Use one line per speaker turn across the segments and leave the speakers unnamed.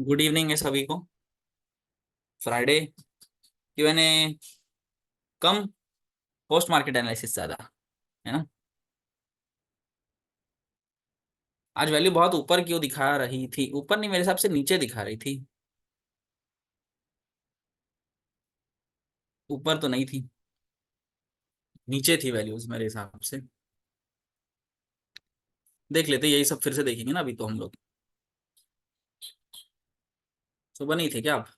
Good evening है सभी को। फ्राइडे की मैंने कम, पोस्ट मार्केट एनालिसिस ज्यादा, है ना। आज वैल्यू बहुत ऊपर क्यों दिखा रही थी? ऊपर नहीं, मेरे हिसाब से नीचे दिखा रही थी। ऊपर तो नहीं थी, नीचे थी वैल्यूज मेरे हिसाब से। देख लेते, यही सब फिर से देखेंगे ना अभी तो हम लोग। सुबह नहीं थे क्या आप?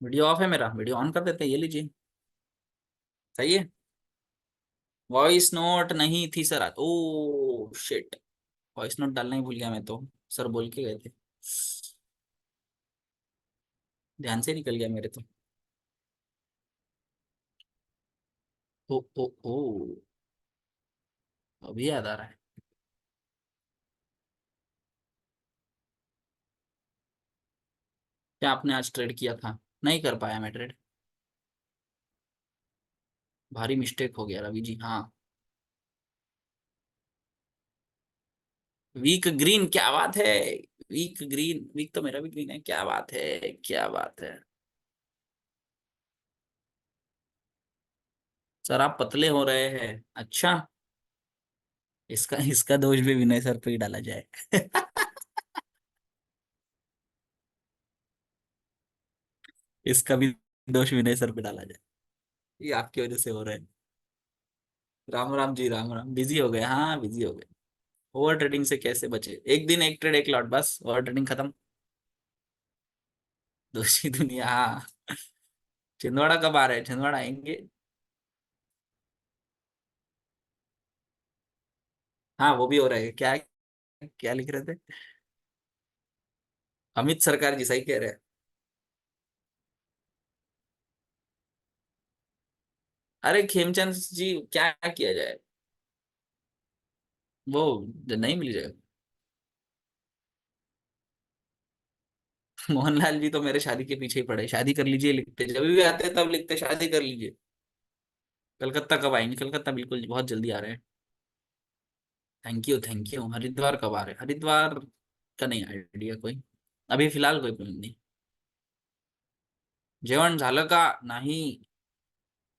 वीडियो ऑफ है मेरा, वीडियो ऑन कर देते हैं, ये लीजिए। सही है। वॉइस नोट नहीं थी सर आज। ओ शिट, वॉइस नोट डालना ही भूल गया मैं तो। सर बोल के गए थे, ध्यान से निकल गया मेरे तो। ओ ओ ओ, अभी याद आ रहा है। क्या आपने आज ट्रेड किया था? नहीं कर पाया मैं ट्रेड। भारी मिस्टेक हो गया रवि जी, हाँ। वीक ग्रीन, क्या बात है। वीक ग्रीन, वीक तो मेरा भी ग्रीन है, क्या बात है, क्या बात है। सर आप पतले हो रहे हैं, अच्छा। इसका इसका दोष भी विनय सर पे ही डाला जाए। इसका भी दोष विनय सर पे डाला जाए। ये आपकी वजह से हो रहा है। राम राम जी, राम राम। बिजी हो गए, हाँ बिजी हो गए। ओवर ट्रेडिंग से कैसे बचे? एक दिन एक ट्रेड एक लॉट, बस ओवर ट्रेडिंग खत्म। दोषी दुनिया, हाँ। छिंदवाड़ा कब आ रहे हैं? छिंदवाड़ा आएंगे। हाँ वो भी हो रहा है क्या? क्या लिख रहे थे? अमित सरकार जी सही कह रहे हैं। अरे खेमचंद जी, क्या किया जाए। वो नहीं मिल जाएगा। मोहनलाल जी तो मेरे शादी के पीछे ही पड़े, शादी कर लीजिए लिखते, जब भी आते हैं तब लिखते शादी कर लीजिए। कलकत्ता कब आएंगे? कलकत्ता बिल्कुल बहुत जल्दी आ रहे हैं। Thank you thank you. Haridwar कब आ रहे हैं? हरिद्वार का नहीं आइडिया कोई, अभी फिलहाल कोई प्लान नहीं। जेवण झालं का? नहीं।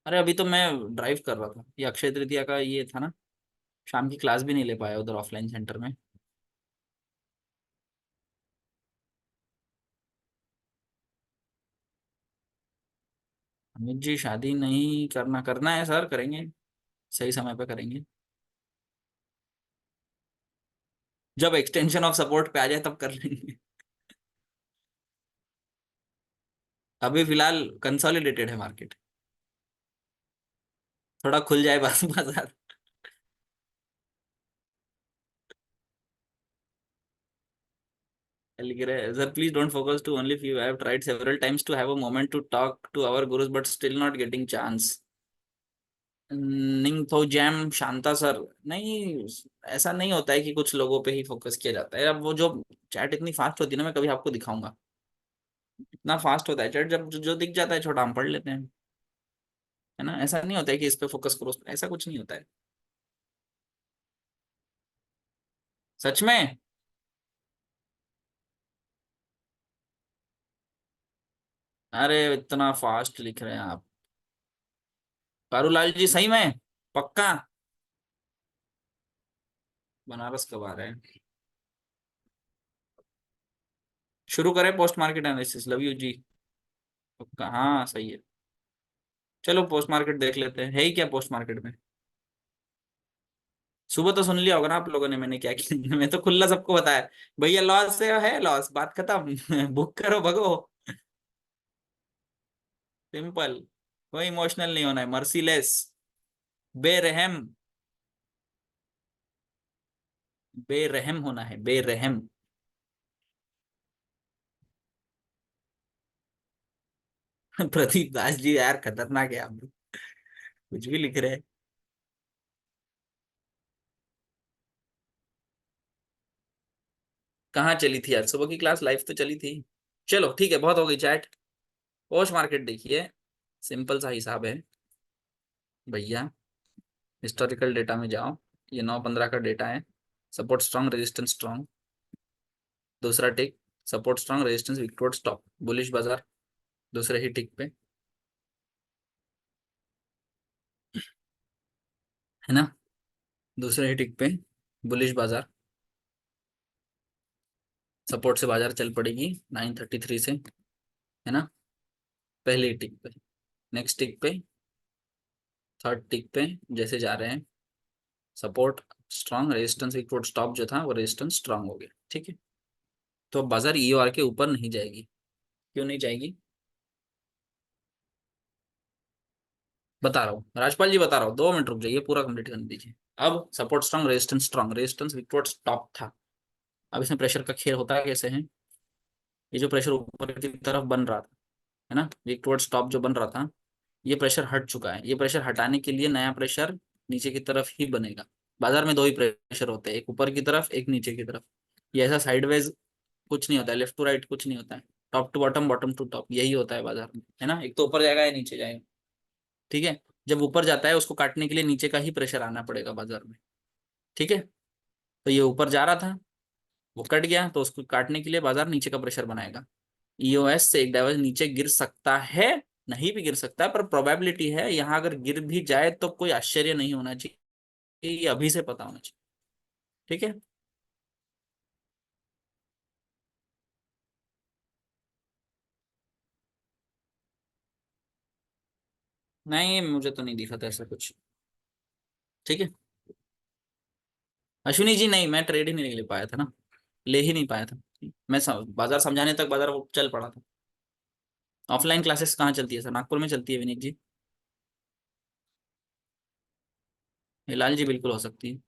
अरे अभी तो मैं ड्राइव कर रहा था, ये अक्षय तृतीया का ये था ना। शाम की क्लास भी नहीं ले पाया उधर ऑफलाइन सेंटर में। अमित जी शादी नहीं करना, करना है सर, करेंगे। सही समय पे करेंगे। जब एक्सटेंशन ऑफ सपोर्ट पे आ जाए तब कर लेंगे। अभी फिलहाल कंसोलिडेटेड है मार्केट। थोड़ा खुल जाए बस बाजार। लिख रहे हैं sir, please don't focus to only few, I have tried several times to have a moment to talk to our gurus but still not getting chance. Ningthoujam Shanta sir. नहीं, ऐसा नहीं होता है कि कुछ लोगों पे ही फोकस किया जाता है। अब वो जो चैट इतनी फास्ट होती है ना, मैं कभी आपको दिखाऊंगा। इतना फास्ट होता है चैट, जब जो दिख जाता है छोटा हम पढ़ लेते हैं। है ना, ऐसा नहीं होता है कि इस पे फोकस करो, ऐसा कुछ नहीं होता है। सच में। अरे इतना फास्ट लिख रहे हैं आप। कारूलाल जी सही में? पक्का? बनारस कब आ रहे हैं? शुरू करें post market analysis, love you ji. पक्का, हाँ सही है। चलो पोस्ट मार्केट देख लेते हैं, है ही क्या पोस्ट मार्केट में। सुबह तो सुन लिया होगा ना आप लोगों ने मैंने क्या किया। मैं तो खुला सबको बताया। भैया लॉस है लॉस, बात खत्म। बुक करो भगो। सिंपल। कोई इमोशनल नहीं होना है, मर्सीलेस, बेरहम। बेरहम होना है, बेरहम। प्रदीप दास जी यार खतरनाक है आप भी। कुछ भी लिख रहे हैं। कहाँ चली थी यार सुबह की क्लास? लाइव तो चली थी। चलो ठीक है, बहुत हो गई चैट। पोस्ट मार्केट देखिए, सिंपल सा हिसाब है भैया। हिस्टोरिकल डेटा में जाओ। ये 9:15 का डेटा है। Support strong, resistance strong. दूसरा tick, support strong, resistance weak towards stop, bullish बाजार। दूसरे ही टिक पे, है ना, दूसरे ही टिक पे बुलिश बाजार। सपोर्ट से बाजार चल पड़ेगी 9:33 से, है ना, पहले टिक पे। नेक्स्ट टिक पे, थर्ड टिक पे जैसे जा रहे हैं, support strong, resistance equal stop जो था वो रेजिस्टेंस स्ट्रॉन्ग हो गया, ठीक है। तो अब बाजार ईओआर के ऊपर नहीं जाएगी। क्यों नहीं जाएगी, बता रहा हूँ राजपाल जी, बता रहा हूँ, 2 मिनट रुक जाइए, पूरा कंप्लीट करने दीजिए। अब support strong, resistance strong, resistance equal stop था। अब इसमें प्रेशर का खेल होता है कैसे है, ये जो प्रेशर ऊपर की तरफ बन रहा था, है ना, वीक टुवर्ड्स टॉप जो बन रहा था, ये प्रेशर हट चुका है। ये प्रेशर हटाने के लिए नया प्रेशर नीचे की तरफ ही बनेगा। बाजार में दो ही प्रेशर होते हैं, एक ऊपर की तरफ, एक नीचे की तरफ। ये ऐसा साइडवेज कुछ नहीं होता है, लेफ्ट टू राइट कुछ नहीं होता है, top to bottom, bottom to top, यही होता है बाजार में, है ना। एक तो ऊपर जाएगा या नीचे जाएगा, ठीक है। जब ऊपर जाता है उसको काटने के लिए नीचे का ही प्रेशर आना पड़ेगा बाजार में, ठीक है। तो ये ऊपर जा रहा था, वो कट गया, तो उसको काटने के लिए बाजार नीचे का प्रेशर बनाएगा। ईओएस से एक डायवर्जन नीचे गिर सकता है, नहीं भी गिर सकता है, पर प्रोबेबिलिटी है। यहाँ अगर गिर भी जाए तो कोई आश्चर्य नहीं होना चाहिए, ये अभी से पता होना चाहिए, ठीक है। नहीं, मुझे तो नहीं दिखा था ऐसा कुछ, ठीक है। अश्विनी जी नहीं, मैं ट्रेड ही नहीं ले पाया था ना, ले ही नहीं पाया था। बाजार समझाने तक बाजार वो चल पड़ा था। ऑफलाइन क्लासेस कहाँ चलती है सर, नागपुर में चलती है विनीत जी। हिलाल जी बिल्कुल हो सकती है।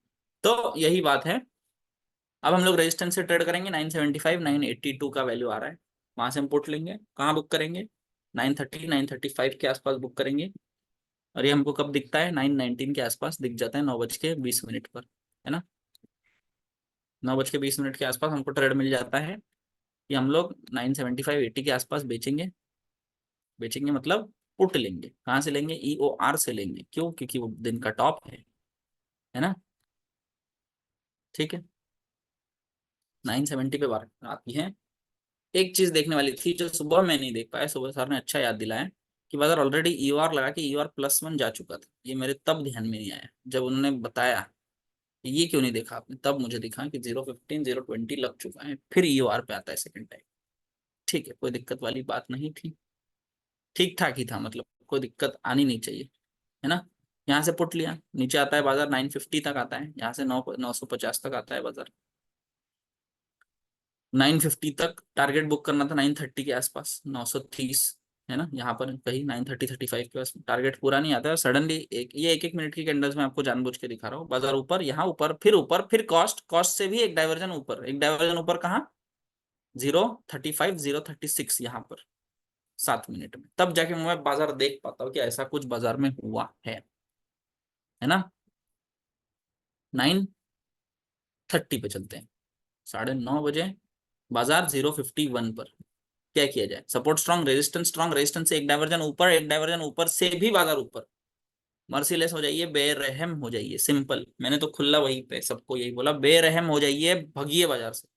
तो यही बात है। अब हम लोग रेजिस्टेंस से ट्रेड करेंगे, 975 982 का वैल्यू आ रहा है, वहां से हम पुट लेंगे। कहाँ बुक करेंगे, 930 935 के आसपास बुक करेंगे। और ये हमको कब दिखता है, 919 के आसपास दिख जाता है, 9:20 पर, है ना। 9:20 के आसपास हमको ट्रेड मिल जाता है कि हम लोग 975 80 के आसपास बेचेंगे। बेचेंगे मतलब पुट लेंगे। कहाँ से लेंगे, ईओआर से लेंगे। क्यों, क्योंकि वो दिन का टॉप है ना, ठीक है। 970 पे बार आती है। एक चीज देखने वाली थी जो सुबह मैं नहीं देख पाया, सुबह सर ने अच्छा याद दिलाया कि बाजार ऑलरेडी ईओआर लगा के ईओआर+1 जा चुका था। ये मेरे तब ध्यान में नहीं आया जब उन्होंने बताया, ये क्यों नहीं देखा आपने, तब मुझे दिखा कि 0:15 0:20 लग चुका है, फिर ईओआर पे आता है सेकंड टाइम, ठीक है। कोई दिक्कत वाली बात नहीं थी, ठीक ठाक ही था, मतलब कोई दिक्कत आनी नहीं चाहिए, है ना। यहाँ से पुट लिया, नीचे आता है बाजार 950 तक आता है, यहाँ से 950 तक आता है बाजार। 950 तक टारगेट बुक करना था, 930 के आसपास, 930, है ना, यहाँ पर कहीं 930 35 के पास टारगेट पूरा नहीं आता है। सडनली एक एक मिनट की कैंडल्स में आपको जानबूझ के दिखा रहा हूँ, बाजार ऊपर, यहाँ ऊपर, फिर कॉस्ट, कॉस्ट से भी एक डाइवर्जन ऊपर, एक डाइवर्जन ऊपर कहाँ, 0:35 0:36 यहाँ पर 7 मिनट में, तब जाके मैं बाजार देख पाता हूँ कि ऐसा कुछ बाजार में हुआ है ना। 9:30 पे चलते हैं, 9:30 बजे बाजार 0:51 पर। क्या किया जाए, support strong, resistance strong, resistance से एक डाइवर्जन ऊपर, एक डाइवर्जन ऊपर से भी बाजार ऊपर। मर्सीलेस हो जाइए, बेरहम हो जाइए, सिंपल। मैंने तो खुला वही पे सबको यही बोला, बेरहम हो जाइए, भगिए बाजार से,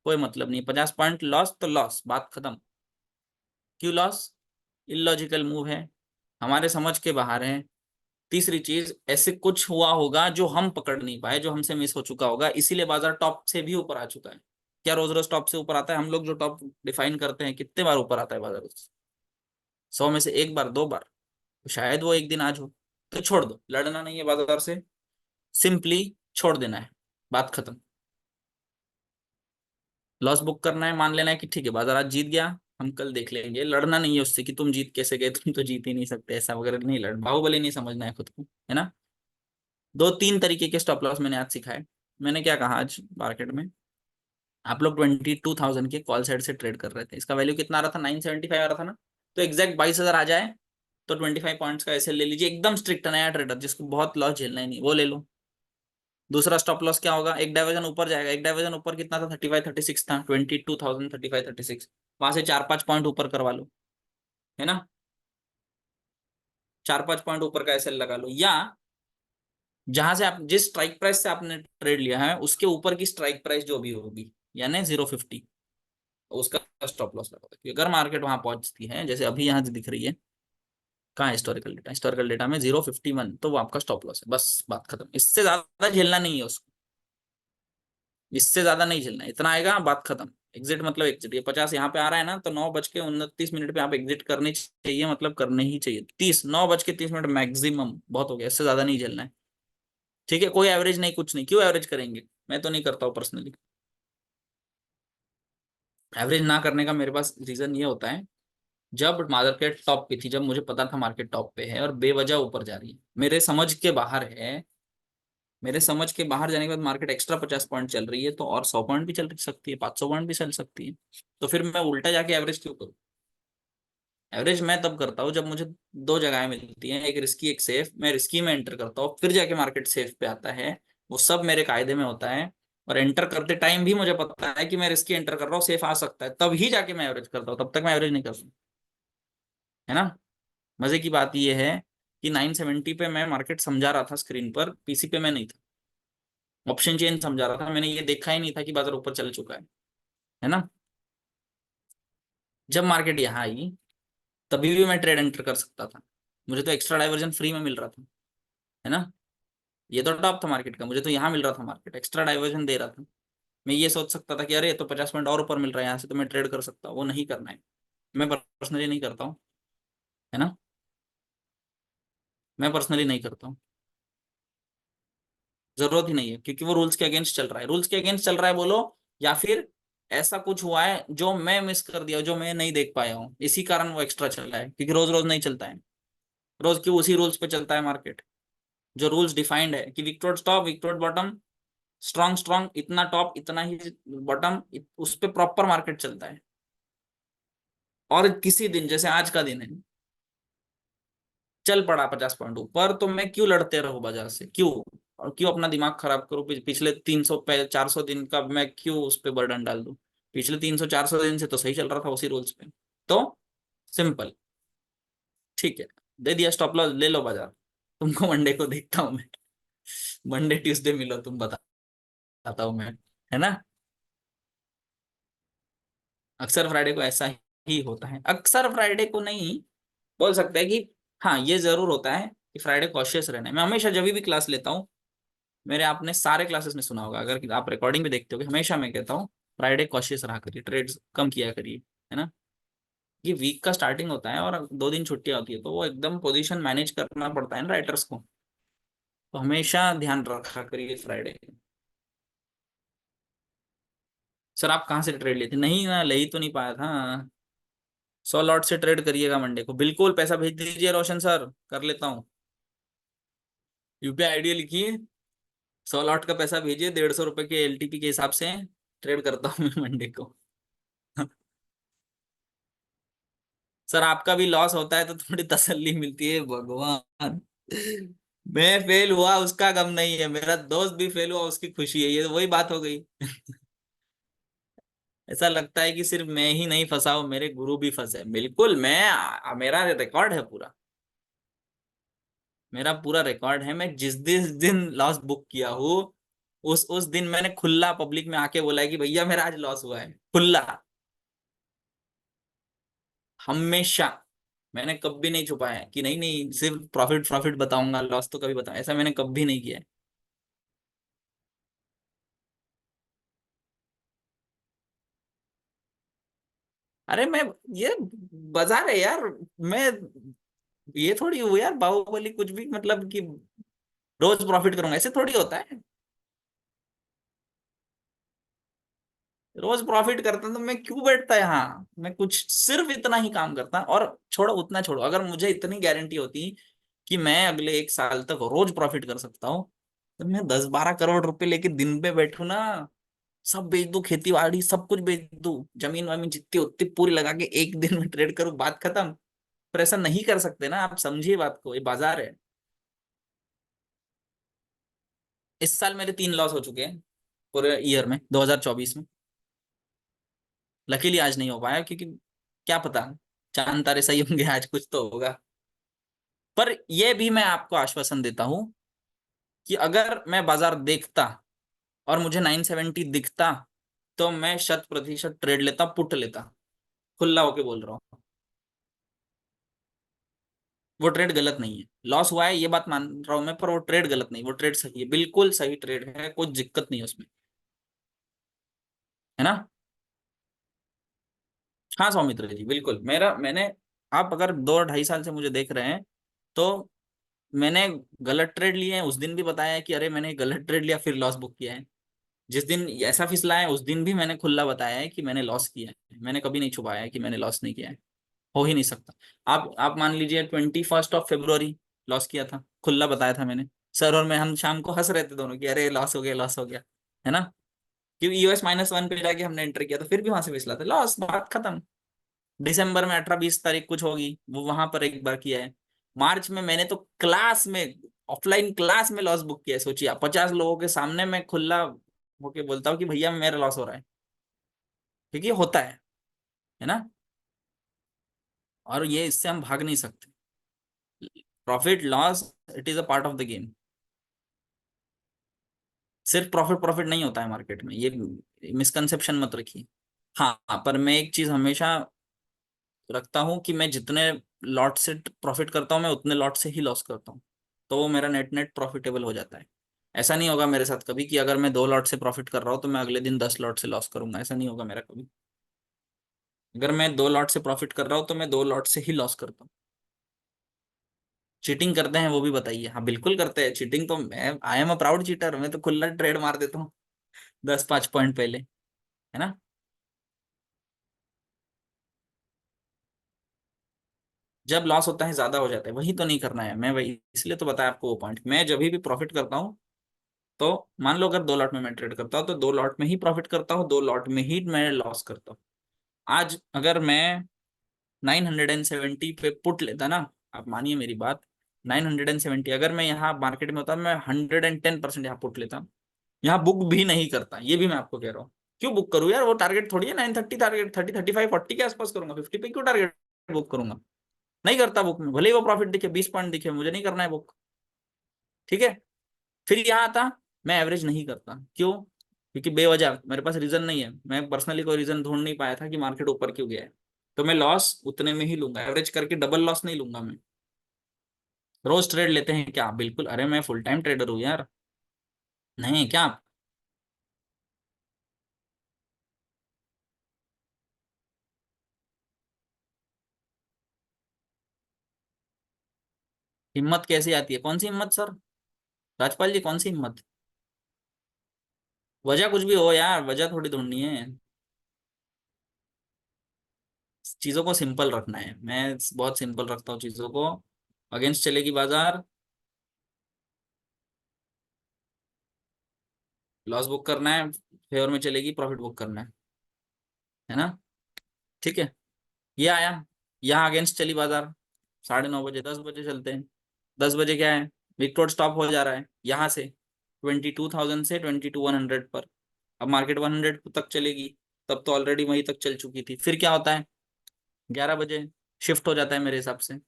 कोई मतलब नहीं। 50 पॉइंट लॉस तो लॉस, बात खत्म। क्यों लॉस, इलॉजिकल मूव है, हमारे समझ के बाहर है। तीसरी चीज, ऐसे कुछ हुआ होगा जो हम पकड़ नहीं पाए, जो हमसे मिस हो चुका होगा, इसीलिए बाजार टॉप से भी ऊपर आ चुका है। क्या रोज रोज टॉप से ऊपर आता है, हम लोग जो टॉप डिफाइन करते हैं, कितने बार ऊपर आता है बाजार उससे? 100 में से एक बार, 2 बार, तो शायद वो एक दिन आज हो। तो छोड़ दो, लड़ना नहीं है बाजार से, सिंपली छोड़ देना है, बात खत्म। लॉस बुक करना है, मान लेना है कि ठीक है बाजार आज जीत गया, हम कल देख लेंगे। लड़ना नहीं है उससे कि तुम जीत कैसे गए, तुम तो जीत ही नहीं सकते, ऐसा वगैरह नहीं, लड़ बाहुबली नहीं समझना है खुद को, है ना। 2 3 तरीके के स्टॉप लॉस मैंने आज सिखाए। मैंने क्या कहा आज मार्केट में, आप लोग 22,000 के कॉल साइड से ट्रेड कर रहे थे, इसका वैल्यू कितना आ रहा था, 975 आ रहा था ना। तो एग्जैक्ट 22,000 आ जाए तो 25 पॉइंट्स का ऐसे ले लीजिए, एकदम स्ट्रिक्ट नया ट्रेडर जिसको बहुत लॉस झेलना ही नहीं, वो ले लो। दूसरा स्टॉप लॉस क्या होगा, एक डाइवर्जन ऊपर जाएगा, एक डाइवर्जन ऊपर कितना था, 35 36 था, 22,000 35 36, वहां से 4 5 पॉइंट ऊपर करवा लो, है ना। 4 5 पॉइंट ऊपर का ऐसे लगा लो, या जहां से आप जिस स्ट्राइक प्राइस से आपने ट्रेड लिया है उसके ऊपर की स्ट्राइक प्राइस जो भी होगी, यानी 050, उसका स्टॉप लॉस लगा, क्योंकि अगर मार्केट वहां पहुंचती है जैसे अभी यहाँ से दिख रही है, कहाँ हिस्टोरिकल डेटा, हिस्टोरिकल डेटा में 051, तो वो आपका स्टॉप लॉस है, बस बात खत्म। इससे ज्यादा झेलना नहीं है उसको, इससे ज्यादा नहीं झेलना है, इतना आएगा बात खत्म। एग्जिट मतलब एग्जिट, ये 50 यहाँ पे आ रहा है ना, तो 9:29 पे आप एग्जिट करनी चाहिए, मतलब करने ही चाहिए। 9:30 मैक्सिमम बहुत हो गया, इससे ज्यादा नहीं झेलना है। ठीक है, कोई एवरेज नहीं, कुछ नहीं, क्यों एवरेज करेंगे, मैं तो नहीं करता हूँ पर्सनली। एवरेज ना करने का मेरे पास रीजन ये होता है, जब मार्केट टॉप पे थी, जब मुझे पता था मार्केट टॉप पे है और बेवजह ऊपर जा रही है, मेरे समझ के बाहर है, मेरे समझ के बाहर जाने के बाद मार्केट एक्स्ट्रा 50 पॉइंट चल रही है, तो और 100 पॉइंट भी चल सकती है, 500 पॉइंट भी चल सकती है, तो फिर मैं उल्टा जाके एवरेज क्यों करूँ। एवरेज मैं तब करता हूँ जब मुझे दो जगह मिलती हैं, एक रिस्की एक सेफ, मैं रिस्की में एंटर करता हूँ, फिर जाके मार्केट सेफ पे आता है, वो सब मेरे कायदे में होता है। और एंटर करते टाइम भी मुझे पता है कि मैं रिस्की एंटर कर रहा हूँ, सेफ आ सकता है, तब ही जाके मैं एवरेज करता हूँ, तब तक मैं एवरेज नहीं करता, है ना। मजे की बात यह है कि 970 पे मैं मार्केट समझा रहा था स्क्रीन पर, पीसी पे मैं नहीं था, ऑप्शन चेन समझा रहा था, मैंने ये देखा ही नहीं था कि बाजार ऊपर चल चुका है ना। जब मार्केट यहाँ आई तभी भी मैं ट्रेड एंटर कर सकता था, मुझे तो एक्स्ट्रा डाइवर्जन फ्री में मिल रहा था, है ना। ये तो टॉप था मार्केट का, मुझे तो यहाँ मिल रहा था, मार्केट एक्स्ट्रा डाइवर्जन दे रहा था। मैं ये सोच सकता था कि अरे ये तो 50 पॉइंट और ऊपर मिल रहा है यहाँ से, तो मैं ट्रेड कर सकता हूँ, वो नहीं करना है, मैं पर्सनली नहीं करता हूँ, है ना, मैं पर्सनली नहीं करता हूँ, जरूरत ही नहीं है, क्योंकि वो रूल्स के अगेंस्ट चल रहा है, रूल्स के अगेंस्ट चल रहा है बोलो, या फिर ऐसा कुछ हुआ है जो मैं मिस कर दिया, जो मैं नहीं देख पाया हूँ, इसी कारण वो एक्स्ट्रा चल रहा है, क्योंकि रोज रोज नहीं चलता है, रोज क्यों उसी रूल्स पे चलता है मार्केट, जो रूल्स डिफाइंड है कि victor top victor bottom, strong strong, इतना टॉप इतना ही बॉटम, उस पे प्रॉपर मार्केट चलता है। और किसी दिन जैसे आज का दिन है, चल पड़ा 50 पॉइंट ऊपर, तो मैं क्यों लड़ते रहूं बाजार से, क्यों, और क्यों अपना दिमाग खराब करूं, पिछले 300 400 दिन का मैं क्यों उस पर बर्डन डाल दूं। पिछले 300 400 दिन से तो सही चल रहा था उसी रूल्स पे, तो सिंपल, ठीक है, दे दिया स्टॉप लॉस, ले लो बाजार, तुमको मंडे को देखता हूं मैं, मंडे ट्यूसडे मिलो, तुम बताता हूं मैं, है ना। अक्सर फ्राइडे को ऐसा ही होता है, अक्सर फ्राइडे को नहीं बोल सकते हैं कि, हाँ ये जरूर होता है कि फ्राइडे कॉशियस रहना है। मैं हमेशा जब भी क्लास लेता हूँ, मेरे आपने सारे क्लासेस में सुना होगा, अगर आप रिकॉर्डिंग भी देखते हो, हमेशा मैं कहता हूँ फ्राइडे कॉशियस रहा करिए, ट्रेड्स कम किया करिए, है ना। ये वीक का स्टार्टिंग होता है और 2 दिन छुट्टियां होती है, तो वो एकदम पोजीशन मैनेज करना पड़ता है ना राइटर्स को, तो हमेशा ध्यान रखा करिए फ्राइडे। सर आप कहाँ से ट्रेड लिए थे, नहीं ना, ले ही तो नहीं पाया था। 100 लॉट से ट्रेड करिएगा मंडे को, बिल्कुल पैसा भेज दीजिए रोशन सर, कर लेता हूँ, यूपीआई आईडी लिखिए, 100 लॉट का पैसा भेजिए, 150 रुपए के एलटीपी के हिसाब से ट्रेड करता हूँ मैं मंडे को। सर आपका भी लॉस होता है तो थोड़ी तसल्ली मिलती है, भगवान। मैं फेल हुआ उसका गम नहीं है, मेरा दोस्त भी फेल हुआ उसकी खुशी है, ये तो वही बात हो गई। ऐसा लगता है कि सिर्फ मैं ही नहीं फंसा हूं, मेरे गुरु भी फंसे, बिल्कुल मैं, मेरा रिकॉर्ड है पूरा, मेरा पूरा रिकॉर्ड है, मैं जिस दिन लॉस बुक किया हूँ, उस दिन मैंने खुला पब्लिक में आके बोला है कि भैया मेरा आज लॉस हुआ है, खुला, हमेशा। मैंने कभी नहीं छुपाया कि नहीं नहीं सिर्फ प्रॉफिट प्रॉफिट बताऊंगा, लॉस तो कभी बताऊं, ऐसा मैंने कभी नहीं किया है। अरे मैं, ये बाजार है यार, मैं, ये थोड़ी हुआ यार बाहुबली कुछ भी, मतलब कि रोज प्रॉफिट करूंगा, ऐसे थोड़ी होता है। रोज प्रॉफिट करता तो मैं क्यों बैठता यहाँ, मैं कुछ सिर्फ इतना ही काम करता, और छोड़ो उतना छोड़ो, अगर मुझे इतनी गारंटी होती कि मैं अगले 1 साल तक रोज प्रॉफिट कर सकता हूँ, तो मैं 10 12 करोड़ रुपए लेके दिन पे बैठू ना, सब बेच दूं, खेती बाड़ी सब कुछ बेच दूं, जमीन वमीन जितनी उतनी पूरी लगा के एक दिन में ट्रेड करूं, बात खत्म। पर ऐसा नहीं कर सकते ना, आप समझिए बात को, ये बाजार है। इस साल मेरे 3 लॉस हो चुके हैं, पूरे ईयर में, 2024 में। लकीली आज नहीं हो पाया, क्योंकि क्या पता, चांद तारे सही होंगे, आज कुछ तो होगा। पर यह भी मैं आपको आश्वासन देता हूं कि अगर मैं बाजार देखता और मुझे 970 दिखता तो मैं 100% ट्रेड लेता, पुट लेता। खुला होके बोल रहा हूँ, वो ट्रेड गलत नहीं है। लॉस हुआ है ये बात मान रहा हूं मैं, पर वो ट्रेड गलत नहीं, वो ट्रेड सही है, बिल्कुल सही ट्रेड है, कोई दिक्कत नहीं है उसमें, है ना। हाँ सौमित्र जी, बिल्कुल मैंने, आप अगर 2 ढाई साल से मुझे देख रहे हैं तो मैंने गलत ट्रेड लिए हैं, उस दिन भी बताया है कि अरे मैंने गलत ट्रेड लिया फिर लॉस बुक किया है। जिस दिन ऐसा फिसला है उस दिन भी मैंने खुला बताया है कि मैंने लॉस किया है, मैंने कभी नहीं छुपाया है कि मैंने लॉस नहीं किया है। हो ही नहीं सकता। आप मान लीजिए 21 फरवरी लॉस किया था, खुला बताया था मैंने। सर और मैं, हम शाम को हंस रहे थे दोनों कि अरे लॉस हो गया, लॉस हो गया, है ना। क्योंकि US-1 पे जाके हमने एंटर किया था, फिर भी वहां से फिसला था, लॉस, बात खत्म। दिसंबर में 18-20 तारीख कुछ होगी, वो वहां पर एक बार किया है। मार्च में मैंने तो क्लास में, ऑफलाइन क्लास में लॉस बुक किया है, सोचिए आप, 50 लोगों के सामने मैं खुला होके बोलता हूँ कि भैया मेरा लॉस हो रहा है, क्योंकि ये होता है ना। और ये इससे हम भाग नहीं सकते। Profit loss, it is a part of the game. सिर्फ प्रॉफिट प्रॉफिट नहीं होता है मार्केट में, ये मिसकंसेप्शन मत रखिए। हाँ, पर मैं एक चीज हमेशा रखता हूँ कि मैं जितने लॉट से प्रॉफिट करता हूँ मैं उतने लॉट से ही लॉस करता हूँ, तो वो मेरा नेट नेट प्रॉफिटेबल हो जाता है। ऐसा नहीं होगा मेरे साथ कभी कि अगर मैं 2 लॉट से प्रॉफिट कर रहा हूँ तो मैं अगले दिन 10 लॉट से लॉस करूंगा, ऐसा नहीं होगा मेरा कभी। अगर मैं 2 लॉट से प्रॉफिट कर रहा हूँ तो मैं 2 लॉट से ही लॉस करता हूँ। चीटिंग करते हैं वो भी बताइए। हाँ बिल्कुल करते हैं चीटिंग, तो मैं, I am a proud cheater, मैं तो खुला ट्रेड मार देता हूँ 10-5 पॉइंट पहले, है ना। जब लॉस होता है, ज्यादा हो जाता है, वही तो नहीं करना है, मैं वही इसलिए तो बताया आपको वो पॉइंट। मैं जब भी प्रॉफिट करता हूँ तो मान लो अगर 2 लॉट में मैं ट्रेड करता हूँ तो 2 लॉट में ही प्रॉफिट करता हूँ, 2 लॉट में ही मैं लॉस करता हूँ। आज अगर मैं 970 पे पुट लेता ना, आप मानिए मेरी बात, 970 अगर मैं यहाँ मार्केट में होता मैं 110% यहाँ पुट लेता, यहाँ बुक भी नहीं करता, ये भी मैं आपको कह रहा हूँ। क्यों बुक करूँ यार, वो टारगेट थोड़ी है 930, टारगेट 30, 35, 40 के आसपास करूंगा, 50 पे क्यों टारगेट बुक करूंगा। नहीं करता बुक में, भले ही वो प्रॉफिट दिखे, 20 पॉइंट दिखे, मुझे नहीं करना है बुक। ठीक है। फिर यहाँ आता, मैं एवरेज नहीं करता, क्यों, क्योंकि बेवजह मेरे पास रीजन नहीं है, मैं पर्सनली कोई रीजन ढूंढ नहीं पाया था कि मार्केट ऊपर क्यों गया है। तो मैं लॉस उतने में ही लूंगा, एवरेज करके डबल लॉस नहीं लूंगा मैं। रोज ट्रेड लेते हैं क्या, बिल्कुल, अरे मैं फुल टाइम ट्रेडर हूँ यार। नहीं क्या आप, हिम्मत कैसी आती है, कौन सी हिम्मत सर, राजपाल जी कौन सी हिम्मत। वजह कुछ भी हो यार, वजह थोड़ी ढूंढनी है, चीजों को सिंपल रखना है, मैं बहुत सिंपल रखता हूँ चीजों को। अगेंस्ट चलेगी बाजार, लॉस बुक करना है, फेवर में चलेगी प्रॉफिट बुक करना है ना। ठीक है। ये आया, यहाँ अगेंस्ट चली बाजार, 9:30 बजे, 10 बजे चलते हैं, 10 बजे क्या है, विक्टोर स्टॉप हो जा रहा है यहाँ से 22,000 से 22,100 पर। अब मार्केट 100 तक चलेगी, तब तो ऑलरेडी वहीं तक चल चुकी थी, फिर क्या होता है, 11 बजे शिफ्ट हो जाता है मेरे हिसाब से,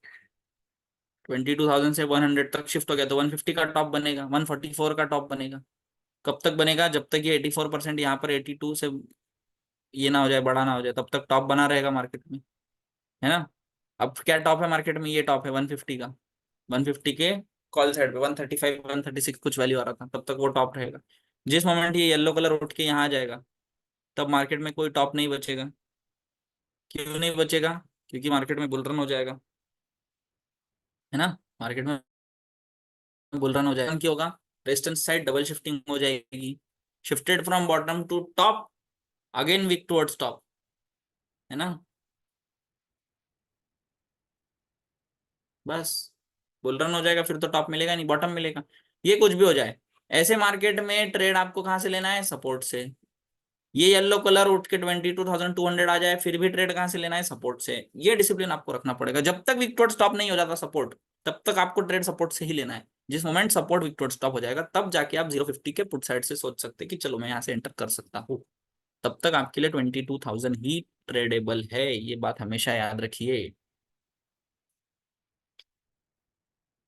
22,000 से 100 तक शिफ्ट हो गया, तो 150 का टॉप बनेगा, 144 का टॉप बनेगा। कब तक बनेगा, जब तक ये 84% यहाँ पर 82 से ये ना हो जाए, बड़ा ना हो जाए, तब तक टॉप बना रहेगा मार्केट में, है ना। अब क्या टॉप है मार्केट में, ये टॉप है 150 का, 150 के कॉल साइड पे 135 136 कुछ वैल्यू आ रहा था, तब तक वो टॉप रहेगा। जिस मोमेंट ये येलो कलर उठ के यहाँ आ जाएगा, तब मार्केट में कोई टॉप नहीं बचेगा। क्यों नहीं बचेगा, क्योंकि मार्केट में बुल रन हो जाएगा, है ना। मार्केट में बुल रन हो जाएगा, क्या होगा, रेजिस्टेंस साइड डबल शिफ्टिंग हो जाएगी, shifted from bottom to top, again week towards top, है ना। बस बुल रन हो जाएगा, फिर तो टॉप मिलेगा नहीं, बॉटम मिलेगा, ये कुछ भी हो जाए। ऐसे मार्केट में ट्रेड आपको कहाँ से लेना है, सपोर्ट से। ये येलो कलर उठ के 22,200 आ जाए, फिर भी ट्रेड कहाँ से लेना है, सपोर्ट से। ये डिसिप्लिन आपको रखना पड़ेगा, जब तक विक्टोर स्टॉप नहीं हो जाता सपोर्ट, तब तक आपको ट्रेड सपोर्ट से ही लेना है। जिस मोमेंट सपोर्ट विक्टोर स्टॉप हो जाएगा, तब जाके आप 050 के पुट साइड से सोच सकते हैं कि चलो मैं यहाँ से एंटर कर सकता हूँ। तब तक आपके लिए 22,000 ही ट्रेडेबल है, ये बात हमेशा याद रखिए।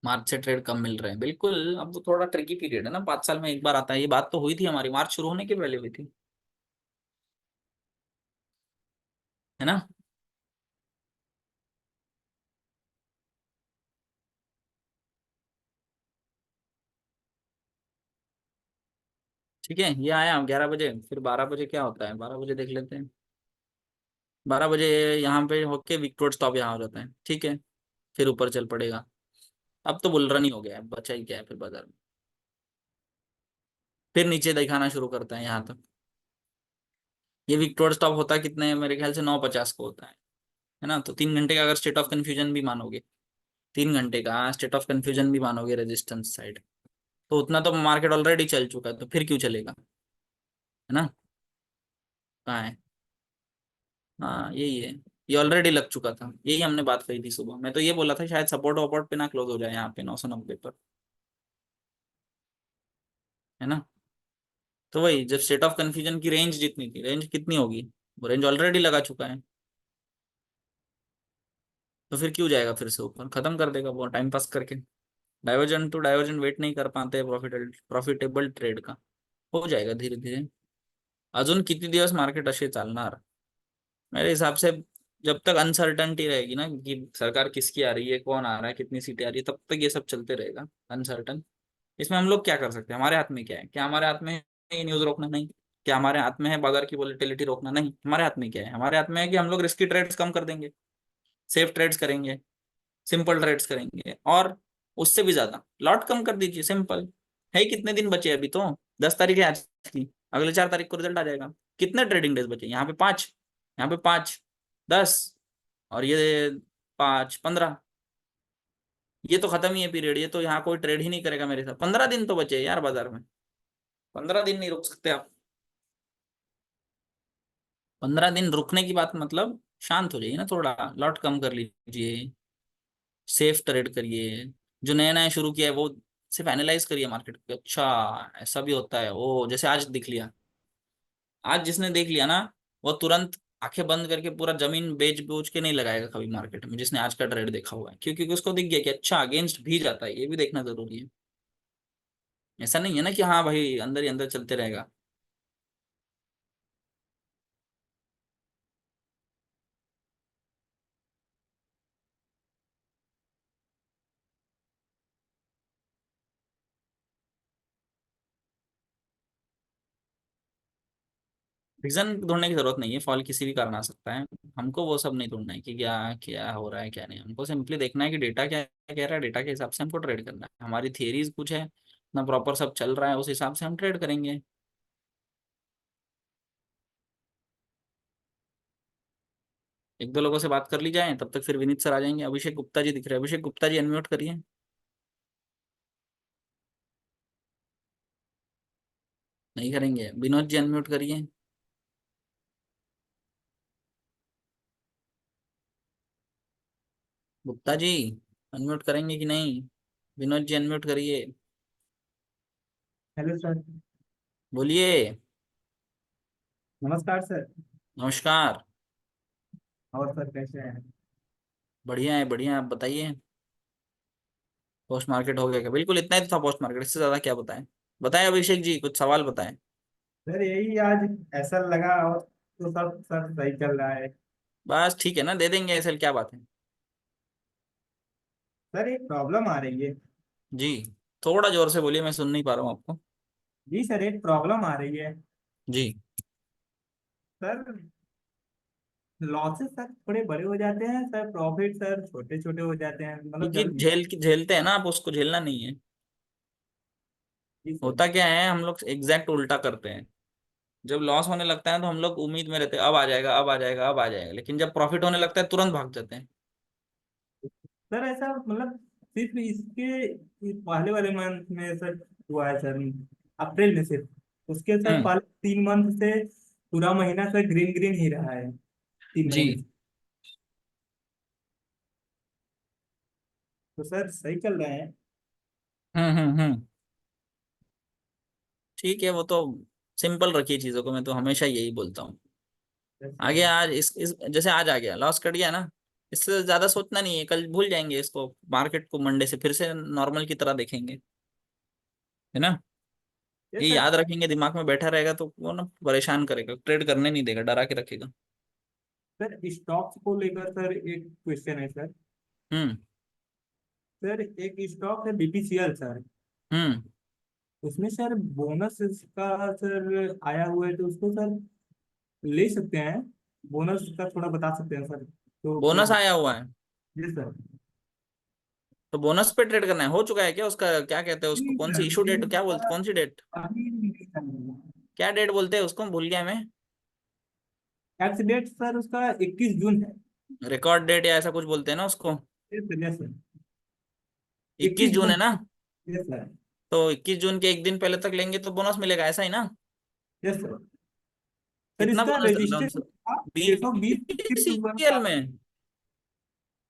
मार्च से ट्रेड कम मिल रहे हैं, बिल्कुल। अब तो थोड़ा ट्रिकी पीरियड है ना, 5 साल में एक बार आता है। ये बात तो हुई थी हमारी, मार्च शुरू होने के पहले हुई थी, है ना। ठीक है, ये आया 11 बजे, फिर 12 बजे क्या होता है, 12 बजे देख लेते हैं। 12 बजे यहाँ पे होके विक्टोर स्टॉप यहाँ हो जाता है, ठीक है। फिर ऊपर चल पड़ेगा। अब तो बुल रन ही हो गया है, बचा ही क्या है फिर बाजार में। फिर नीचे दिखाना शुरू करता है यहाँ तक। ये विक्टोर स्टॉप होता है कितने, मेरे ख्याल से 9:50 को होता है ना। तो 3 घंटे का अगर स्टेट ऑफ कंफ्यूजन भी मानोगे, 3 घंटे का स्टेट ऑफ कंफ्यूजन भी मानोगे रेजिस्टेंस साइड, तो उतना तो मार्केट ऑलरेडी चल चुका है, तो फिर क्यों चलेगा, है ना। कहाँ है। हाँ यही है। ये ऑलरेडी लग चुका था, यही हमने बात कही थी सुबह। मैं तो ये बोला था शायद सपोर्ट वपोर्ट पे ना क्लोज हो जाए यहाँ पे 990 पर, है ना। तो वही, जब स्टेट ऑफ कंफ्यूजन की रेंज जितनी थी, रेंज कितनी होगी, वो रेंज ऑलरेडी लगा चुका है। तो फिर क्यों जाएगा फिर से ऊपर, खत्म कर देगा वो टाइम पास करके। डाइवर्जेंट टू डाइवर्जेंट वेट नहीं कर पाते प्रॉफिटेबल ट्रेड का। हो जाएगा धीरे धीरे। अजून किती दिवस मार्केट असे चालणार मेरे हिसाब से। जब तक अनसर्टनटी रहेगी ना कि सरकार किसकी आ रही है, कौन आ रहा है, कितनी सीटें आ रही है, तब तक ये सब चलते रहेगा अनसर्टन। इसमें हम लोग क्या कर सकते हैं, हमारे हाथ में क्या है, क्या हमारे हाथ में है ये न्यूज रोकना, नहीं। क्या हमारे हाथ में है बाजार की वोलेटिलिटी रोकना, नहीं। हमारे हाथ में क्या है, हमारे हाथ में है कि हम लोग रिस्की ट्रेड्स कम कर देंगे, सेफ ट्रेड्स करेंगे, सिंपल ट्रेड्स करेंगे, और उससे भी ज्यादा लॉट कम कर दीजिए, सिंपल। है कितने दिन बचे अभी तो, 10 तारीख है आज की, अगले 4 तारीख को रिजल्ट आ जाएगा। कितने ट्रेडिंग डेज बचे, यहाँ पे 5, यहाँ पे 5, 10, और ये 5, 15। ये तो खत्म ही है पीरियड, ये तो यहाँ कोई ट्रेड ही नहीं करेगा मेरे साथ। 15 दिन तो बचे हैं यार बाजार में, 15 दिन नहीं रुक सकते आप। 15 दिन रुकने की बात मतलब शांत हो जाइए ना थोड़ा, लॉट कम कर लीजिए, सेफ ट्रेड करिए। जो नया नया शुरू किया है वो सिर्फ एनालाइज करिए मार्केट को, अच्छा ऐसा भी होता है, ओ जैसे आज दिख लिया। आज जिसने देख लिया ना, वो तुरंत आंखें बंद करके पूरा जमीन बेच बूच के नहीं लगाएगा कभी मार्केट में, जिसने आज का ट्रेड देखा हुआ है, क्योंकि उसको दिख गया कि अच्छा अगेंस्ट भी जाता है, ये भी देखना जरूरी है। ऐसा नहीं है ना कि हाँ भाई अंदर ही अंदर चलते रहेगा। रीजन ढूंढने की जरूरत नहीं है, फॉल किसी भी कारण आ सकता है। हमको वो सब नहीं ढूंढना है कि क्या क्या हो रहा है क्या नहीं, हमको सिंपली देखना है कि डेटा क्या कह रहा है, डेटा के हिसाब से हमको ट्रेड करना है। हमारी थियरीज कुछ है ना, प्रॉपर सब चल रहा है, उस हिसाब से हम ट्रेड करेंगे। एक दो लोगों से बात कर ली जाए, तब तक फिर विनीत सर आ जाएंगे। अभिषेक गुप्ता जी दिख रहे हैं, अभिषेक गुप्ता जी अनम्यूट करिए। नहीं करेंगे, विनोद जी अनम्यूट करिए। गुप्ता जी अनम्यूट करेंगे कि नहीं, विनोद जी अनम्यूट करिए।
Hello sir.
बोलिए।
नमस्कार सर।
नमस्कार।
और सर कैसे हैं?
बढ़िया है बढ़िया है, आप बताइए। पोस्ट मार्केट हो गया क्या, बिल्कुल इतना ही तो था पोस्ट मार्केट, इससे ज्यादा क्या बताएं। बताएं अभिषेक जी, कुछ सवाल बताएं।
सर यही आज ऐसा लगा और तो सब सब सही चल रहा है।
बस ठीक है ना, दे देंगे ऐसे, क्या बात है।
सर एक प्रॉब्लम आ रही है।
जी, थोड़ा जोर से बोलिए, मैं सुन नहीं पा रहा हूँ आपको।
जी सर एक प्रॉब्लम आ रही है।
जी।
सर लॉसेस सर थोड़े बड़े हो जाते हैं सर, प्रॉफिट सर छोटे छोटे हो जाते हैं, मतलब
क्योंकि
जल्दी।
झेलते हैं ना आप, उसको झेलना नहीं है।
जी सर।
होता क्या है, हम लोग एग्जैक्ट उल्टा करते हैं। जब लॉस होने लगता है तो हम लोग उम्मीद में रहते हैं अब आ जाएगा अब आ जाएगा अब आ जाएगा, लेकिन जब प्रॉफिट होने लगता है तुरंत भाग जाते हैं।
सर ऐसा मतलब सिर्फ इसके इस पहले वाले मंथ में सर हुआ है सर, अप्रैल में सिर्फ। उसके सर
हम्म।
पहले 3 मंथ से पूरा महीना सर ग्रीन ग्रीन ही रहा है, 3 महीने
जी।
से। तो सर सही चल रहे हैं।
हम्म। ठीक है, वो तो सिंपल रखिए चीजों को, मैं तो हमेशा यही बोलता हूँ।
सर
आ
सही
गया
है।
आज, इस जैसे आज आ गया, लॉस कट गया ना, इससे ज्यादा सोचना नहीं है, कल भूल जाएंगे इसको, मार्केट को मंडे से फिर से नॉर्मल की तरह देखेंगे, है ना।
ये
ये
सर।
याद रखेंगे, दिमाग में बैठा रहेगा तो वो ना परेशान करेगा, ट्रेड करने नहीं देगा, डरा के रखेगा।
सर स्टॉक्स को लेकर सर एक क्वेश्चन है सर।
हम्म।
सर एक स्टॉक है बीपीसीएल सर।
हम्म।
उसमें सर बोनस का सर आया हुआ है, तो उसको सर ले सकते हैं? बोनस का थोड़ा बता सकते हैं सर तो
बोनस
मतलब।
आया हुआ है?
जी सर।
तो बोनस पे ट्रेड करना है, हो चुका है क्या उसका, क्या कहते हैं उसको,
नहीं
कौन सी
सर,
इशू
ये
डेट, क्या बोलते, कौन सी डेट,
अभी नहीं करना।
क्या डेट बोलते हैं उसको, भूल गया मैं।
एक्स डेट सर उसका 21 जून है।
रिकॉर्ड डेट या ऐसा कुछ बोलते हैं ना उसको।
Yes sir, yes sir.
21
इक्कीस
जून
जून
है ना।
Yes sir.
तो 21 जून के एक दिन पहले तक लेंगे तो बोनस मिलेगा, ऐसा ही ना।
Yes sir. सर
कितना
इसका
बोनस डल रहा है
रजिस्ट्रेशन
उनसे?
था 620 हुआ
बीपीसीएल
था।
में,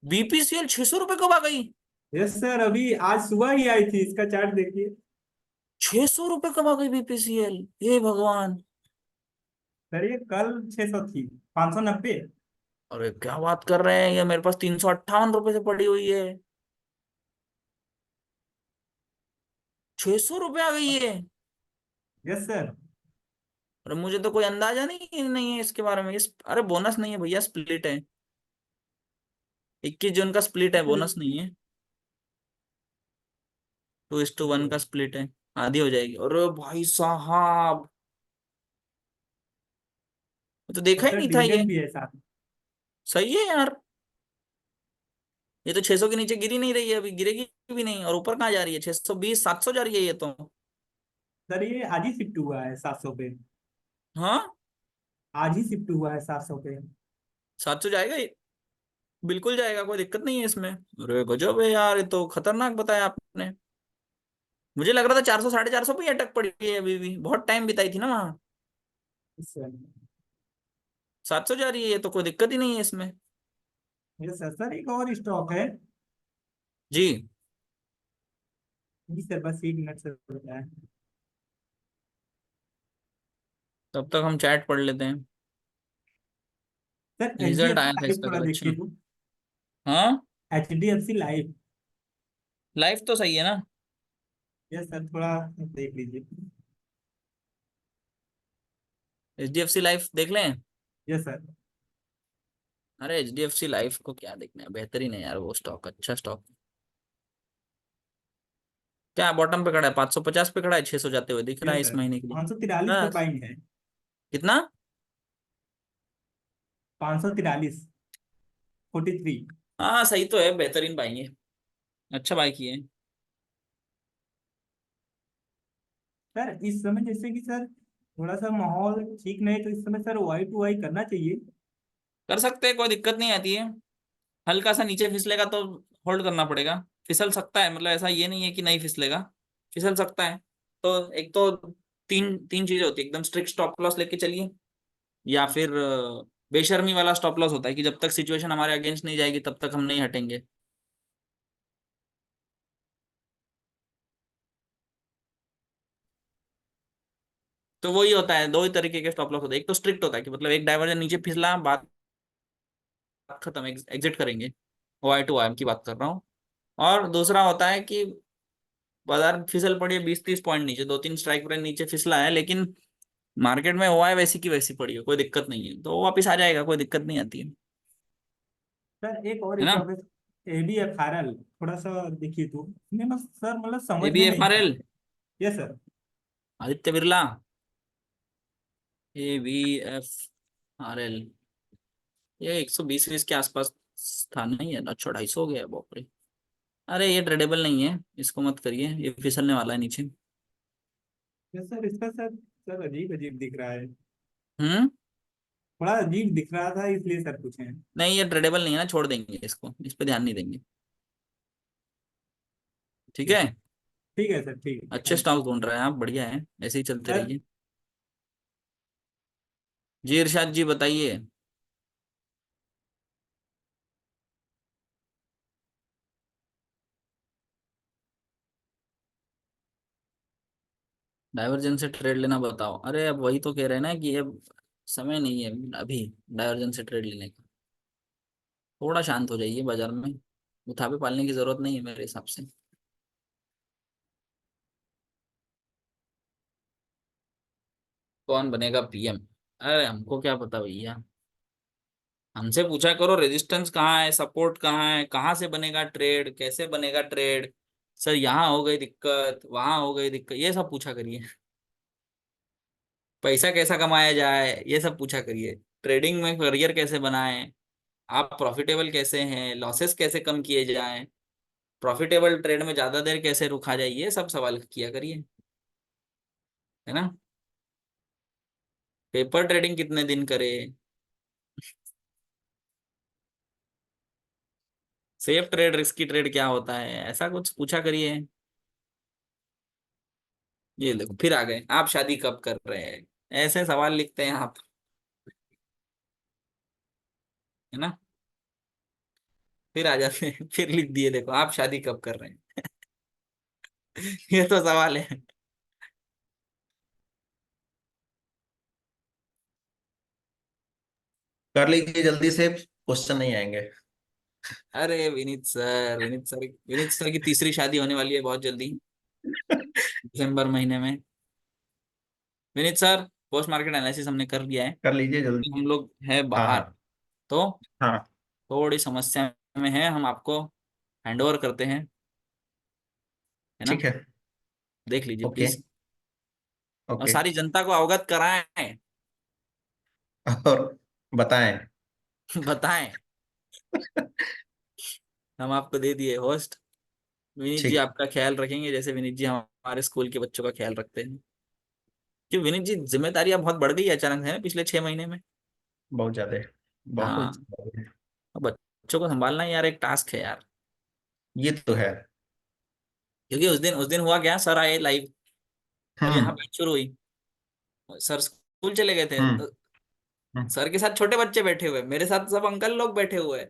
बीपीसीएल 600 रुपये कब आ गई?
यस सर, अभी आज सुबह ही आई थी, इसका चार्ट देखिए।
600 रुपये कब आ गई बीपीसीएल, हे भगवान।
सर ये कल 600 थी, 590।
अरे क्या बात कर रहे हैं, ये मेरे पास 358 रुपये से पड़ी हुई है, 600 रुपये आ गई है।
Yes sir.
अरे मुझे तो कोई अंदाजा नहीं नहीं है इसके बारे में, इस अरे बोनस नहीं है भैया, स्प्लिट है, 21 जून का स्प्लिट है, बोनस नहीं है। 2:1 का स्प्लिट है, आधी हो जाएगी। अरे भाई साहब, मैं तो देखा ही
सर
नहीं था ये।
डिविडेंड भी है साथ में।
सही है यार, ये तो 600 के नीचे गिरी नहीं रही है, अभी गिरेगी भी नहीं, और ऊपर कहाँ जा रही है, 620 700 जा रही है ये तो।
सर ये आज ही शिफ्ट हुआ है 700 पे।
हाँ,
आज ही शिफ्ट हुआ है 700 पे।
700 जाएगा ये, बिल्कुल जाएगा, कोई दिक्कत नहीं है इसमें। अरे गजब है यार, ये तो खतरनाक बताया आपने। मुझे लग रहा था 400 450 पे ही अटक पड़ी है, अभी भी बहुत टाइम बिताई थी ना वहाँ।
सर।
700 जा रही है, ये तो कोई दिक्कत ही नहीं है इसमें।
Yes sir. सर एक और स्टॉक है।
जी।
जी सर, बस 1 मिनट सर बताएं।
तब तक हम चैट पढ़ लेते हैं।
Sir H D
result
F C
आया था
लाइव
इसका
थोड़ा
कल,
देखिए
अच्छा।
तो।
हाँ,
H D F C live.
Life तो सही है ना।
यस सर, थोड़ा देख लीजिए।
HDFC लाइफ देख लें।
Yes sir.
अरे HDFC लाइफ को क्या देखना है, बेहतरीन है यार वो स्टॉक, अच्छा स्टॉक। क्या बॉटम पे खड़ा है, 550 पे खड़ा है, 600 जाते हुए दिख रहा
यस
है इस
सर,
महीने के लिए।
543 पे
बस।
बाइंग है।
कितना?
543, 43।
हाँ सही तो है, बेहतरीन बाई है, अच्छा बाई किए हैं।
सर इस समय जैसे कि सर थोड़ा सा माहौल ठीक नहीं, तो इस समय सर वाई टू वाई करना चाहिए।
कर सकते हैं, कोई दिक्कत नहीं आती है। हल्का सा नीचे फिसलेगा तो होल्ड करना पड़ेगा, फिसल सकता है, मतलब ऐसा ये नहीं है कि नहीं फिसलेगा, फिसल सकता है। तो एक तो तीन तीन चीजें होती है, एकदम स्ट्रिक्ट स्टॉप लॉस लेके चलिए, या फिर बेशर्मी वाला स्टॉप लॉस होता है कि जब तक सिचुएशन हमारे अगेंस्ट नहीं जाएगी तब तक हम नहीं हटेंगे। तो वही होता है, दो ही तरीके के स्टॉप लॉस होते हैं, एक तो स्ट्रिक्ट होता है कि मतलब एक डाइवर्जन नीचे फिसला, बात खत्म, एग्जिट करेंगे, OI to IM की बात कर रहा हूँ। और दूसरा होता है कि बाजार फिसल पड़ी है 20-30 पॉइंट नीचे, 2-3 स्ट्राइक रेंज नीचे फिसला है, लेकिन मार्केट में OI वैसी की वैसी पड़ी है, कोई दिक्कत नहीं है, तो वो वापिस आ जाएगा, कोई दिक्कत नहीं आती
सर एक और
है ना।
स्टॉक है, ABFRL, थोड़ा सा देखिए तो इसमें ना सर मतलब समझ में नहीं आ
ABFRL,
रहा। Yes sir.
Aditya Birla, ABFRL, ये 120 के आसपास था, नहीं है, अच्छा 250 हो गया है, बाप रे। अरे ये ट्रेडेबल नहीं है, इसको मत करिए, ये फिसलने वाला है नीचे।
यस सर, इसका सर सर अजीब अजीब दिख रहा है।
हम्म।
थोड़ा अजीब दिख रहा था, इसलिए सर पूछे हैं।
नहीं ये ट्रेडेबल नहीं है ना, छोड़ देंगे इसको, इस पे ध्यान नहीं देंगे। ठीक
ठीक
है।
है। ठीक है सर, ठीक है,
अच्छे
थैंक यू।
स्टॉक ढूंढ रहे हैं आप, बढ़िया है, ऐसे ही चलते
सर
रहिए। जी इरशाद जी बताइए। डाइवर्जन से ट्रेड लेना बताओ, अरे अब वही तो कह रहे हैं ना कि अब समय नहीं है अभी डाइवर्जन से ट्रेड लेने का। थोड़ा शांत हो जाइए बाजार में, मुथाबे पालने की जरूरत नहीं है मेरे हिसाब से। कौन बनेगा पीएम? अरे हमको क्या पता भैया, हमसे पूछा करो रेजिस्टेंस कहाँ है, सपोर्ट कहाँ है, कहाँ से बनेगा ट्रेड, कैसे बनेगा ट्रेड। सर यहाँ हो गई दिक्कत, वहां हो गई दिक्कत, ये सब पूछा करिए। पैसा कैसा कमाया जाए ये सब पूछा करिए। ट्रेडिंग में करियर कैसे बनाएं, आप प्रॉफिटेबल कैसे हैं, लॉसेस कैसे कम किए जाएं, प्रॉफिटेबल ट्रेड में ज्यादा देर कैसे रुका जाए, ये सब सवाल किया करिए, है ना। पेपर ट्रेडिंग कितने दिन करे, सेफ ट्रेड रिस्की ट्रेड क्या होता है, ऐसा कुछ पूछा करिए। ये देखो फिर आ गए, आप शादी कब कर रहे हैं, ऐसे सवाल लिखते हैं आप, है ना। फिर आ जाते हैं, फिर लिख दिए देखो आप शादी कब कर रहे हैं। ये तो सवाल है।
कर लीजिए जल्दी से, क्वेश्चन नहीं आएंगे।
अरे विनीत सर की तीसरी शादी होने वाली है बहुत जल्दी, दिसंबर महीने में। Vineet sir, post market analysis हमने कर लिया है,
कर लीजिए जल्दी।
हम लोग है
हाँ
बाहर,
हाँ।
तो
हाँ।
थोड़ी समस्या में है, हम आपको हैंड ओवर करते हैं, है ना।
ठीक है।
देख लीजिए
ओके।
प्लीज, और
ओके।
सारी जनता को अवगत कराएं।
और बताएं।
बताएं, हम आपको दे दिए होस्ट। विनीत जी
ठीक।
आपका ख्याल रखेंगे जैसे विनीत जी हमारे स्कूल के बच्चों का ख्याल रखते हैं। कि विनीत जी जिम्मेदारियां बहुत बढ़ गई है अचानक, है ना, पिछले 6 महीने में।
बहुत ज्यादा। बहुत
हाँ,
ज्यादा।
अब बच्चों को संभालना यार एक टास्क है यार।
ये तो है।
क्योंकि उस दिन हुआ क्या, सर आए लाइव और यहाँ
हम्म।
बैच शुरू हुई, सर स्कूल चले गए थे,
हम्म। हम्म।
सर के साथ छोटे बच्चे बैठे हुए हैं, मेरे साथ सब अंकल लोग बैठे हुए हैं।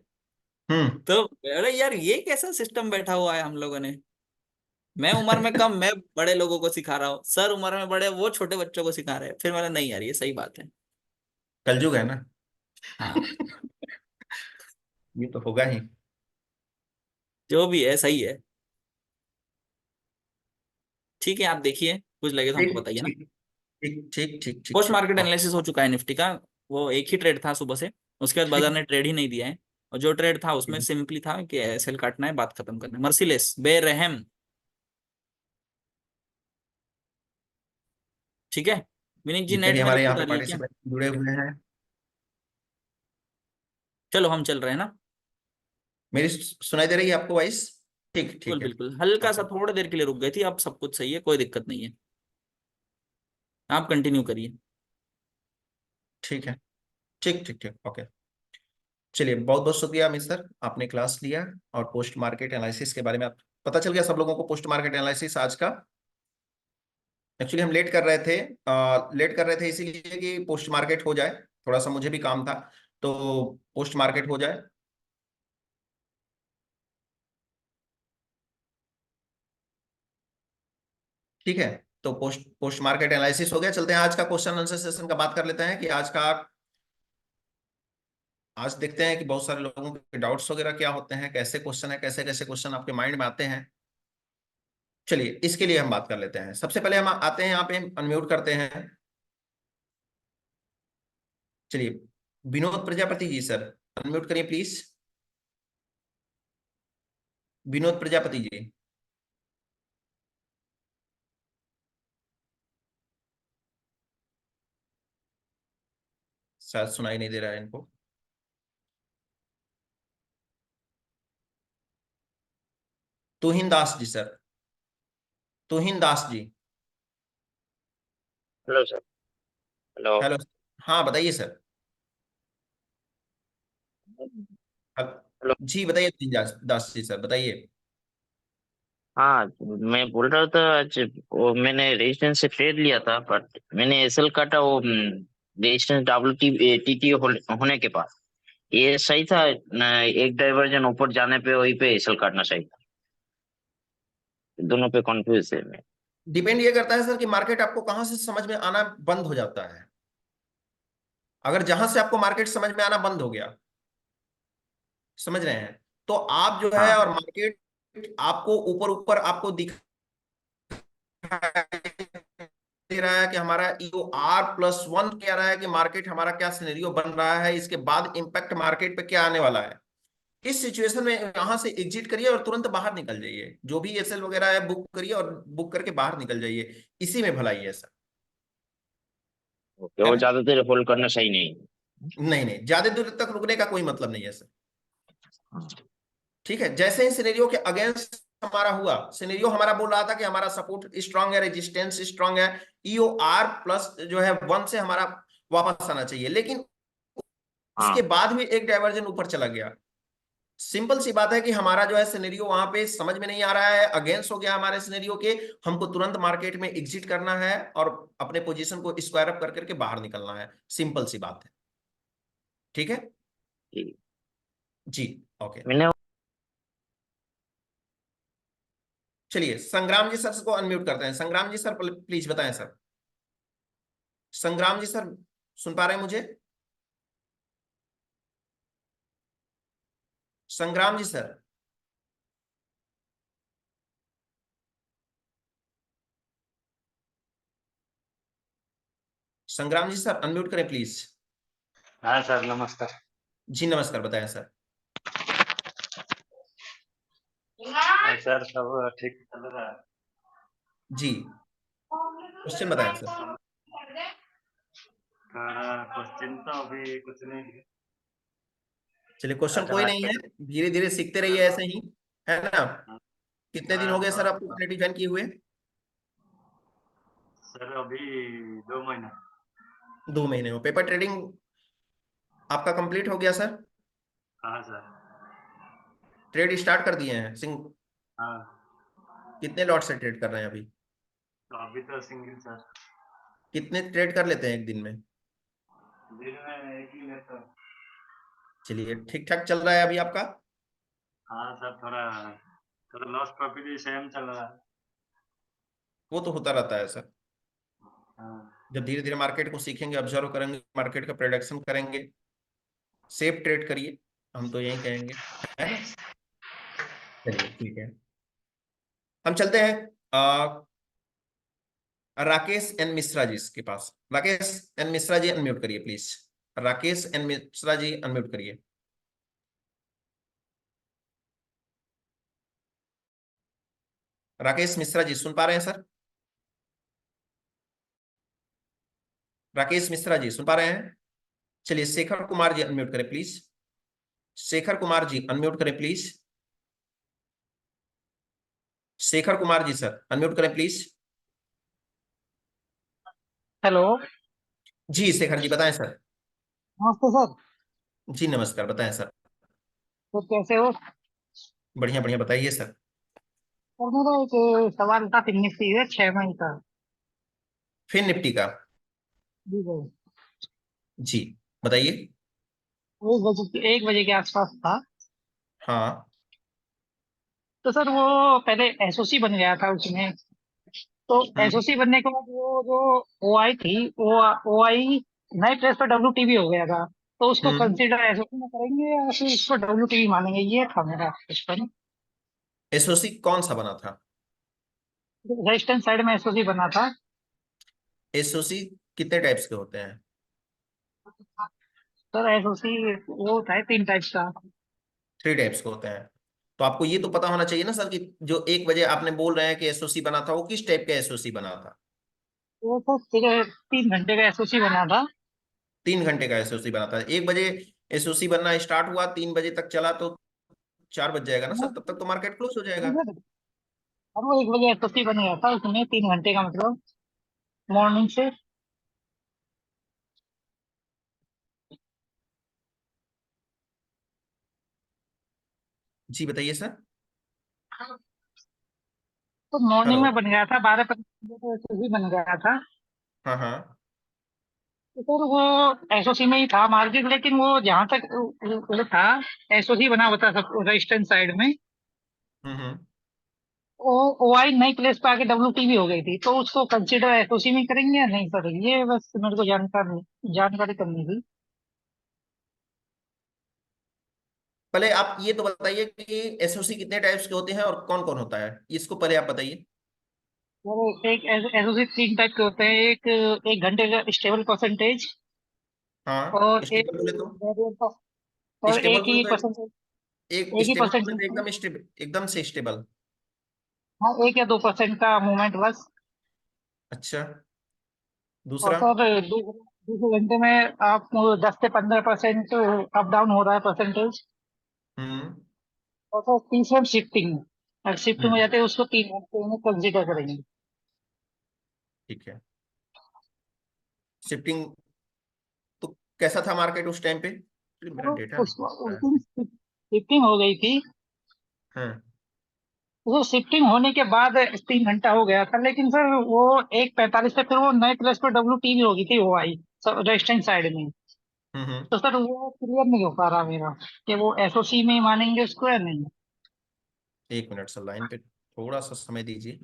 हम्म।
तो अरे यार ये कैसा सिस्टम बैठा हुआ है हम लोगों ने। मैं उम्र में कम, मैं बड़े लोगों को सिखा रहा हूँ, सर उम्र में बड़े, वो छोटे बच्चों को सिखा रहे हैं। फिर मैंने, नहीं यार ये सही बात है।
कलयुग है ना।
हाँ,
ये तो होगा ही।
जो भी है सही है। ठीक है, आप देखिए, कुछ लगे तो हमको
ठीक
बताइए ना।
ठीक। ठीक ठीक ठीक ठीक
पोस्ट
ठीक
मार्केट
ओके।
एनालिसिस हो चुका है निफ्टी का, वो एक ही ट्रेड था सुबह से, उसके बाद बाजार
ठीक।
ने ट्रेड ही नहीं दिया है। और जो ट्रेड था उसमें सिंपली था कि सेल काटना है, बात खत्म करना है, मर्सीलेस, बेरहम। ठीक है। विनीत जी
जितने भी
नेट में
हमारे यहाँ
दिक्कत आ
पे
रही है क्या?
पार्टिसिपेंट जुड़े हुए हैं।
चलो हम चल रहे हैं ना।
मेरी सुनाई दे रही है आपको वॉइस? ठीक
बिल्कुल
ठीक है।
बिल्कुल, हल्का सा
ओके।
थोड़ी देर के लिए रुक गई थी, अब सब कुछ सही है, कोई दिक्कत नहीं है। आप कंटिन्यू करिए।
ठीक है। ठीक ठीक ठीक ओके। चलिए, बहुत बहुत शुक्रिया मिस्टर, आपने क्लास लिया और पोस्ट मार्केट एनालिसिस के बारे में आप पता चल गया सब लोगों को। पोस्ट मार्केट एनालिसिस आज का एक्चुअली हम लेट कर रहे थे, लेट कर रहे थे इसीलिए कि पोस्ट मार्केट हो जाए। थोड़ा सा मुझे भी काम था, तो पोस्ट मार्केट हो जाए। ठीक है। तो पोस्ट पोस्ट मार्केट एनालिसिस हो गया, चलते हैं आज का क्वेश्चन आंसर सेशन का बात कर लेते हैं कि आज देखते हैं कि बहुत सारे लोगों के डाउट्स वगैरह क्या होते हैं, कैसे क्वेश्चन है, कैसे कैसे क्वेश्चन आपके माइंड में आते हैं। चलिए इसके लिए हम बात कर लेते हैं। सबसे पहले हम आते हैं यहाँ पे, अनम्यूट करते हैं। चलिए, विनोद प्रजापति जी सर, अनम्यूट करिए प्लीज। विनोद प्रजापति जी, शायद सुनाई नहीं दे रहा है इनको। Tuhin Das ji sir, Tuhin Das ji.
Hello sir. Hello.
Hello. हाँ बताइए सर। अब-
हेलो।
जी बताइए तुहिन दास दास जी सर, बताइए।
हाँ, मैं बोल रहा था आज वो मैंने रेजिस्टेंस से ट्रेड लिया था, बट मैंने एसएल काटा वो resistance W T T T होने के बाद। ये सही था एक डाइवर्जन ऊपर जाने पे वहीं पे एसएल काटना सही था। दोनों पे कंफ्यूज है मैं।
डिपेंड ये करता है सर कि मार्केट आपको कहाँ से समझ में आना बंद हो जाता है। अगर जहां से आपको मार्केट समझ में आना बंद हो गया, समझ रहे हैं? तो आप जो है,
हाँ
और मार्केट आपको ऊपर ऊपर आपको दिख दे रहा है कि हमारा EOR+1 कह रहा है कि मार्केट हमारा क्या सिनेरियो बन रहा है, इसके बाद इम्पैक्ट मार्केट पे क्या आने वाला है। इस सिचुएशन में यहां से एग्जिट करिए और तुरंत बाहर निकल जाइए, जो भी एसएल वगैरह है बुक करिए और बुक करके बाहर निकल जाइए, इसी में भलाई है सर।
ओके,
है
वो
ना?
ज्यादा देर होल्ड करना सही नहीं।
नहीं नहीं, ज्यादा दूर तक रुकने का कोई मतलब नहीं है सर।
हाँ
ठीक है, जैसे ही सिनेरियो के अगेंस्ट हमारा हुआ, सिनेरियो हमारा बोल रहा था कि हमारा सपोर्ट स्ट्रांग है, रेजिस्टेंस स्ट्रांग है, EOR+ जो है 1 से हमारा वापस आना चाहिए, लेकिन उसके
हाँ।
बाद भी एक डाइवर्जन ऊपर चला गया। सिंपल सी बात है कि हमारा जो है सिनेरियो वहां पे समझ में नहीं आ रहा है, अगेंस्ट हो गया हमारे सिनेरियो के। हमको तुरंत मार्केट में एग्जिट करना है और अपने पोजीशन को स्क्वायर अप कर करके बाहर निकलना है, सिंपल सी बात है। ठीक है
ठीक।
जी, ओके।
मैंने
चलिए संग्राम जी सर को अनम्यूट करते हैं। संग्राम जी सर प्लीज बताएं सर। संग्राम जी सर, सुन पा रहे हैं मुझे? संग्राम जी सर। संग्राम जी सर अनम्यूट करें प्लीज।
हाँ सर, नमस्कार।
जी नमस्कार, बताएं सर।
हाँ सर, सब ठीक चल रहा है।
जी, क्वेश्चन बताएं सर।
क्वेश्चन तो अभी कुछ नहीं है।
चलिए, क्वेश्चन
अच्छा,
कोई नहीं है,
मार्केट।
धीरे धीरे सीखते रहिए ऐसे ही, है ना? कितने दिन हो गए सर आपको
तो
कम्युनिटी ज्वाइन किए हुए?
सर अभी 2 महीना।
2 महीने हो। पेपर ट्रेडिंग आपका कंप्लीट हो गया सर?
हाँ सर।
ट्रेड स्टार्ट कर दिए हैं सिंह?
हाँ,
कितने लॉट से ट्रेड कर रहे हैं अभी?
तो अभी तो सिंगल सर।
कितने ट्रेड कर लेते हैं एक दिन में?
दिन में एक ही लेता हूँ।
चलिए, ठीक ठाक चल रहा है अभी आपका?
हाँ सर, थोड़ा थोड़ा लॉस प्रॉफिट भी सेम चल रहा है।
वो तो होता रहता है सर।
हाँ।
जब धीरे धीरे मार्केट को सीखेंगे, ऑब्जर्व करेंगे, मार्केट का प्रोडक्शन करेंगे, सेफ ट्रेड करिए, हम तो यही कहेंगे, है ना? चलिए ठीक है, हम चलते हैं राकेश एन मिश्रा जी के पास। राकेश एन मिश्रा जी अनम्यूट करिए please. Rakesh N Mishra ji unmute करिए। राकेश मिश्रा जी सुन पा रहे हैं सर? राकेश मिश्रा जी सुन पा रहे हैं? चलिए, शेखर कुमार जी अनम्यूट करें प्लीज। शेखर कुमार जी अनम्यूट करें please. Shekhar Kumar ji sir unmute करें प्लीज।
हेलो।
जी शेखर जी बताएं सर।
नमस्ते सर।
जी नमस्कार, बताएं सर।
तो कैसे हो?
बढ़िया बढ़िया, बताइए सर।
सर मेरा एक सवाल था, फिर निफ्टी है 6 मई का।
फिर निफ्टी का?
जी भाई।
जी बताइए।
1 बजे के आसपास था।
हाँ।
तो सर वो पहले एसओसी बन गया था उसमें। तो
हम्म
एसओसी बनने के बाद वो जो ओआई थी, वो ओआई नए प्लेस पर डब्ल्यूटीबी हो गया था। तो उसको
हम्म।
कंसीडर एसओसी में करेंगे या फिर उसको डब्ल्यूटीबी मानेंगे, ये था मेरा क्वेश्चन।
एसओसी कौन सा बना था?
रेजिस्टेंस साइड में एसओसी बना था।
एसओसी कितने टाइप्स के होते हैं?
सर एसओसी वो होता है 3 टाइप्स का।
3 टाइप्स के होते हैं। तो आपको ये तो पता होना चाहिए ना सर कि जो 1 बजे आपने बोल रहे हैं कि एसओसी बना था, वो किस टाइप का एसओसी बना था?
वो सर 3 घंटे का एसओसी बना था।
3 घंटे का एसओसी बना था। 1 बजे एसओसी बनना स्टार्ट हुआ, 3 बजे तक चला तो 4 बज जाएगा ना सर, तब तक तो मार्केट क्लोज हो जाएगा।
और वो 1 बजे एसओसी बन गया था, उसमें 3 घंटे का मतलब मॉर्निंग से।
जी बताइए सर।
तो मॉर्निंग
हेलो।
में बन गया था 12:55 को एसओसी बन गया था।
हाँ हाँ।
तो सर वो एसओसी में ही था मार्केट, लेकिन वो जहां तक वो था, एसओसी बना हुआ था सब रेजिस्टेंस साइड में।
हम्म।
वो ओआई नई प्लेस पे आके डब्ल्यूटीबी हो गई थी, तो उसको कंसिडर एसओसी में करेंगे या नहीं करेंगे, ये बस मेरे को जानकारी जानकारी करनी थी।
पहले आप ये तो बताइए कि एसओसी कितने टाइप्स के होते हैं और कौन कौन होता है, इसको पहले आप बताइए।
और एक एसओसी 3 टाइप के होते हैं। एक 1 घंटे का स्टेबल परसेंटेज,
हाँ,
और एक
स्टेबल बोले तो,
variable का- और
स्टेबल
एक
बोले
ही
तो
परसेंटेज,
एक
एक ही
स्टेबल बोले
परसेंटेज
तो
का।
एकदम स्टेबल, एकदम से स्टेबल।
हाँ, 1 या 2% का मूवमेंट बस।
अच्छा,
और
दूसरा।
सर दूसरे घंटे में आप 10 से 15% अप डाउन हो रहा है परसेंटेज।
हम्म।
और सर तीसरा शिफ्टिंग, अगर शिफ्टिंग हो
हम्म।
जाते हैं उसको 3 घंटे में कंसिडर करेंगे।
ठीक है। शिफ्टिंग तो कैसा था मार्केट उस टाइम पे? मेरा
तो
डेटा नहीं
उस
है।
दिन शिफ्टिंग हो गई थी।
हाँ।
वो शिफ्टिंग होने के बाद 3 घंटा हो गया था, लेकिन सर वो 1:45 पे फिर वो नए प्लेस पे WT भी हो गई थी, वो आई रेजिस्टेंस साइड में।
हम्म।
तो सर वो क्लियर नहीं हो पा रहा मेरा कि वो एसओसी में ही मानेंगे उसको या नहीं।
1 मिनट सर, लाइन पे थोड़ा सा समय दीजिए।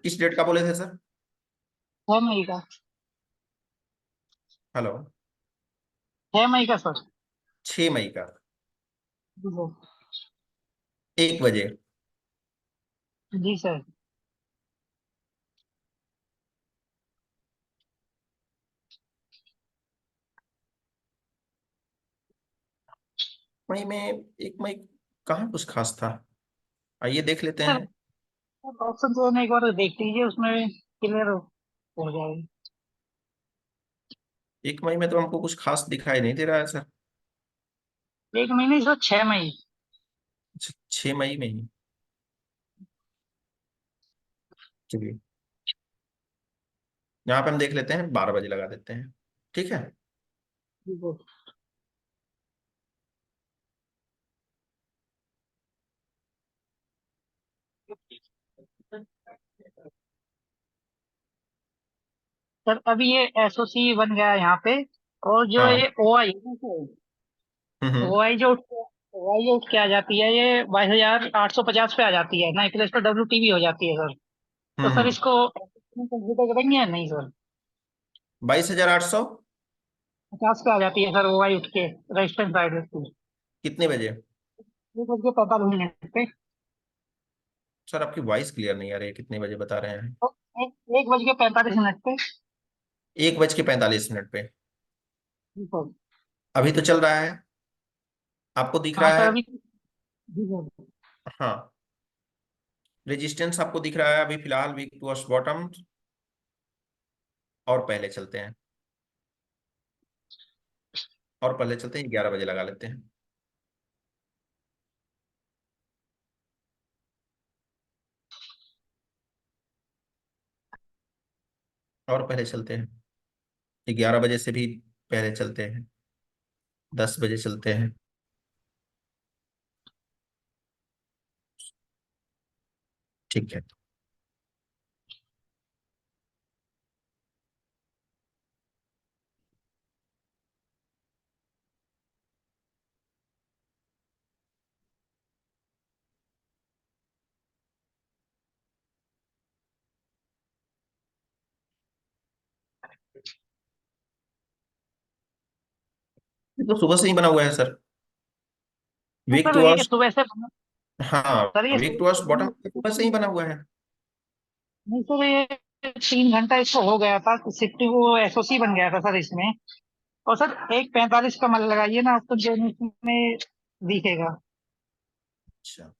किस डेट का बोले थे सर?
6 मई का।
हेलो।
6 मई का सर।
6 मई का
जी सर।
1 बजे।
जी सर।
मई में 1 मई कहाँ कुछ खास था? आइए देख लेते
सर
हैं।
ऑप्शन तो एक बार देख लीजिए, उसमें क्लियर हो जाएगा।
1 मई में तो हमको कुछ खास दिखाई नहीं दे रहा है सर।
1 महीने सर, 6 मई।
6 मई में ही। चलिए, यहाँ पे हम देख लेते हैं, 12 बजे लगा देते हैं। ठीक है।
जी सर। सर अभी ये एसओसी बन गया है यहाँ पे। और जो
हाँ।
ये ओआई है ना सर,
हम्म।
ओआई जो उठ के आ जाती है, ये 22,850 पे आ जाती है ना, प्लेस पे WTV हो जाती है सर। तो सर
हम्म।
इसको कंसिडर करेंगे या नहीं सर?
22,800।
50 पे आ जाती है सर ओआई उठ के रजिस्टेंस साइड पे।
कितने बजे?
1:45 पे।
सर आपकी वॉइस क्लियर नहीं आ रही है, कितने बजे बता रहे हैं?
तो 1:45 पे।
1 बज के 45 मिनट पे।
जी सर।
अभी तो चल रहा है, आपको दिख
हाँ
रहा
सर
है?
अभी। जी सर।
हाँ। रेजिस्टेंस आपको दिख रहा है अभी फिलहाल, वीक टू बॉटम। और पहले चलते हैं, और पहले चलते हैं, 11 बजे लगा लेते हैं। और पहले चलते हैं, 11 बजे से भी पहले चलते हैं, 10 बजे चलते हैं। ठीक है। ये तो सुबह से ही बना हुआ है सर,
तो
वीक
सर
टू
ये
आवर्स।
सुबह से
हाँ,
सर ये
वीक टू आवर्स बॉटम
नहीं
सुबह से ही बना हुआ है।
सर, ये 3 घंटा इसको हो गया था, शिफ्टिंग वो एसओसी बन गया था सर इसमें। और सर 1:45 का मन लगाइए ना, आपको जो इसमें दिखेगा।
अच्छा,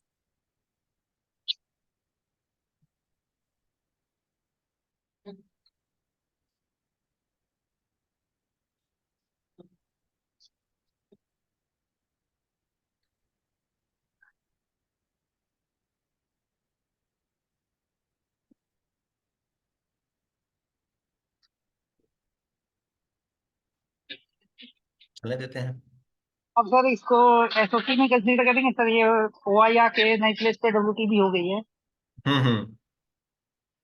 चलने देते हैं।
अब सर इसको एसओसी में कंसीडर करेंगे सर, ये ओआई आके नई प्लेस पे WTB हो गई है।
हम्म।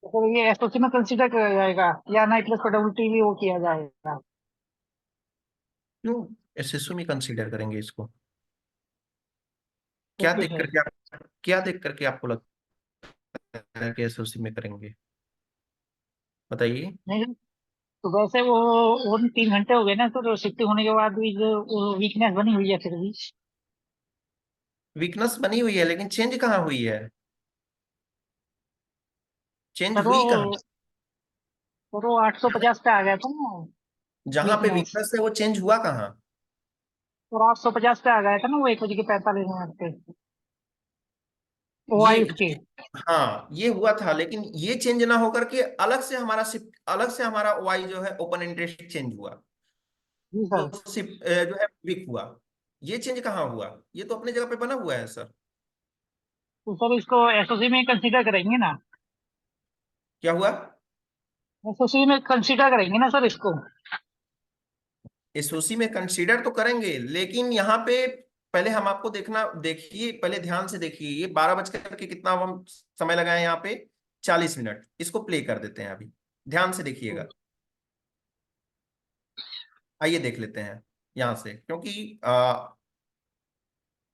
तो सर ये एसओसी में कंसीडर किया जाएगा या नई प्लेस पे WTB वो किया जाएगा?
क्यों, एसएसयू में कंसीडर करेंगे इसको? क्या
ओके
देख
सर।
करके आप क्या देख करके आपको लगता है कि एसओसी में करेंगे, बताइए।
नहीं सर, तो वैसे वो 3 घंटे हो गए ना सर, शिफ्ट होने के बाद भी जो वीकनेस बनी हुई है फिर भी।
वीकनेस बनी हुई है लेकिन चेंज कहाँ हुई है, चेंज
सर
हुई कहाँ।
वो 850 पे आ गया था ना
जहां पे
वीकनेस।
वीकनेस है वो चेंज हुआ कहाँ।
और 850 पे आ गया था ना वो 1:45 पे
ये
OI उसके।
हाँ ये हुआ था, लेकिन ये चेंज ना होकर के अलग से हमारा शिफ्ट, अलग से हमारा वाई जो है ओपन इंटरेस्ट चेंज हुआ,
जी
तो
सर।
शिफ्ट जो है वीक हुआ। ये चेंज कहाँ हुआ, ये तो अपने जगह पे बना हुआ है सर।
तो सर इसको एसओसी में कंसीडर करेंगे ना।
क्या हुआ,
एसओसी में कंसीडर करेंगे ना सर इसको।
एसओसी में कंसीडर तो करेंगे, लेकिन यहाँ पे पहले हम आपको देखना, देखिए पहले ध्यान से देखिए, ये 12 बज के कितना हम समय लगाए यहाँ पे, 40 मिनट। इसको प्ले कर देते हैं अभी, ध्यान से देखिएगा। आइए देख लेते हैं यहाँ से, क्योंकि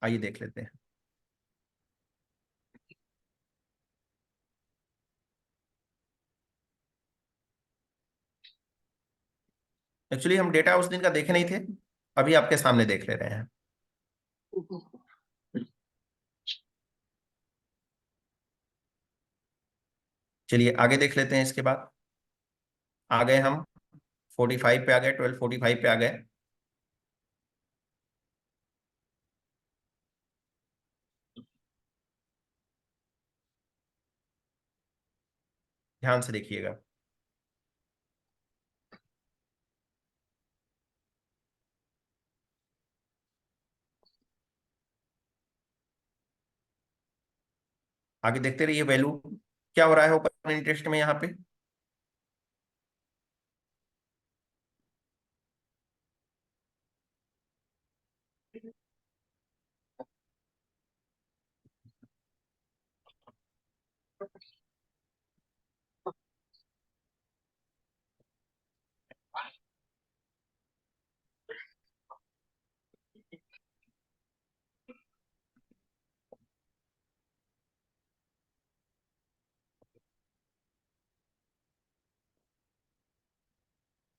आइए देख लेते हैं। एक्चुअली हम डेटा उस दिन का देखे नहीं थे, अभी आपके सामने देख ले रहे हैं। चलिए आगे देख लेते हैं। इसके बाद आ गए हम 45 पे आ गए, 12:45 पे आ गए। ध्यान से देखिएगा। आगे देखते रहिए वैल्यू क्या हो रहा है ओपन इंटरेस्ट में यहाँ पे।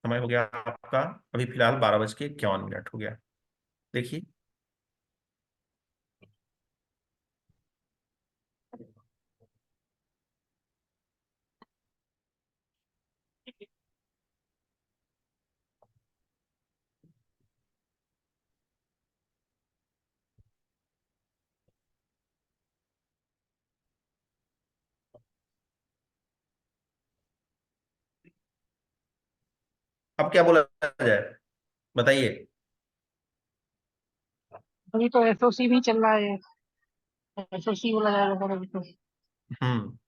समय हो गया आपका अभी फिलहाल 12:51 हो गया। देखिए अब क्या बोला जाए, बताइए।
अभी तो एसओसी भी चल रहा है, एसओसी बोला जाएगा सर अभी तो।
हम्म,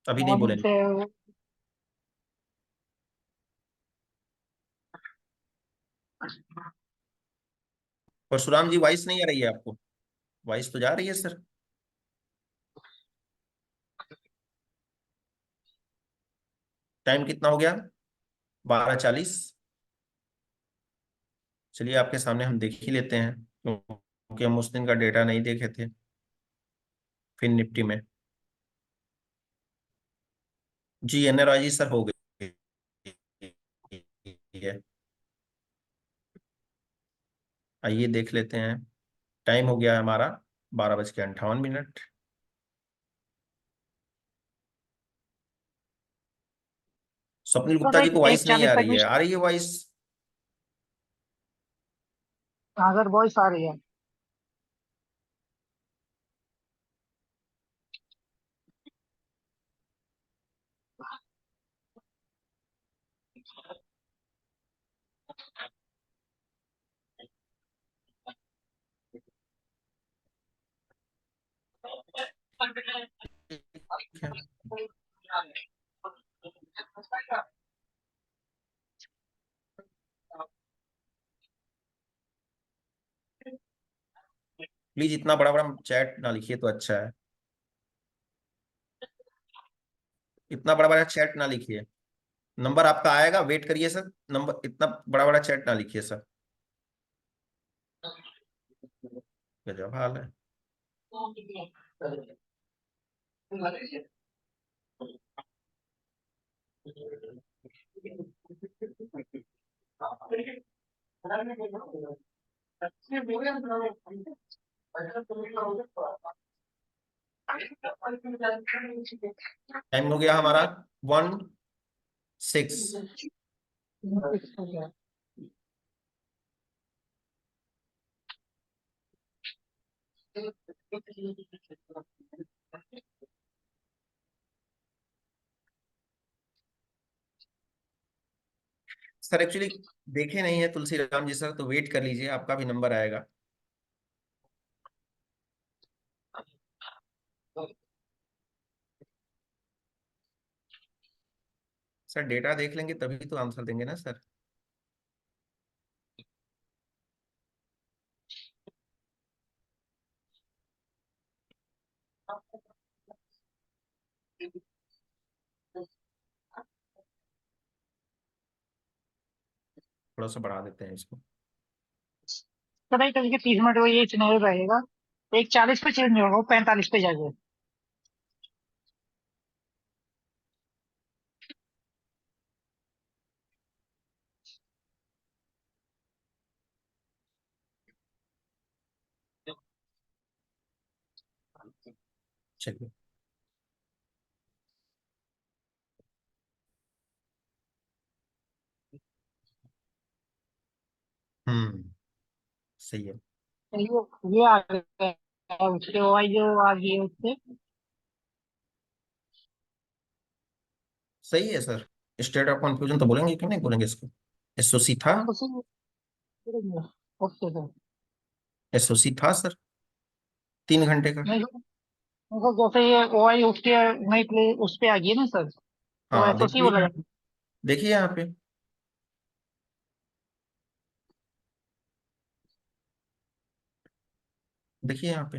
अभी नहीं
मॉर्निंग
बोलेंगे।
से।
परशुराम जी वॉइस नहीं आ रही है आपको, वॉइस तो जा रही है सर। टाइम कितना हो गया, 12:40। चलिए आपके सामने हम देख ही लेते हैं, क्योंकि हम उस दिन का डेटा नहीं देखे थे। फिर निफ्टी में जी एनआरआई सर हो गई है। आइए देख लेते हैं। टाइम हो गया है हमारा 12:58। स्वप्निल
तो
गुप्ता जी
एक
को
एक
वॉइस नहीं
40
आ
तक
रही
भी।
है, आ रही है वॉइस।
हाँ सर वॉइस आ रही है।
प्लीज इतना बड़ा बड़ा चैट ना लिखिए तो अच्छा है, इतना बड़ा बड़ा चैट ना लिखिए। नंबर आपका आएगा, वेट करिए सर। नंबर, इतना बड़ा बड़ा चैट ना लिखिए सर। गजब हाल है। टाइम हो गया हमारा 1:06। सर एक्चुअली देखे नहीं है तुलसी राम जी सर, तो वेट कर लीजिए, आपका भी नंबर आएगा। सर डेटा देख लेंगे तभी तो आंसर देंगे ना सर। थोड़ा सा बढ़ा देते हैं इसको।
सर एक तरीके 30 मिनट वो ये सिनेरियो रहेगा, एक 40 पे चेंज होगा, वो 45 पे जाएगा।
चलिए। सही है।
ये आ गया, उसके वाई जो आ गई है उससे।
सही है सर। स्टेट ऑफ कंफ्यूजन तो बोलेंगे, क्यों नहीं बोलेंगे इसको। एसओसी था।
हाँ तो सर ओके सर।
एसओसी था सर 3 घंटे का।
नहीं सर, जैसे ये ओ आई उठ के नई प्ले उस पे आ गई है ना सर, तो
हाँ
एसओसी
देखिए
बोला जाता
देखिए यहाँ पे, देखिए यहाँ पे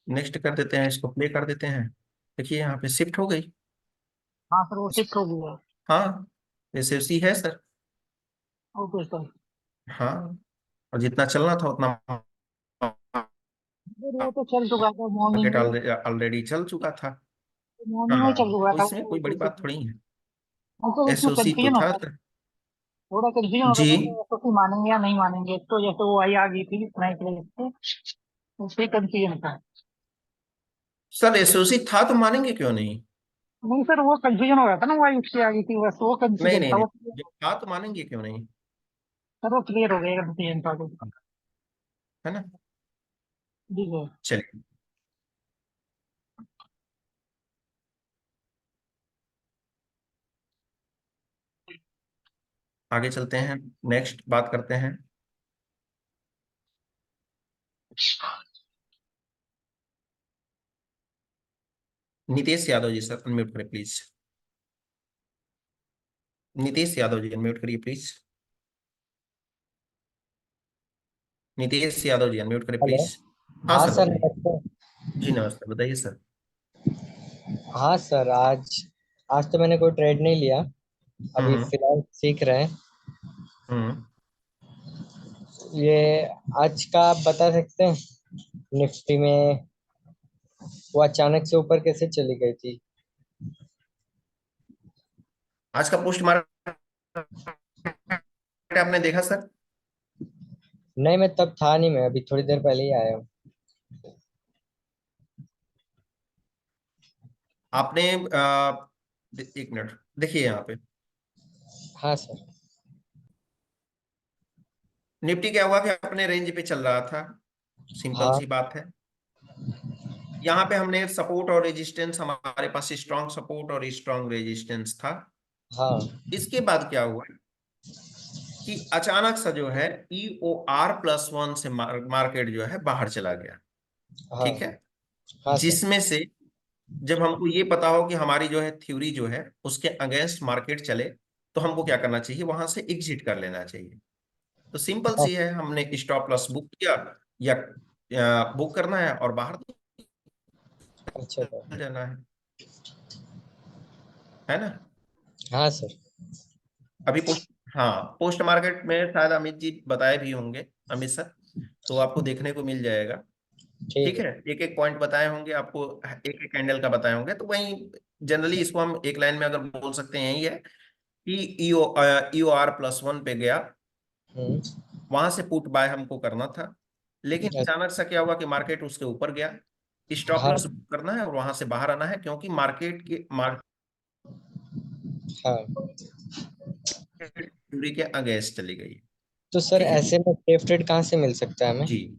नेक्स्ट कर देते हैं, इसको प्ले कर देते हैं। देखिए यहाँ पे शिफ्ट हो गई।
है। हाँ सर, वो शिफ्ट हो गया है।
हाँ एसओसी है सर।
Okay sir.
हाँ और जितना चलना था उतना
सर वो तो चल चुका था मॉर्निंग
मार्केट
में,
ऑलरेडी चल चुका था।
मॉर्निंग में चल
हाँ
चुका
तो
था
इसमें कोई बड़ी बात थोड़ी है।
हमको इसमें
एसओसी तो
कंफ्यूजन
था
होता है,
सर।
थोड़ा कंफ्यूजन होता
जी
था कि एसओसी मानेंगे या नहीं मानेंगे, तो जैसे वो आई आ गई थी नई प्लेस पे, उससे कंफ्यूजन था।
सर एसओसी था तो मानेंगे क्यों नहीं।
नहीं सर, वो कंफ्यूजन हो रहा था ना, वो आई उठ के आ गई थी, बस वो
नहीं
कंफ्यूजन
नहीं
था
नहीं,
वो।
जब था तो मानेंगे क्यों नहीं।
सर वो क्लियर हो गया कंफ्यूजन था तो।
है ना।
जी सर।
चलिए आगे चलते हैं, नेक्स्ट बात करते हैं। नीतीश यादव जी सर, अनम्यूट करें प्लीज। नीतीश यादव जी अनम्यूट करिए प्लीज। नीतीश यादव जी अनम्यूट करें
हेलो।
प्लीज। हाँ
हाँ
सर
सर,
बताइए।
नमस्ते।
जी नमस्ते, बताइए सर।
हाँ सर, आज आज तो मैंने कोई ट्रेड नहीं लिया, अभी
हम्म
फिलहाल सीख रहे हैं।
हम्म।
ये आज का आप बता सकते हैं, निफ्टी में वो अचानक से ऊपर कैसे चली गई थी?
आज का पोस्ट मार्केट आपने देखा सर।
नहीं, मैं तब था नहीं, मैं अभी थोड़ी देर पहले ही आया हूँ।
आपने एक मिनट देखिए यहाँ पे,
हाँ सर।
निफ्टी क्या हुआ कि अपने रेंज पे चल रहा था, सिंपल
हाँ
सी बात है। यहाँ पे हमने सपोर्ट और रेजिस्टेंस, हमारे पास स्ट्रॉन्ग सपोर्ट और स्ट्रॉन्ग रेजिस्टेंस था।
हाँ
इसके बाद क्या हुआ कि अचानक सा जो है EOR+1 से मार्केट जो है बाहर चला गया।
हाँ
ठीक है।
हाँ सर।
जिसमें से जब हमको ये पता हो कि हमारी जो है थ्योरी जो है उसके अगेंस्ट मार्केट चले, तो हमको क्या करना चाहिए, वहां से एग्जिट कर लेना चाहिए। तो सिंपल
हाँ,
सी है, हमने स्टॉप लॉस बुक किया या बुक करना है और बाहर
अच्छा सर।
निकल जाना है ना।
हाँ सर।
अभी पोस्ट हाँ, पोस्ट मार्केट में शायद अमित जी बताए भी होंगे, अमित सर, तो आपको देखने को मिल जाएगा।
ठीक
ठीक
है।
है, एक एक पॉइंट बताए होंगे आपको, एक एक कैंडल का बताए होंगे, तो वही जनरली इसको हम एक लाइन में अगर बोल सकते हैं, यही है कि EOR+1 पे गया,
हम्म।
वहां से पुट बाय हमको करना था, लेकिन
अच्छा,
अचानक से क्या हुआ कि मार्केट उसके ऊपर गया। स्टॉप
हाँ
लॉस करना है और वहां से बाहर आना है, क्योंकि मार्केट
हाँ।
दूरी के अगेंस्ट चली गई।
तो सर
ठीक है
ऐसे में सेफ ट्रेड कहाँ से मिल सकता है हमें?
जी।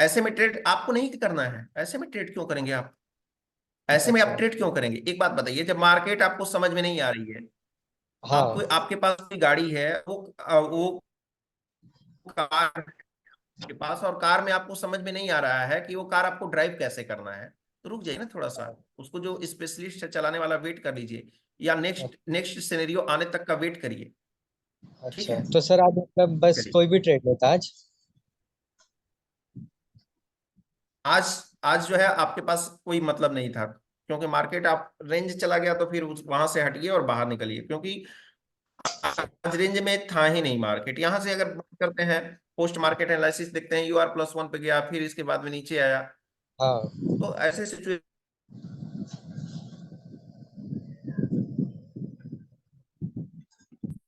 ऐसे में ट्रेड आपको नहीं करना है, ऐसे में ट्रेड क्यों करेंगे आप? ऐसे में आप
अच्छा।
ट्रेड क्यों करेंगे? एक बात बताइए, जब मार्केट आपको समझ में नहीं आ रही है, आपको
हाँ।
आपके पास कोई गाड़ी है, वो कार के पास, और कार में आपको समझ में नहीं आ रहा है कि वो कार आपको ड्राइव कैसे करना है, तो रुक जाइए ना थोड़ा सा, उसको जो स्पेशलिस्ट है चलाने वाला, वेट कर लीजिए, या नेक्स्ट नेक्स्ट सिनेरियो आने तक का वेट करिए। ठीक
अच्छा,
है,
तो सर आप मतलब बस
चलिए।
कोई भी ट्रेड लेता आज?
आज आज जो है आपके पास कोई मतलब नहीं था, क्योंकि मार्केट आप रेंज चला गया, तो फिर वहां से हटिए और बाहर निकलिए, क्योंकि आज रेंज में था ही नहीं मार्केट। यहां से अगर बात करते हैं, पोस्ट मार्केट एनालिसिस देखते हैं, UR+1 पे गया, फिर इसके बाद में नीचे आया,
हाँ।
तो ऐसे सिचुएशन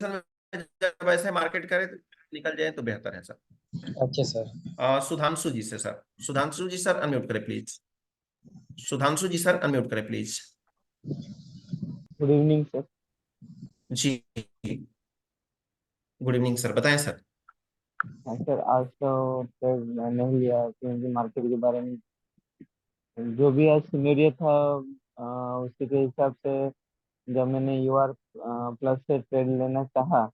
में जब ऐसे मार्केट करे तो निकल जाए तो बेहतर है सर।
अच्छा सर।
सुधांशु जी से sir, Sudhanshu ji sir unmute करें please. Sudhanshu ji sir unmute करें प्लीज।
Good evening sir.
जी, गुड इवनिंग सर, बताएं सर।
हाँ सर, आज तो ट्रेड नहीं लिया क्योंकि मार्केट के बारे में जो भी आज सिनेरियो था, उसी के हिसाब से जब मैंने यूआर प्लस से ट्रेड लेना चाहा,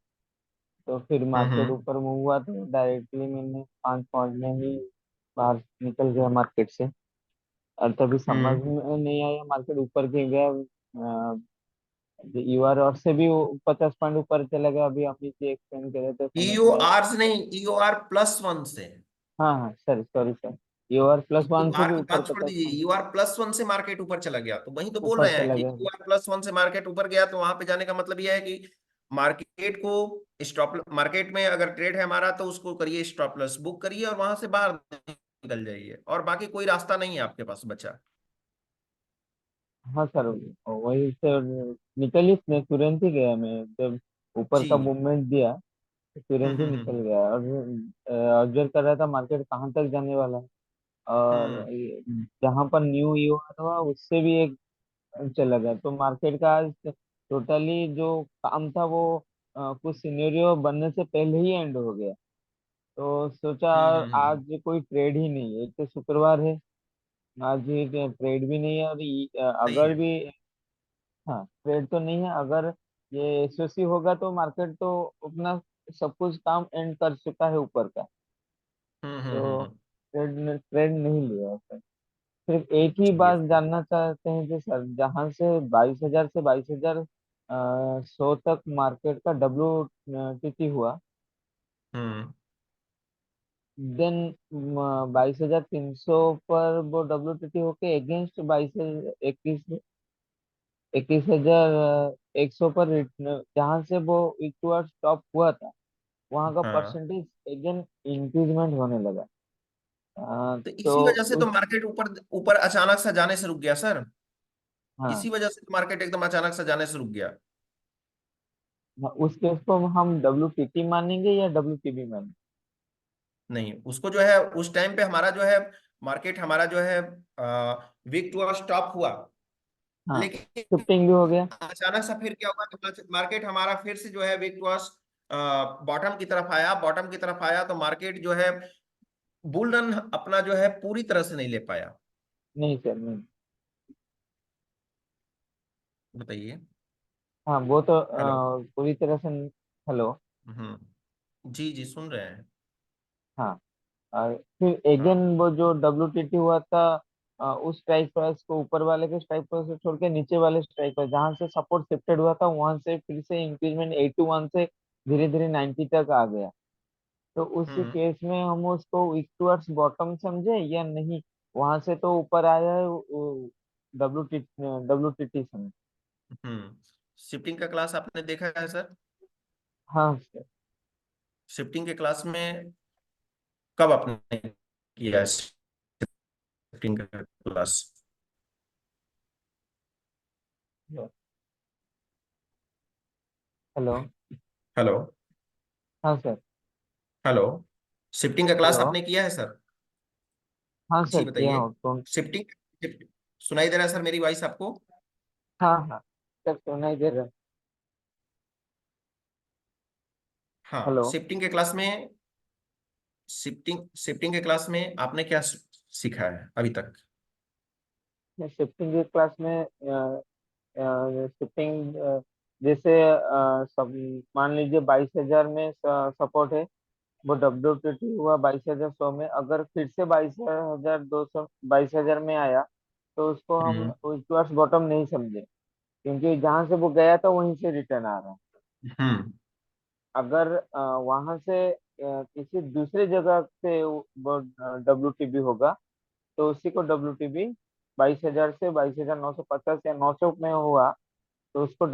तो फिर मार्केट
हम्म।
ऊपर मूव हुआ तो डायरेक्टली मैंने 5 पॉइंट में ही बाहर निकल गया मार्केट से। और तभी समझ
हम्म।
में नहीं आया, मार्केट ऊपर क्यों गया। यूआर और से भी 50 पॉइंट ऊपर चला गया, अभी आप नीचे एक्सप्लेन करे तो समझ
ईओ
में आया।
आर से नहीं, EOR+1 से।
हाँ हाँ sir, sorry sir, UR plus
EO
one से
आर
भी
की
ऊपर
बात छोड़
50
दीजिए,
पॉइंट
EOR+1 से मार्केट ऊपर चला गया, तो वही तो बोल
ऊपर
रहे हैं
चला
कि
गया।
EOR+1 से मार्केट ऊपर गया, तो वहां पे जाने का मतलब यह है कि मार्केट को स्टॉप, मार्केट में अगर ट्रेड है हमारा, तो उसको करिए, स्टॉप लॉस बुक करिए और वहां से बाहर निकल जाइए, और बाकी कोई रास्ता नहीं है आपके पास बचा।
हाँ सर, वही सर, निकल ही तुरंत ही गया मैं जब ऊपर का
जी।
मूवमेंट दिया, तो तुरंत ही निकल
हम्म।
गया। और ऑब्जर्व कर रहा था मार्केट कहाँ तक जाने वाला है।
हम्म।
और जहाँ पर न्यू ईओ हुआ उससे भी एक चला गया, तो मार्केट का आज टोटली जो काम था वो कुछ सिनेरियो बनने से पहले ही एंड हो गया। तो सोचा आज कोई ट्रेड ही नहीं है, एक तो शुक्रवार है, आज एक ट्रेड भी नहीं है। और
सही
अगर
है।
भी, हाँ ट्रेड तो नहीं है, अगर ये एसओसी होगा तो मार्केट तो अपना सब कुछ काम एंड कर चुका है ऊपर का। तो
हम्म।
ट्रेड ट्रेड नहीं लिया है सर। सिर्फ एक ही
चलिए।
बात जानना चाहते हैं कि सर, जहाँ से 22,000 से 22,100 तक मार्केट का WTT हुआ,
हम्म।
देन 22,300 पर वो WTT होके अगेंस्ट 21,000 पर जहाँ से वो इक्वल स्टॉप हुआ था, वहाँ का
हाँ,
परसेंटेज अगेन इंक्रीजमेंट होने लगा।
तो
तो
इसी वजह से तो
उस,
मार्केट ऊपर ऊपर अचानक से जाने से रुक गया सर।
हाँ
इसी वजह से तो मार्केट एकदम अचानक से जाने से रुक गया।
उस केस को हम WTT मानेंगे या WTB मानेंगे?
नहीं, उसको जो है उस टाइम पे हमारा जो है, मार्केट हमारा जो है वीक टू स्टॉप हुआ,
हाँ,
लेकिन
शिफ्टिंग भी हो गया।
अचानक से फिर क्या हुआ कि मार्केट हमारा फिर से जो है वीक टू बॉटम की तरफ आया, बॉटम की तरफ आया, तो मार्केट जो है बुल रन अपना जो है पूरी तरह से नहीं ले पाया।
नहीं सर, नहीं।
बताइए।
हाँ वो तो
हेलो।
पूरी तरह से हेलो।
जी जी, सुन रहे हैं।
हाँ, और फिर
हाँ।
अगेन वो जो WTT हुआ था, उस स्ट्राइक प्राइस को, ऊपर वाले के स्ट्राइक प्राइस को छोड़ के नीचे वाले स्ट्राइक प्राइस जहाँ से सपोर्ट शिफ्टेड हुआ था, वहां से फिर से इंक्रीजमेंट 81 से धीरे धीरे 90 तक आ गया। तो उस
हम्म।
केस में हम उसको इक्वर्ड्स बॉटम समझे या नहीं? वहां से तो ऊपर आया है WTT समय।
शिफ्टिंग का क्लास आपने देखा है सर?
हाँ सर।
शिफ्टिंग के क्लास में कब आपने किया है शिफ्टिंग का क्लास?
हेलो।
हेलो।
हाँ सर।
हेलो। शिफ्टिंग का क्लास
हेलो।
आपने किया है सर?
हाँ
जी
सर किया
बताइए।
हूँ तो।
शिफ्टिंग सुनाई दे रहा है सर मेरी वॉइस आपको?
हाँ हाँ सर सुनाई दे रहा है।
हाँ,
हेलो।
शिफ्टिंग के क्लास में आपने क्या सीखा है अभी तक?
शिफ्टिंग की क्लास में शिफ्टिंग जैसे सब मान लीजिए 22,000 में सपोर्ट है, वो WTT हुआ 22,100 में, अगर फिर से 22,200 22,000 में आया तो उसको हम
हम्म।
ऊपर बॉटम नहीं समझे, क्योंकि जहां से वो गया था वहीं से रिटर्न आ रहा है।
हम्म।
अगर वहां से किसी दूसरी जगह से WTB होगा तो उसी को WTB 22,000 से 22,950 या 900 में हुआ तो उसको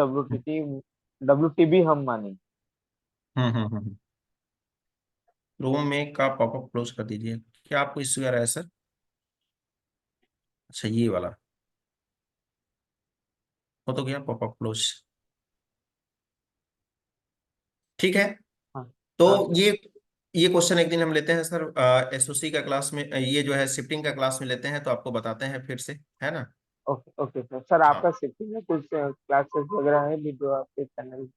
WTB हम मानेंगे।
हम्म। रूम में का पॉपअप क्लोज कर दीजिए। क्या आपको इश्यू आ रहा है सर? अच्छा, ये वाला हो तो गया पॉपअप क्लोज। ठीक है।
हाँ
तो
हाँ सर।
ये क्वेश्चन एक दिन हम लेते हैं सर, एसओसी का क्लास में, ये जो है शिफ्टिंग का क्लास में लेते हैं तो आपको बताते हैं फिर से, है ना?
Okay okay sir. सर
हाँ
आपका शिफ्टिंग में कुछ क्लासेस वगैरह है वीडियो आपके चैनल?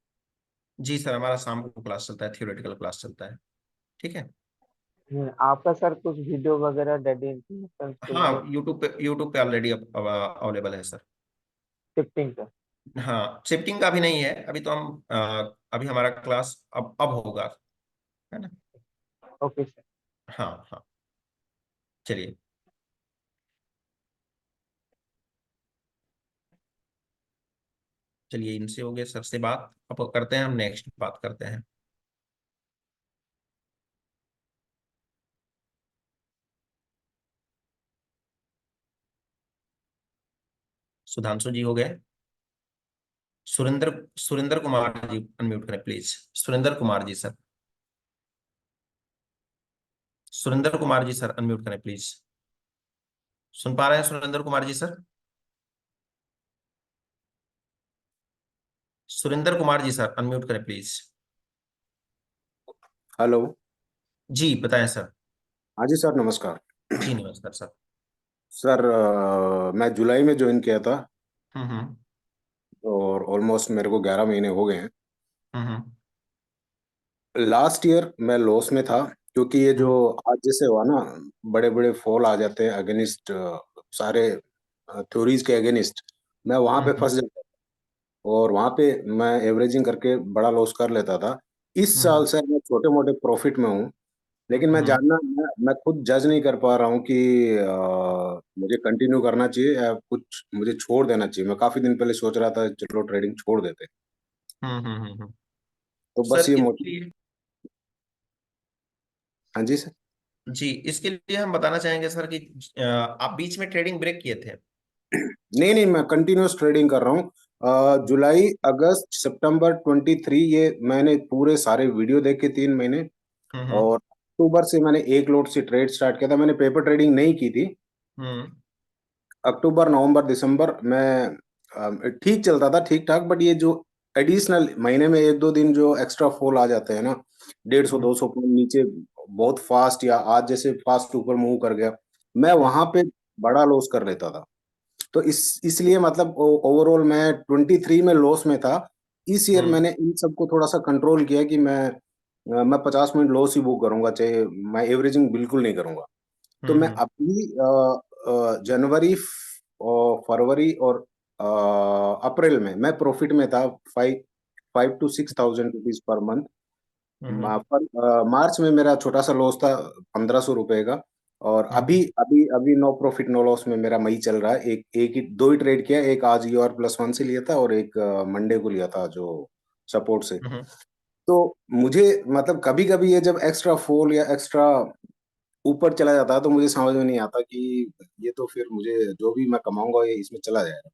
जी सर, हमारा शाम को क्लास चलता है, थियोरेटिकल क्लास चलता है। ठीक है।
आपका सर कुछ वीडियो वगैरह डेडिकेशन के
हाँ,
लिए
यूट्यूब पे ऑलरेडी अवेलेबल है सर।
शिफ्टिंग का?
हाँ, शिफ्टिंग का अभी नहीं है, अभी तो हम अभी हमारा क्लास अब होगा, है ना?
Okay sir.
हाँ हाँ। चलिए। चलिए, इनसे हो गए सर से बात, अब करते हैं हम नेक्स्ट बात करते हैं। सुधांशु जी हो गए। सुरेंद्र सुरेंद्र कुमार जी अनम्यूट करें please. Surendra Kumar ji sir. Surendra Kumar ji sir unmute करें प्लीज। सुन पा रहे हैं Surendra Kumar ji sir? Surendra Kumar ji sir unmute करें प्लीज।
हेलो।
जी बताएं सर।
हाँ जी सर, नमस्कार।
जी नमस्कार सर।
सर मैं जुलाई में ज्वाइन किया था
हम्म।
और ऑलमोस्ट मेरे को 11 महीने हो गए हैं।
हम्म।
लास्ट ईयर मैं लॉस में था, क्योंकि ये जो
हम्म।
आज जैसे हुआ ना, बड़े बड़े फॉल आ जाते हैं अगेनिस्ट सारे थ्योरीज के अगेनिस्ट, मैं वहां पे
हम्म।
फंस जाता था और वहां पे मैं एवरेजिंग करके बड़ा लॉस कर लेता था। इस
हम्म।
साल से मैं छोटे मोटे प्रॉफिट में हूँ, लेकिन
हम्म।
मैं खुद जज नहीं कर पा रहा हूँ कि मुझे कंटिन्यू करना चाहिए या कुछ मुझे छोड़ देना चाहिए। मैं काफी दिन पहले सोच रहा था चलो ट्रेडिंग छोड़ देते,
हम्म।
तो बस
सर
ये
इसके
मोटिव।
लिए,
हाँ जी सर।
जी इसके लिए हम बताना चाहेंगे सर कि आप बीच में ट्रेडिंग ब्रेक किए थे।
नहीं नहीं, मैं कंटिन्यूअस ट्रेडिंग कर रहा हूँ। जुलाई अगस्त सितंबर 23 ये मैंने पूरे सारे वीडियो देखे 3 महीने,
हम्म।
और अक्टूबर से मैंने एक लोट से ट्रेड स्टार्ट किया था। मैंने पेपर ट्रेडिंग नहीं की थी।
हम्म।
अक्टूबर नवंबर दिसंबर में ठीक चलता था, ठीक ठाक, बट ये जो एडिशनल महीने में एक दो दिन जो एक्स्ट्रा फॉल आ जाते हैं ना, 150
हम्म।
200 पॉइंट नीचे बहुत फास्ट, या आज जैसे फास्ट ऊपर मूव कर गया, मैं
हम्म।
वहां पे बड़ा लॉस कर लेता था। तो इसलिए मतलब ओवरऑल मैं 23 में लॉस में था। इस ईयर
हम्म।
मैंने इन सबको थोड़ा सा कंट्रोल किया कि मैं 50 मिनट लॉस ही बुक करूंगा, चाहे मैं एवरेजिंग बिल्कुल नहीं करूंगा। तो मैं
हम्म।
अभी जनवरी और फरवरी और अप्रैल में मैं प्रॉफिट में था, 5 to 6 thousand rupees per month.
Hmm.
March में मेरा छोटा सा लॉस था 1,500 रुपए का। और अभी
हम्म।
अभी अभी नो प्रॉफिट नो लॉस में मेरा मई चल रहा है। एक एक ही दो ही ट्रेड किया, एक आज EOR+1 से लिया था और एक मंडे को लिया था जो सपोर्ट से।
हम्म।
तो मुझे मतलब कभी कभी ये जब एक्स्ट्रा फॉल या एक्स्ट्रा ऊपर चला जाता है तो मुझे समझ में नहीं आता कि ये तो फिर मुझे जो भी मैं कमाऊंगा ये इसमें चला जाएगा,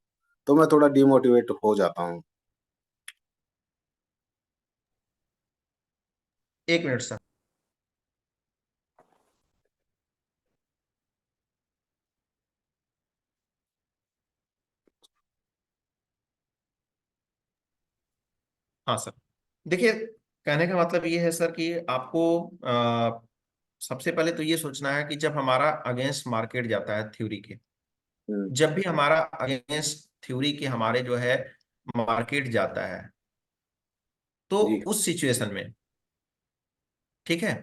तो मैं थोड़ा डिमोटिवेट हो जाता हूँ।
1 मिनट सर। हाँ सर, देखिए, कहने का मतलब ये है सर कि आपको सबसे पहले तो ये सोचना है कि जब हमारा अगेंस्ट मार्केट जाता है थ्योरी के,
हम्म,
जब भी हमारा अगेंस्ट थ्योरी के हमारे जो है मार्केट जाता है, तो
जी
उस सिचुएशन में, ठीक है,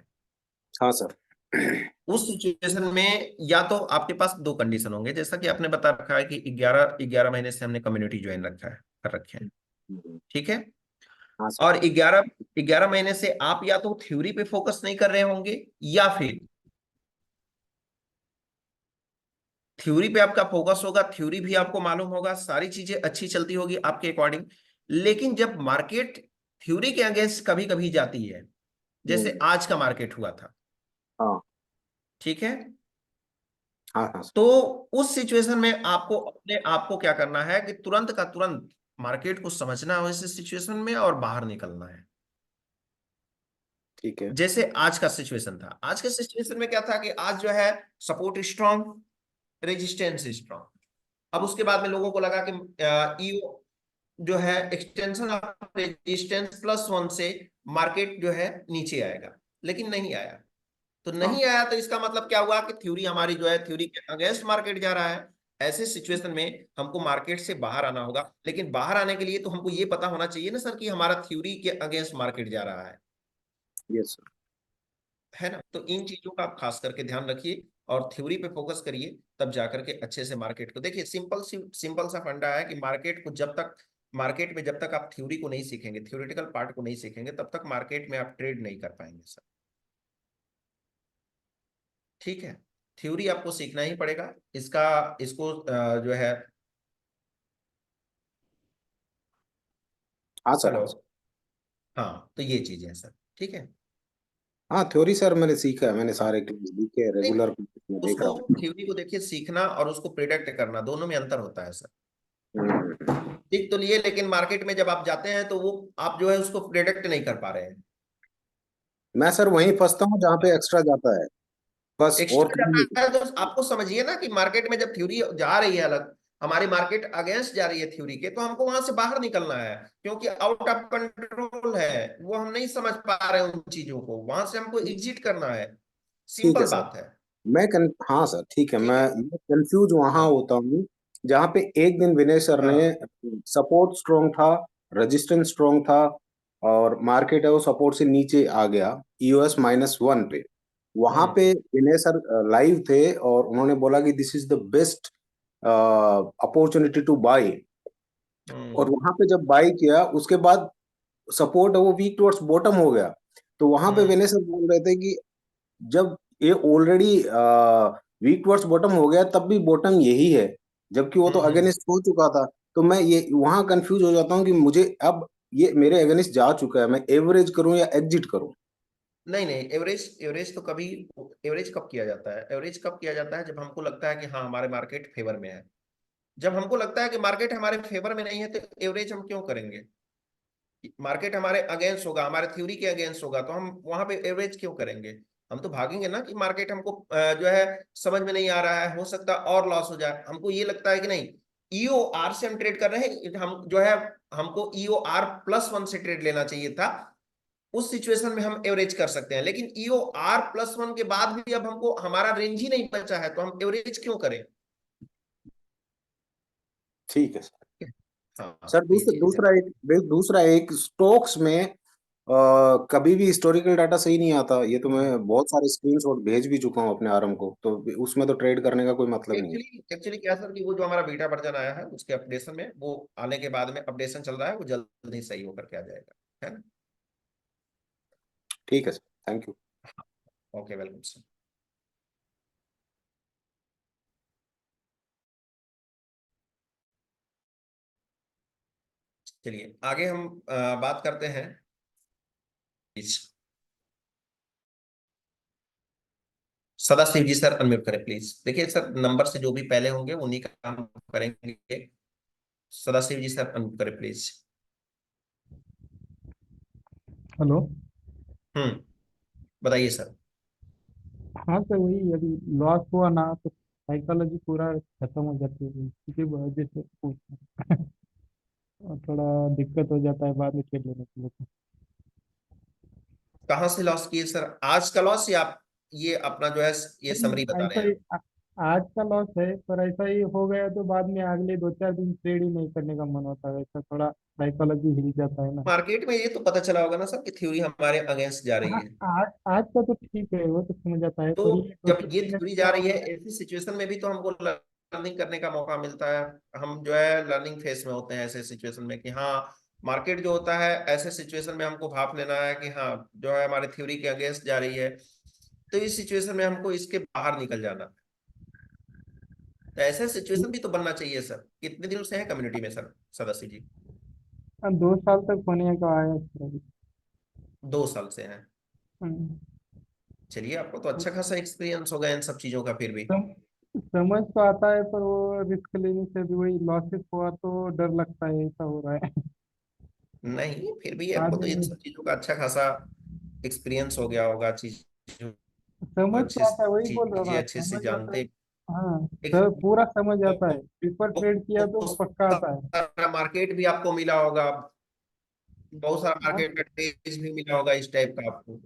हाँ सर।
उस सिचुएशन में या तो आपके पास दो कंडीशन होंगे, जैसा कि आपने बता रखा है कि 11 महीने से हमने कम्युनिटी ज्वाइन रखा है, कर रखे हैं, ठीक है।
हाँ सर।
और 11 महीने से आप या तो थ्योरी पे फोकस नहीं कर रहे होंगे, या फिर थ्योरी पे आपका फोकस होगा, थ्योरी भी आपको मालूम होगा, सारी चीजें अच्छी चलती होगी आपके अकॉर्डिंग, लेकिन जब मार्केट थ्योरी के अगेंस्ट कभी कभी जाती है, जैसे
हम्म,
आज का मार्केट हुआ था,
हाँ
ठीक है,
हाँ हाँ सर।
तो उस सिचुएशन में आपको अपने आप को क्या करना है कि तुरंत का तुरंत मार्केट को समझना है उस सिचुएशन में और बाहर निकलना है।
ठीक है।
जैसे आज का सिचुएशन था, आज के सिचुएशन में क्या था कि आज जो है सपोर्ट स्ट्रॉन्ग, रेजिस्टेंस स्ट्रॉन्ग। अब उसके बाद में लोगों को लगा कि ईओ जो है एक्सटेंशन ऑफ रेजिस्टेंस +1 से मार्केट जो है नीचे आएगा, लेकिन नहीं आया। तो
हाँ
नहीं आया तो इसका मतलब क्या हुआ कि थ्योरी हमारी जो है थ्योरी के अगेंस्ट मार्केट जा रहा है। ऐसे सिचुएशन में हमको मार्केट से बाहर आना होगा, लेकिन बाहर आने के लिए तो हमको ये पता होना चाहिए ना सर कि हमारा थ्योरी के अगेंस्ट मार्केट जा रहा
यस सर।
है ना। तो इन चीजों का आप खास करके ध्यान रखिए और थ्योरी पे फोकस करिए, तब जाकर के अच्छे से मार्केट को देखिए। सिंपल सा फंडा है कि मार्केट में जब तक आप थ्योरी को नहीं सीखेंगे, थ्योरेटिकल पार्ट को नहीं सीखेंगे, तब तक मार्केट में आप ट्रेड नहीं कर पाएंगे सर, ठीक है। थ्योरी आपको सीखना ही पड़ेगा, इसको जो है,
हाँ सर। हाँ
हेलो,
सर।
हाँ, तो ये चीजें हैं सर, ठीक है।
हाँ थ्योरी सर मैंने सीखा है, मैंने
हाँ,
सारे क्लास लिखे हैं,
नहीं,
रेगुलर में देख
उसको
रहा हूँ।
थ्योरी को देखिए, सीखना और उसको प्रिडिक्ट करना दोनों में अंतर होता है सर। सीख तो लिए, लेकिन मार्केट में जब आप जाते हैं तो वो आप जो है उसको प्रिडिक्ट नहीं कर पा रहे हैं।
मैं सर वहीं फंसता हूँ जहाँ पे एक्स्ट्रा जाता है, बस और
एक्स्ट्रा
कहीं नहीं।
जाता है तो आपको समझिए ना कि मार्केट में जब थ्योरी जा रही है अलग, हमारी मार्केट अगेंस्ट जा रही है थ्योरी के, तो हमको वहां से बाहर निकलना है, क्योंकि आउट ऑफ कंट्रोल है वो, हम नहीं समझ पा रहे हैं उन चीजों को, वहां से हमको एग्जिट करना है।
ठीक है
सिंपल
सर।
बात है,
हाँ सर ठीक है,
ठीक है।
मैं कंफ्यूज वहां
हाँ,
होता हूँ जहाँ पे एक दिन विनय सर ने
हाँ,
सपोर्ट स्ट्रॉन्ग था, रेजिस्टेंस स्ट्रॉन्ग था, और मार्केट है वो सपोर्ट से नीचे आ गया EOS-1 पे। वहां
हम्म,
पे विनय सर लाइव थे और उन्होंने बोला कि this is the best opportunity two by. और
हम्म,
वहां पे जब बाई किया उसके बाद सपोर्ट है वो वीक टुवर्ड्स बॉटम हो गया। तो वहां पे
हम्म,
विनय सर बोल रहे थे कि जब ये ऑलरेडी वीक टुवर्ड्स बॉटम हो गया तब भी बॉटम यही है, जबकि वो तो
हम्म।
अगेंस्ट हो चुका था। तो मैं ये वहां कंफ्यूज हो जाता हूँ कि मुझे अब ये मेरे अगेंस्ट जा चुका है, मैं एवरेज करूं या एग्जिट करूं।
नहीं, नहीं, एवरेज एवरेज तो कभी, एवरेज कब किया जाता है, एवरेज कब किया जाता है जब हमको लगता है कि हाँ हमारे मार्केट फेवर में है। जब हमको लगता है कि मार्केट हमारे फेवर में नहीं है तो एवरेज हम क्यों करेंगे। मार्केट हमारे अगेंस्ट होगा, हमारे थ्योरी के अगेंस्ट होगा, तो हम वहां पे एवरेज क्यों करेंगे। हम तो भागेंगे ना कि मार्केट हमको जो है समझ में नहीं आ रहा है, हो सकता है और लॉस हो जाए, हमको ये लगता है कि नहीं, EOR से हम ट्रेड कर रहे हैं, हम जो है हमको EOR+1 से ट्रेड लेना चाहिए था। उस सिचुएशन में हम एवरेज कर सकते हैं, लेकिन EOR+1 के बाद भी अब हमको हमारा रेंज ही नहीं बचा है, तो हम एवरेज क्यों करें।
ठीक है सर।
हाँ,
सर
तो ये चीज है।
दूसरा एक स्टॉक्स में कभी भी हिस्टोरिकल डाटा सही नहीं आता, ये तो मैं बहुत सारे स्क्रीनशॉट भेज भी चुका हूँ अपने आरएम को, तो उसमें तो ट्रेड करने का कोई मतलब नहीं है।
एक्चुअली क्या सर कि वो जो हमारा बीटा वर्जन आया है उसके अपडेशन में, वो आने के बाद में अपडेशन चल रहा है, वो जल्द ही सही होकर के आ जाएगा, है ना।
ठीक है sir, thank you.
Okay, welcome sir. चलिए आगे हम बात करते हैं सदाशिव जी सर अनम्यूट करें प्लीज। देखिए सर, नंबर से जो भी पहले होंगे उन्हीं का काम करेंगे। सदाशिव जी सर अनम्यूट करें प्लीज।
हेलो।
हम्म, बताइए सर।
हाँ सर, वही अभी लॉस हुआ ना तो साइकोलॉजी पूरा खत्म हो जाती है, इसी वजह से पूछ रहा हूँ। और थोड़ा दिक्कत हो जाता है बाद में खेल लेने के लिए तो।
कहाँ से लॉस किए सर? आज का लॉस या आप ये अपना जो है ये समरी
नहीं,
बता रहे
ऐसा
हैं?
ही आज का लॉस है, पर ऐसा ही हो गया तो बाद में अगले 2-4 दिन ट्रेड ही नहीं करने का मन होता है, ऐसा थोड़ा साइकोलॉजी हिल जाता है ना।
मार्केट में ये तो पता चला होगा ना सर कि थ्योरी हमारे अगेंस्ट जा रही
हाँ,
है।
आज आज का तो ठीक है, वो तो समझ आता है,
तो
पर ये दो
जब
तीन
ये
मिनट
थ्योरी जा
क्या
रही है,
होता है।
ऐसी सिचुएशन में भी तो हमको लर्निंग करने का मौका मिलता है। हम जो है लर्निंग फेज में होते हैं ऐसे सिचुएशन में कि हाँ, मार्केट जो होता है ऐसे सिचुएशन में हमको भाप लेना है कि हाँ जो है हमारी थ्योरी के अगेंस्ट जा रही है, तो इस सिचुएशन में हमको इसके बाहर निकल जाना है। तो ऐसे सिचुएशन भी तो बनना चाहिए सर। कितने दिनों से है कम्युनिटी में सर सदस्य जी?
2 साल तक होने का आया सर अभी।
2 साल से हैं?
हम्म।
चलिए, आपको तो अच्छा खासा एक्सपीरियंस होगा इन सब चीजों का फिर भी।
समझ तो आता है, पर वो रिस्क लेने से भी वही लॉसेस हुआ तो डर लगता है ऐसा हो रहा है।
नहीं, फिर भी आपको
बाद
तो इन
में
सब चीजों का अच्छा खासा एक्सपीरियंस हो गया होगा, चीजों को
समझ तो
अच्छे
आता है, वही बोल रहा हूँ
चीजें
ना,
अच्छे से
समझ आता है।
जानते।
हाँ
एक
सर, पूरा समझ आता है, पेपर ट्रेड किया तो
बहुत
पक्का आता है।
सारा मार्केट भी आपको मिला होगा, बहुत सारा
हाँ
मार्केट का टेस्ट भी मिला होगा इस टाइप का आपको।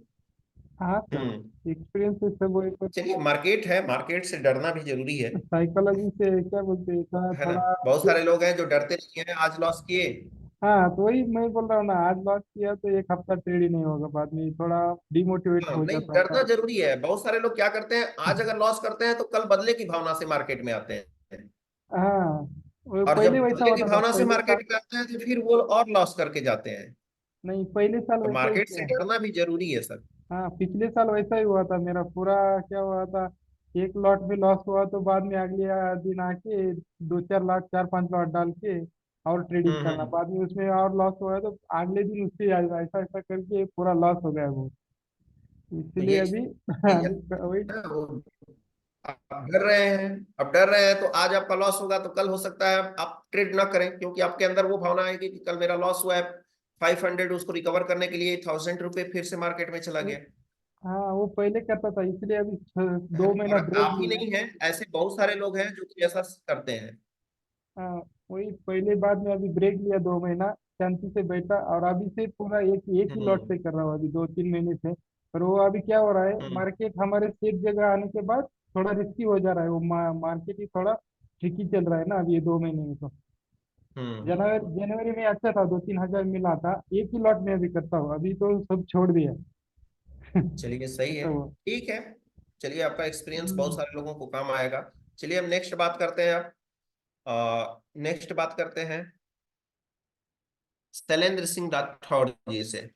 हाँ सर,
हम्म।
एक्सपीरियंस से सब वही पर।
चलिए, मार्केट है, मार्केट से डरना भी जरूरी
साइकोलॉजी से क्या बोलते हैं, थोड़ा
है ना?
थोड़ा
बहुत सारे लोग हैं जो डरते नहीं है, आज लॉस किए।
हाँ, तो वही मैं बोल रहा हूँ ना, आज लॉस किया तो एक हफ्ता ट्रेड ही नहीं होगा, बाद में थोड़ा डिमोटिवेट
हाँ,
हो
नहीं,
जाता है
डरना
था।
जरूरी है। बहुत सारे लोग क्या करते हैं, आज अगर लॉस करते हैं तो कल बदले की भावना से मार्केट में आते हैं,
हाँ, वो
और जब
पहले वैसा
बदले की
होता था
भावना से
पहले साल।
मार्केट में आते हैं तो फिर वो और लॉस करके जाते हैं।
नहीं, पहले साल
तो
वैसा ही
मार्केट से
किया।
डरना भी जरूरी है सर।
हाँ, पिछले साल वैसा ही हुआ था मेरा पूरा। क्या हुआ था, एक लॉट में लॉस हुआ तो बाद में अगले दिन आके 2-4 लाख 4-5 लॉट डाल के और ट्रेडिंग करना,
हम्म।
बाद में उसमें और लॉस हुआ तो अगले दिन उससे आएगा, ऐसा ऐसा करके पूरा लॉस हो गया वो।
तो
इसलिए
यही
अभी
चीज
अभी वही।
है वो। आप डर रहे हैं, अब डर रहे हैं तो आज आपका लॉस होगा तो कल हो सकता है आप ट्रेड ना करें, क्योंकि आपके अंदर वो भावना आएगी कि कल मेरा लॉस हुआ है 500, उसको रिकवर करने के लिए 1000 रुपये फिर से मार्केट में चला गया।
हाँ, वो पहले करता था, इसलिए अभी
है
दो
ना?
महीना
और
ब्रेक
आप ही
लिया।
नहीं है, ऐसे बहुत सारे लोग हैं जो कि ऐसा करते हैं।
हाँ, वही पहले बाद में अभी ब्रेक लिया 2 महीना, शांति से बैठा, और अभी से पूरा एक एक ही लॉट
हम्म।
से कर रहा हूँ अभी 2-3 महीने से। पर वो अभी क्या हो रहा है,
हम्म।
मार्केट हमारे सेफ जगह आने के बाद थोड़ा रिस्की हो जा रहा है, वो मार्केट ही थोड़ा ट्रिकी चल रहा है ना अभी ये 2 महीने में तो।
हम्म।
जनवरी जनवरी में अच्छा था, 2-3 हजार मिला था, एक ही लॉट में अभी करता हूँ, अभी तो सब छोड़ दिया।
चलिए, सही है,
ऐसा हुआ।
ठीक है। चलिए, आपका एक्सपीरियंस बहुत
हम्म।
सारे लोगों को काम आएगा। चलिए, हम नेक्स्ट बात करते हैं अब। नेक्स्ट बात करते हैं शैलेंद्र सिंह राठौड़ जी से।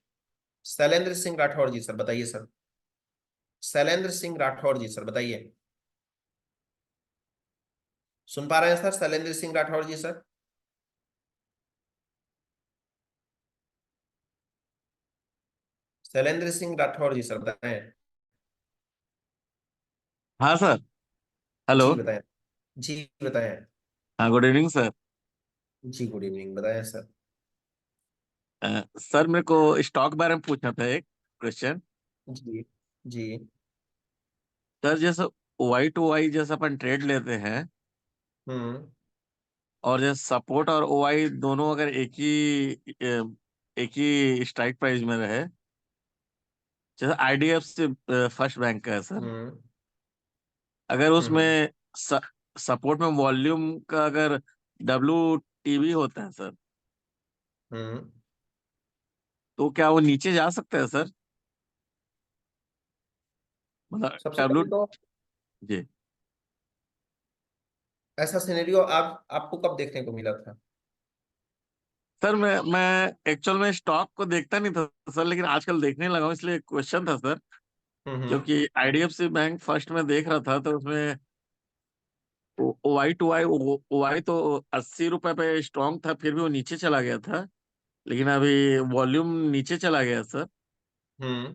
शैलेंद्र सिंह राठौड़ जी सर बताइए सर। शैलेंद्र सिंह राठौड़ जी सर बताइए। सुन पा रहे हैं सर शैलेंद्र सिंह राठौड़ जी सर? शैलेंद्र सिंह राठौड़ जी सर बताएं।
हाँ सर। हेलो।
जी बताएं। जी बताएं।
हाँ, गुड इवनिंग सर।
जी गुड इवनिंग, बताएं सर।
सर, मेरे को स्टॉक बारे में पूछना था एक क्वेश्चन।
जी। जी।
सर, जैसे वाई टू वाई जैसे अपन ट्रेड लेते हैं,
हम्म।
और जैसे सपोर्ट और ओ आई दोनों अगर एक ही स्ट्राइक प्राइस में रहे, जैसे आईडीएफसी फर्स्ट बैंक का है सर,
हम्म।
अगर
हम्म।
उसमें सपोर्ट में वॉल्यूम का अगर डब्ल्यू टीवी होता है सर,
हम्म।
तो क्या वो नीचे जा सकता है सर? मतलब
सबसे
डब्ल्यू।
पहले तो
जी
ऐसा सिनेरियो आप आपको कब देखने को मिला था?
सर, मैं एक्चुअल में स्टॉक को देखता नहीं था सर, लेकिन आजकल देखने लगा हूँ, इसलिए क्वेश्चन था सर।
हम्म।
क्योंकि आईडीएफसी बैंक फर्स्ट में देख रहा था तो उसमें ओआई टू आई ओआई तो 80 रुपए पे स्ट्रांग था, फिर भी वो नीचे चला गया था। लेकिन अभी वॉल्यूम नीचे चला गया सर।
हम्म।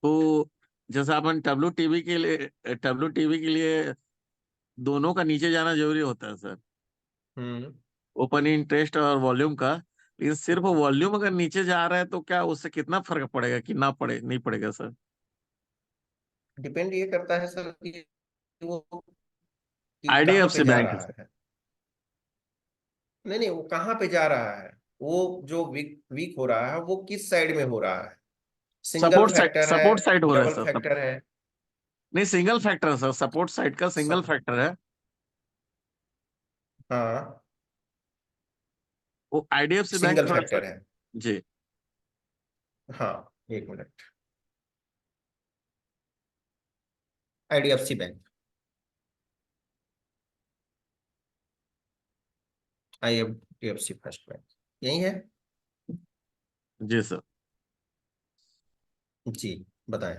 तो जैसे अपन डब्ल्यू टीवी के लिए दोनों का नीचे जाना जरूरी होता है सर,
हम्म
ओपनिंग इंटरेस्ट और वॉल्यूम का। लेकिन सिर्फ वॉल्यूम अगर नीचे जा रहा है तो क्या उससे कितना फर्क पड़ेगा कि ना पड़े, नहीं पड़ेगा सर?
डिपेंड ये करता है सर कि कहाँ पे
आईडीएफसी
जा
बैंक है
रहा
सर।
है। नहीं नहीं, वो कहाँ पे जा रहा है, वो जो वीक वीक हो रहा है वो किस साइड में हो रहा है। सिंगल फैक्टर है,
सपोर्ट साइड हो रहा है
डबल
सर,
फैक्टर है।
नहीं सिंगल फैक्टर है सर, सपोर्ट साइड का सिंगल
सब,
फैक्टर है।
हाँ
वो आईडीएफसी बैंक
सिंगल
थोड़ा सा।
फैक्टर है।
जी।
हाँ, एक minute. IDFC bank, IFDFC first bank, यही है।
जी सर।
जी, बताएं।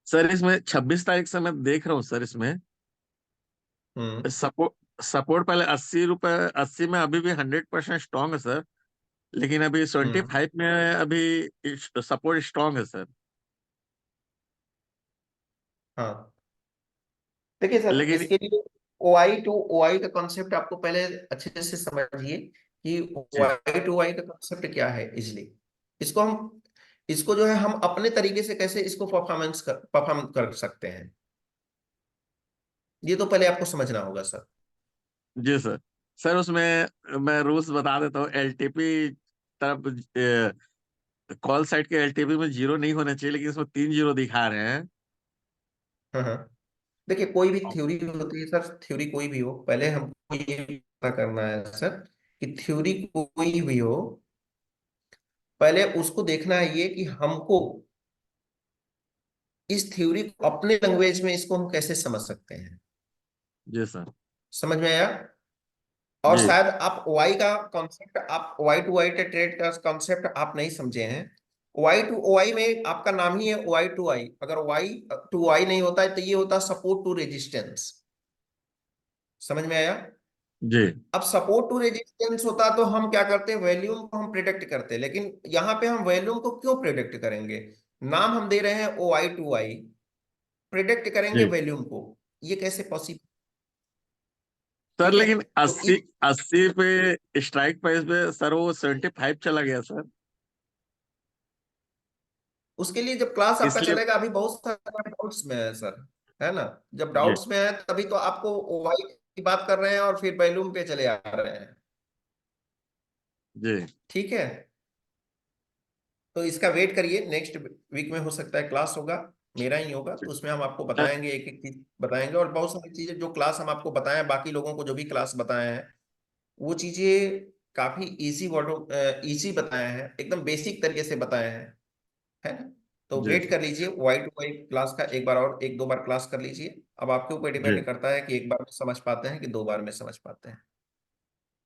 सर इसमें 26 तारीख से मैं देख रहा हूँ सर, इसमें
हम्म
सपोर्ट सपोर्ट पहले 80 रुपए, 80 में अभी भी 100% स्ट्रांग है सर। लेकिन अभी सेवेंटी
हम्म
फाइव में अभी सपोर्ट स्ट्रांग है सर।
हाँ, देखिए सर,
लेकिन
इसके लिए ओआई टू ओआई का कॉन्सेप्ट आपको पहले अच्छे से समझिए कि
जी
ओआई टू ओआई का कॉन्सेप्ट क्या है। इजली इसको हम इसको जो है हम अपने तरीके से कैसे इसको परफॉर्म कर सकते हैं, ये तो पहले आपको समझना होगा सर।
जी सर। सर उसमें मैं रूल्स बता देता हूँ। एलटीपी तरफ, कॉल साइड के एलटीपी में जीरो नहीं होना चाहिए, लेकिन इसमें 3 जीरो दिखा रहे हैं।
हाँ हाँ, देखिए कोई भी थ्योरी होती है सर, थ्योरी कोई भी हो, पहले हमको ये पता करना है सर कि थ्योरी कोई भी हो, पहले उसको देखना है ये कि हमको इस थ्योरी को अपने लैंग्वेज में इसको हम कैसे समझ सकते हैं।
जी सर।
समझ में आया? और
जी
शायद आप वाई का कॉन्सेप्ट, आप वाई टू वाई ट्रेड का कॉन्सेप्ट आप नहीं समझे हैं। वाई टू वाई में आपका नाम ही है वाई टू आई, अगर वाई टू वाई नहीं होता है तो ये होता सपोर्ट टू रेजिस्टेंस। समझ में आया?
जी
अब सपोर्ट टू रेजिस्टेंस होता तो हम क्या करते हैं, वॉल्यूम को हम प्रिडिक्ट करते, लेकिन यहाँ पे हम वॉल्यूम को क्यों प्रिडिक्ट करेंगे? नाम हम दे रहे हैं ओ आई टू आई, प्रिडिक्ट करेंगे
जी
वॉल्यूम को, ये कैसे पॉसिबल?
सर।
ठीक है,
लेकिन
तो
80 80 पे स्ट्राइक प्राइस पे सर वो 75 चला गया सर।
उसके लिए जब क्लास आपका
इसलिए
चलेगा, अभी बहुत सारा डाउट्स में है सर, है ना? जब
जी
डाउट्स में है तभी तो आपको ओवाई की बात कर रहे हैं और फिर वॉल्यूम पे चले आ रहे हैं।
जी
ठीक है, तो इसका वेट करिए, नेक्स्ट वीक में हो सकता है क्लास होगा, मेरा ही होगा, तो उसमें हम आपको
अ,
बताएंगे, एक एक चीज बताएंगे, और बहुत सारी चीजें जो क्लास हम आपको बताएं, बाकी लोगों को जो भी क्लास बताए हैं वो चीजें काफी इजी वर्डों इजी बताए हैं, एकदम बेसिक तरीके से बताए हैं, है ना? तो
जी
वेट कर लीजिए, वाई टू वाई क्लास का एक बार और एक दो बार क्लास कर लीजिए। अब आपके ऊपर
जी
डिपेंड करता है कि एक बार में समझ पाते हैं कि दो बार में समझ पाते हैं।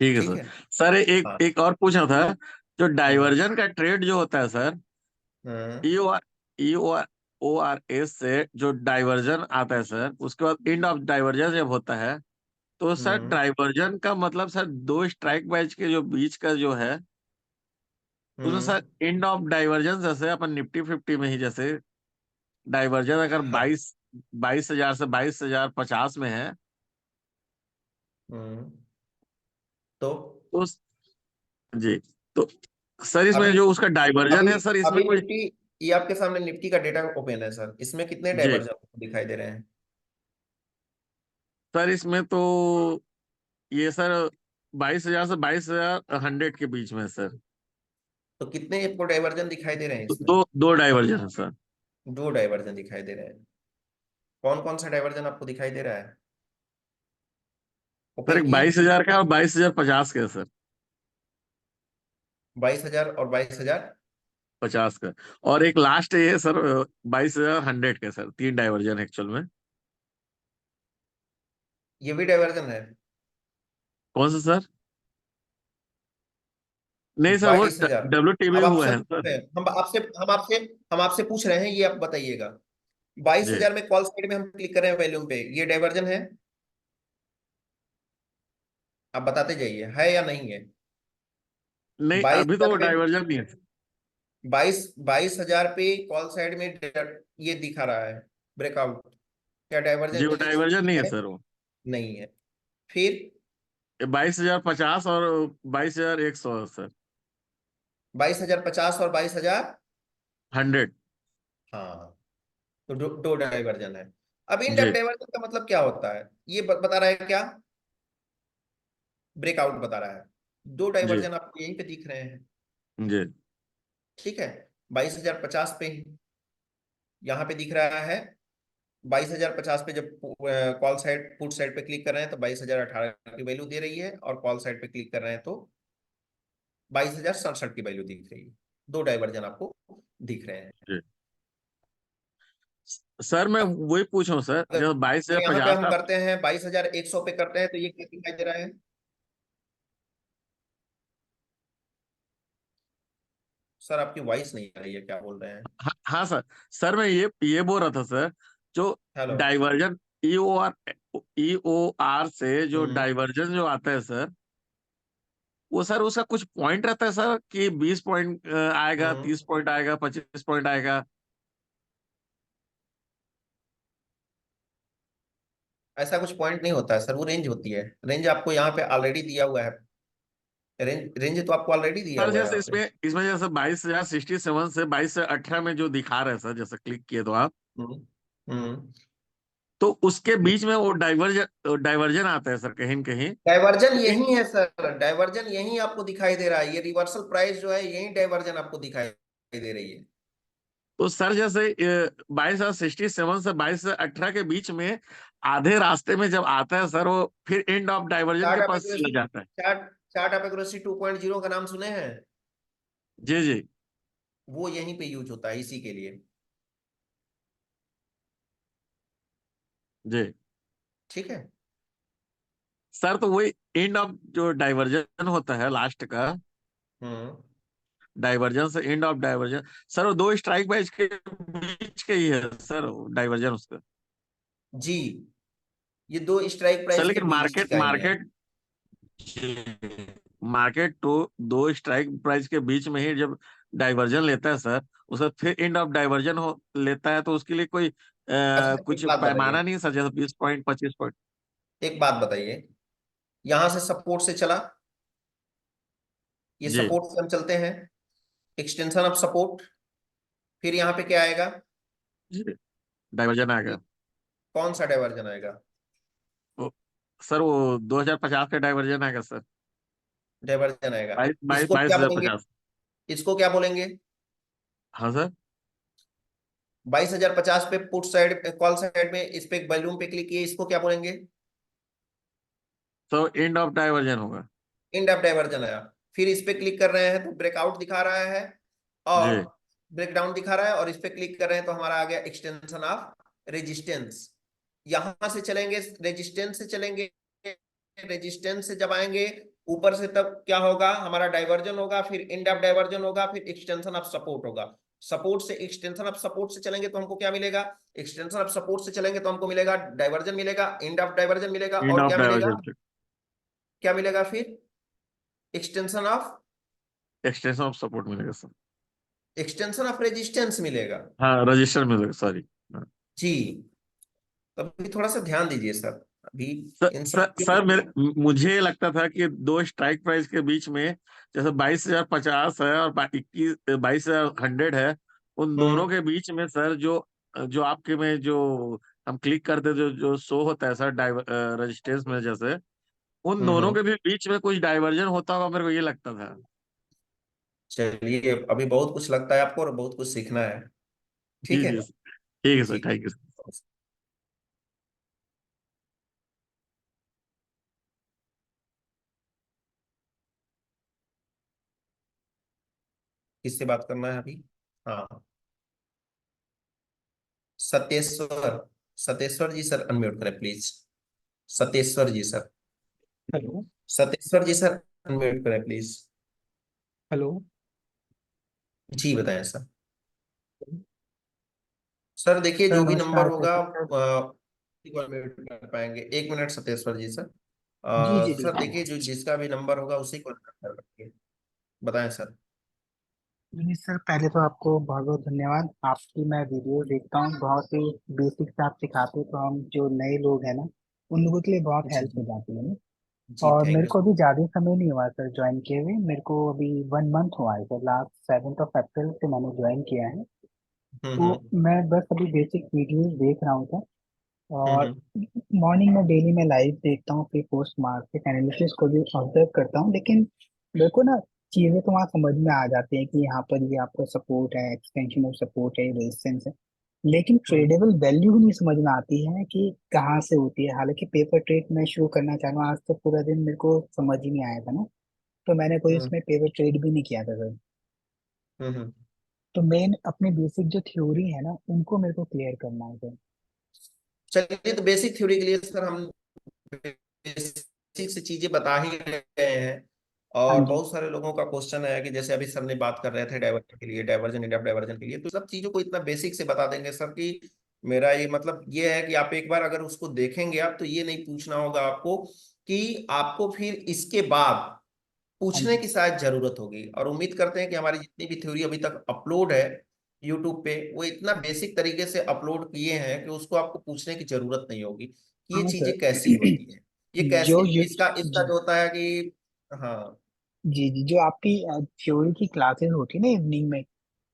ठीक है
ठीक
सर।
है।
सर एक
हाँ।
एक और पूछना था। जो
हम्म
डाइवर्जन का ट्रेड जो होता है सर,
हम्म
ई ओ आर एस से जो डाइवर्जन आता है सर, उसके बाद एंड ऑफ डाइवर्जन जब होता है, तो सर
हम्म
डाइवर्जन का मतलब सर दो स्ट्राइक बैच के जो बीच का जो है, उसमें
हम्म
सर एंड ऑफ डाइवर्जन जैसे अपन निफ्टी 50 में ही जैसे डाइवर्जन अगर
हाँ।
22,000 से 22,050 में है,
हम्म तो
तो जी, तो सर इसमें
अभी
जो उसका डाइवर्जन
अभी
है सर, इसमें
अभी
कोई।
निफ्टी, ये आपके सामने निफ्टी का डेटा ओपन है सर, इसमें कितने
जी
डाइवर्जन दिखाई दे रहे हैं?
सर इसमें तो ये सर 22,000 से 22,100 के बीच में है सर।
तो कितने आपको डाइवर्जन दिखाई दे रहे हैं
तो
इसमें?
दो दो डाइवर्जन है सर।
दो डाइवर्जन दिखाई दे रहे हैं। कौन कौन सा डाइवर्जन आपको दिखाई दे रहा है?
सर
ओपन
एक
किए?
22,000 का और 22,050 का है सर।
22,000 और 22,000।
50 का। और एक लास्ट ये सर 22,100 का सर। तीन डाइवर्जन एक्चुअल में।
ये भी डाइवर्जन है?
कौन सा सर? नहीं सर वो
22,000।
डब्ल्यू टीवी
अब
हुआ
आपसे
है
पूछ
सर।
रहे हैं, हम आपसे पूछ रहे हैं, ये आप बताइएगा। बाईस
जी
हजार में कॉल साइड में हम क्लिक करें वॉल्यूम पे, ये डाइवर्जन है? आप बताते जाइए, है या नहीं है?
नहीं,
बाईस
अभी तो वो
हजार में
डाइवर्जन नहीं है।
22 हजार पे कॉल साइड में ये दिखा रहा है ब्रेकआउट, क्या
जी, वो
डाइवर्जन
डाइवर्जन नहीं है
है?
सर वो।
नहीं है। फिर
22,050 और 22,100 सर।
22,050 और 22,000।
100।
हाँ, तो दो डाइवर्जन है। अब इन
जी
डाइवर्जन का मतलब क्या होता है, ये बता रहा है क्या? ब्रेकआउट बता रहा है। दो
जी
डाइवर्जन आपको यहीं पे दिख रहे हैं।
जी
ठीक है, 22,050 पे यहाँ पे दिख रहा है। 22,050 पे जब कॉल साइड पुट साइड पे क्लिक कर रहे हैं तो 22,018 की वैल्यू दे रही है, और कॉल साइड पे क्लिक कर रहे हैं तो 22,067 की वैल्यू दिख रही है। दो डाइवर्जन आपको दिख रहे हैं।
जी सर, मैं वही पूछ रहा हूँ सर,
अगर
जब बाईस हजार
यहाँ पे
पचास
हम
का।
करते हैं 22,100 पे करते हैं तो ये क्या दिखाई दे रहा है? सर आपकी वॉइस नहीं आ रही है, क्या बोल रहे हैं?
हाँ, हाँ सर। सर मैं ये बोल रहा था सर, जो
हेलो।
डाइवर्जन ई ओ आर से जो
हम्म
डाइवर्जन जो आता है सर, वो सर उसका कुछ पॉइंट रहता है सर कि 20 पॉइंट आएगा,
हम्म
30 पॉइंट आएगा, 25 पॉइंट आएगा।
ऐसा कुछ पॉइंट नहीं होता है सर, वो रेंज होती है। रेंज आपको यहाँ पे ऑलरेडी दिया हुआ है। रेंज तो आपको ऑलरेडी दिया
सर
हुआ है
जैसे
यहाँ पे।
इसमें जैसे 22,067 से 22,018 में जो दिखा रहे हैं सर, जैसे क्लिक किए तो आप,
हम्म हम्म
तो उसके बीच में वो डाइवर्जन डाइवर्जन आता है सर कहीं न कहीं।
डाइवर्जन
तो
यही है सर, डाइवर्जन यही आपको दिखाई दे रहा है। ये रिवर्सल प्राइस जो है यही डाइवर्जन आपको दिखाई दे रही है।
तो सर जैसे 22,067 से 22,018 के बीच में आधे रास्ते में जब आता है सर, वो फिर एंड ऑफ डाइवर्जन के
चार्ट ऑफ
पास चला
एक्यूरेसी,
जाता है।
चार्ट ऑफ एक्यूरेसी 2.0 का नाम सुने हैं?
जी जी
वो यहीं पे यूज होता है इसी के लिए।
जी
ठीक है।
सर, तो वही एंड ऑफ जो डाइवर्जन होता है लास्ट का,
हम्म
डाइवर्जन से एंड ऑफ डाइवर्जन, सर वो दो स्ट्राइक प्राइस के बीच के ही है सर, डाइवर्जन उसका।
जी, ये दो स्ट्राइक
सर
प्राइस के
लेकिन
बीच
मार्केट
का ही है।
मार्केट मार्केट तो दो स्ट्राइक प्राइस के बीच में ही जब डाइवर्जन लेता है सर, उसका फिर एंड ऑफ डाइवर्जन हो लेता है, तो उसके लिए कोई
अच्छा एक
कुछ
बात
पैमाना
बताइए,
नहीं है सर, जैसे 20 पॉइंट, 25 पॉइंट।
एक बात बताइए, यहां से सपोर्ट से चला, ये
जी
सपोर्ट से हम चलते हैं, एक्सटेंशन ऑफ सपोर्ट, फिर यहाँ पे क्या आएगा?
जी डाइवर्जन आ
ये
गया।
कौन सा डाइवर्जन आएगा?
वो सर वो 2,050 का डाइवर्जन आएगा सर।
डाइवर्जन आएगा।
बाईस बाईस
इसको
बाईस
क्या
हजार
बोलेंगे?
पचास
इसको क्या बोलेंगे?
हाँ सर।
22,050 पे पुट साइड कॉल साइड में इस पे वॉल्यूम पे क्लिक किए, इसको क्या बोलेंगे?
तो एंड ऑफ डाइवर्जन होगा।
एंड ऑफ डाइवर्जन आया। फिर इस पे क्लिक कर रहे हैं तो ब्रेकआउट दिखा रहा है, और
जी
ब्रेकडाउन दिखा रहा है, और इस पे क्लिक कर रहे हैं तो हमारा आ गया एक्सटेंशन ऑफ रेजिस्टेंस। यहां से चलेंगे, रेजिस्टेंस से चलेंगे, रेजिस्टेंस से जब आएंगे ऊपर से तब क्या होगा? हमारा डाइवर्जन होगा, फिर एंड ऑफ डाइवर्जन होगा, फिर एक्सटेंशन ऑफ सपोर्ट होगा। सपोर्ट से एक्सटेंशन ऑफ सपोर्ट से चलेंगे तो हमको क्या मिलेगा? एक्सटेंशन ऑफ सपोर्ट से चलेंगे तो हमको मिलेगा डाइवर्जन मिलेगा, एंड ऑफ डाइवर्जन मिलेगा,
एंड
और
ऑफ
क्या मिलेगा?
डाइवर्जन,
क्या मिलेगा फिर? Extension of,
extension of support मिलेगा सर।
एक्सटेंशन ऑफ रेजिस्टेंस मिलेगा।
हाँ, रजिस्टर मिलेगा, सॉरी।
जी, तभी थोड़ा सा ध्यान दीजिए सर, अभी
सर
इन सब
सर सर मुझे लगता था कि दो स्ट्राइक प्राइस के बीच में, जैसे 22,050 है और 22,100 है, उन दोनों
हम्म
के बीच में सर जो जो आपके में जो हम क्लिक करते जो जो शो होता है सर रजिस्टेंस में, जैसे उन दोनों
हम्म।
के भी बीच में कुछ डाइवर्जन होता होगा, मेरे को ये लगता था।
चलिए, अभी बहुत कुछ लगता है आपको और बहुत कुछ सीखना है। ठीक
जी
है।
जी ठीक है सर,
ठीक
थैंक यू।
है। किससे बात करना है अभी? हाँ, सतेश्वर, सतेश्वर जी सर अनम्यूट करें please. Sateshwar ji sir,
hello.
Sateshwar ji sir unmute करें प्लीज।
हेलो।
जी बताएं सर। सर देखिए,
सर
जो भी नंबर
नमस्कार,
होगा
कैसे सर?
उसी को अनम्यूट कर पाएंगे। एक मिनट सतेश्वर जी सर।
जी जी
सर
बिल्कुल।
देखिए, जो जिसका भी नंबर होगा उसी को unmute कर पाएंगे। बताएं सर।
जी सर, पहले तो आपको बहुत बहुत धन्यवाद। आपकी मैं वीडियो देखता हूँ, बहुत ही बेसिक से आप सिखाते हो, तो हम जो नए लोग हैं ना, उन लोगों के लिए बहुत
जी
हेल्प हो
जी
जाती है ना।
जी,
और
थैंक
मेरे
यू
को
सर।
अभी ज्यादा समय नहीं हुआ सर ज्वाइन किए हुए, मेरे को अभी 1 मंथ हुआ है सर, लास्ट 7 अप्रैल से मैंने ज्वाइन किया है। तो
हम्म।
मैं बस अभी बेसिक वीडियोस देख रहा हूँ सर। और
हम्म।
मॉर्निंग में डेली मैं लाइव देखता हूँ, फिर पोस्ट मार्केट एनालिसिस को भी ऑब्जर्व करता हूँ, लेकिन मेरे को ना चीजें तो वहाँ समझ में आ जाती हैं कि यहाँ पर ये आपका सपोर्ट है, एक्सटेंशन ऑफ सपोर्ट है, रेजिस्टेंस है। लेकिन
हम्म।
ट्रेडेबल वैल्यू नहीं समझ में आती है कि कहाँ से होती है। हालांकि पेपर ट्रेड मैं शुरू करना चाह रहा हूँ, आज तो पूरा दिन मेरे को समझ ही नहीं आया था ना, तो मैंने कोई
हम्म।
इसमें पेपर ट्रेड भी नहीं किया था सर।
हम्म।
तो मेन अपने बेसिक जो थ्योरी है ना, उनको मेरे को क्लियर करना है सर।
चलिए, तो बेसिक थ्योरी के लिए सर हम बेसिक से चीजें बता ही रहे हैं।
हाँ
और
जी।
बहुत सारे लोगों का क्वेश्चन है कि जैसे अभी सर ने बात कर रहे थे डाइवर्जन के लिए, डाइवर्जन इंडिया डाइवर्जन के लिए, तो सब चीजों को इतना बेसिक से बता देंगे सर कि मेरा ये मतलब ये है कि आप एक बार अगर उसको देखेंगे आप, तो ये नहीं पूछना होगा आपको कि आपको फिर इसके बाद
हाँ
पूछने
जी।
की शायद जरूरत होगी। और उम्मीद करते हैं कि हमारी जितनी भी थ्योरी अभी तक अपलोड है यूट्यूब पे, वो इतना बेसिक तरीके से अपलोड किए हैं कि उसको आपको पूछने की जरूरत नहीं होगी कि ये
हाँ
चीजें
सर।
कैसी होती हैं, ये कैसे,
जो यू
इसका इसका
जी
जो होता है कि हाँ।
जी जी, जो आपकी थ्योरी की क्लासेस होती है ना इवनिंग में,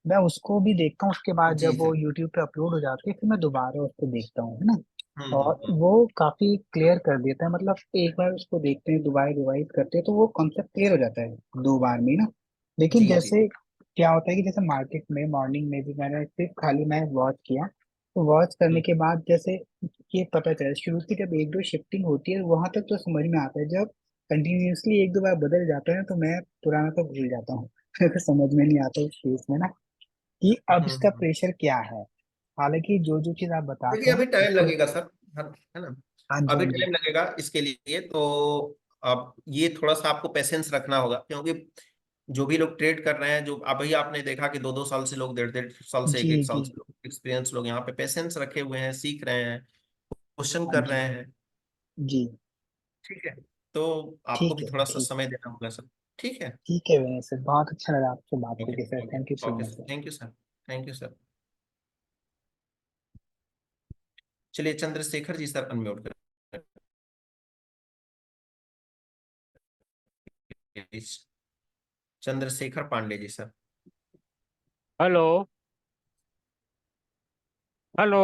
मैं उसको भी देखता हूँ। उसके बाद
जी
जब वो
सर।
यूट्यूब पे अपलोड हो जाती है, फिर मैं दोबारा उसको देखता हूँ, है ना। और
हम्म।
वो काफी क्लियर कर देता है, मतलब एक बार उसको देखते हैं, दोबारा रिवाइज करते हैं, तो वो कॉन्सेप्ट क्लियर हो जाता है 2 बार में ना। लेकिन
जी जी।
जैसे क्या होता है कि जैसे मार्केट में मॉर्निंग में भी मैंने सिर्फ खाली मैं वॉच किया, तो वॉच करने
हम्म।
के बाद जैसे ये पता चला शुरू की जब एक दो शिफ्टिंग होती है वहां तक तो समझ में आता है। जब कंटिन्यूअसली एक दो बार बदल जाता है तो मैं पुराना तो भूल जाता हूँ मेरे को समझ में नहीं आता उस केस में ना कि अब इसका
हम्म।
प्रेशर क्या है। हालांकि जो जो चीज आप बताते
देखिए,
हैं
अभी टाइम
उसको।
लगेगा सर, है ना।
हाँ जी,
अभी
हाँ जी।
टाइम लगेगा इसके लिए, तो अब ये थोड़ा सा आपको पेशेंस रखना होगा, क्योंकि जो भी लोग ट्रेड कर रहे हैं, जो अभी आपने देखा कि 2-2 साल से लोग, 1.5-1.5 साल से, एक
जी
एक
जी।
साल से लोग, एक्सपीरियंस लोग यहाँ पे पेशेंस रखे हुए हैं, सीख रहे हैं, क्वेश्चन
हाँ
कर
जी।
रहे हैं।
जी।
ठीक है, तो आपको
ठीक
भी
है सर,
थोड़ा सा
ठीक।
समय देना होगा सर। ठीक है।
ठीक है विनय सर, बहुत अच्छा लगा आपसे बात
ओके
करके sir,
okay
thank you so
okay
much
sir,
sir.
Thank you sir. Thank you sir. चलिए, चंद्रशेखर जी सर अनम्यूट कर, Chandrashekhar Pandey ji sir.
Hello. Hello.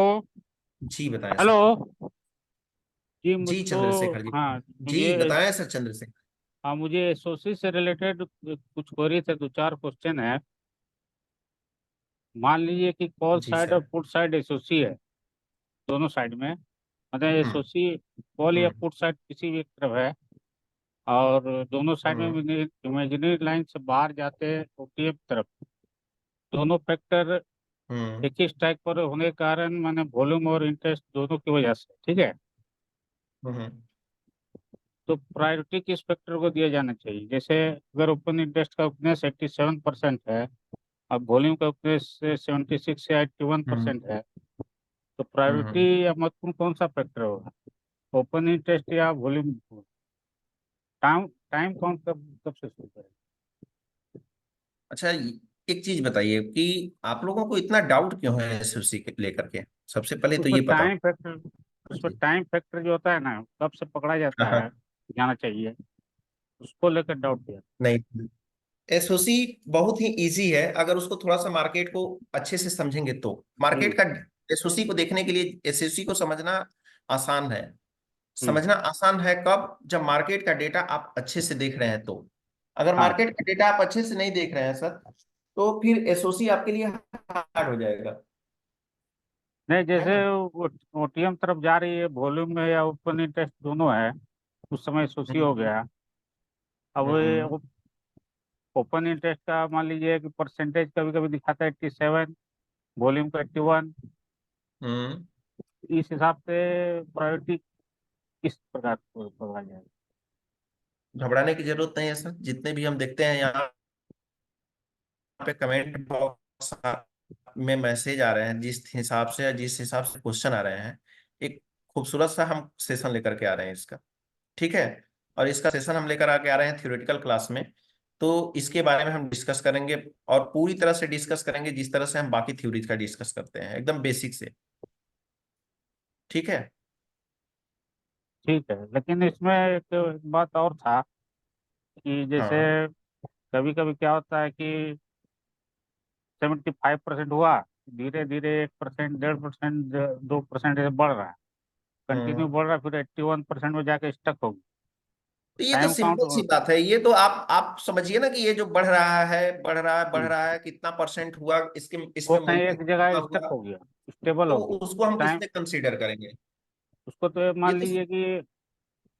जी बताएं
हेलो।
सर।
जी
जी
मुझको,
चंद्रशेखर जी।
हाँ
जी
मुझे,
बताएं सर चंद्रशेखर।
हाँ मुझे एसओसी से रिलेटेड कुछ क्वेरी थे, 2-4 क्वेश्चन है। मान लीजिए कि कॉल
जी
साइड और
सर।
पुट साइड एसओसी है, दोनों साइड में, मतलब
हम्म।
एसओसी कॉल या
हम्म।
पुट साइड किसी भी एक तरफ है, और दोनों साइड में
हम्म।
इमेजिनरी लाइन से बाहर जाते हैं ओटीएफ तरफ। दोनों फैक्टर
हम्म।
एक ही स्ट्राइक पर होने के कारण मैंने वॉल्यूम और इंटरेस्ट दोनों की वजह से, ठीक है,
हम्म।
तो प्रायोरिटी किस फैक्टर को दिया जाना चाहिए? जैसे अगर ओपन इंटरेस्ट का उपनेस 87% है और वॉल्यूम का उपनेस 76 से 81%
हम्म।
है, तो
हम्म।
प्रायोरिटी या महत्वपूर्ण कौन सा फैक्टर होगा, ओपन इंटरेस्ट या वॉल्यूम? टाइम टाइम कौन कब कब से शुरू करें?
अच्छा, एक चीज बताइए कि आप लोगों को इतना डाउट क्यों है एसओसी के लेकर के, सबसे पहले तो
उसमें
ये पता
टाइम फैक्टर उसमें
जी।
टाइम फैक्टर जो होता है ना, कब से पकड़ा जाता है,
हाँ।
जाना चाहिए, उसको लेकर डाउट किया।
नहीं, एसओसी बहुत ही इजी है अगर उसको थोड़ा सा मार्केट को अच्छे से समझेंगे तो।
हम्म।
मार्केट का एसओसी को देखने के लिए एसओसी को समझना आसान है।
हम्म।
समझना आसान है कब, जब मार्केट का डेटा आप अच्छे से देख रहे हैं तो। अगर
हाँ,
मार्केट का डेटा आप अच्छे से नहीं देख रहे हैं सर, तो फिर एसओसी आपके लिए हार्ड हो जाएगा,
नहीं
है
जैसे
ना।
ओटीएम तरफ जा रही है, वॉल्यूम में या ओपन इंटरेस्ट दोनों है, उस समय एसओसी हो
हम्म।
गया। अब
हम्म।
ओपन इंटरेस्ट का मान लीजिए कि परसेंटेज कभी कभी दिखाता है 87, वॉल्यूम का 81,
हम्म।
इस हिसाब से प्रायोरिटी किस प्रकार को पकड़ा जाएगा?
घबराने की जरूरत नहीं है सर, जितने भी हम देखते हैं यहाँ पे कमेंट बॉक्स में मैसेज आ रहे हैं, जिस हिसाब से क्वेश्चन आ रहे हैं, एक खूबसूरत सा हम सेशन लेकर के आ रहे हैं इसका। ठीक है, और इसका सेशन हम लेकर आके आ रहे हैं थ्योरेटिकल क्लास में। तो इसके बारे में हम डिस्कस करेंगे, और पूरी तरह से डिस्कस करेंगे जिस तरह से हम बाकी थ्योरीज का डिस्कस करते हैं, एकदम बेसिक से। ठीक है।
ठीक है, लेकिन इसमें एक बात और था कि जैसे
हाँ।
कभी कभी क्या होता है कि 75% हुआ, धीरे धीरे 1%, 1.5%, 2% बढ़ रहा है, कंटिन्यू
हम्म।
बढ़ रहा है, फिर 81% में जाके स्टक हो गया।
तो ये तो
टाइम
सिंपल सी
काउंट
बात है, ये तो आप समझिए ना कि ये जो बढ़ रहा है, बढ़ रहा है, बढ़
वो
रहा है, कितना परसेंट हुआ, इसके इसमें
कहीं
मूवमेंट
एक जगह
कितना
स्टक
हुआ,
हो गया, स्टेबल
तो
हो गया।
उसको हम
टाइम
किसमें कंसीडर करेंगे?
उसको तो ये
ये
मान
तो
लीजिए कि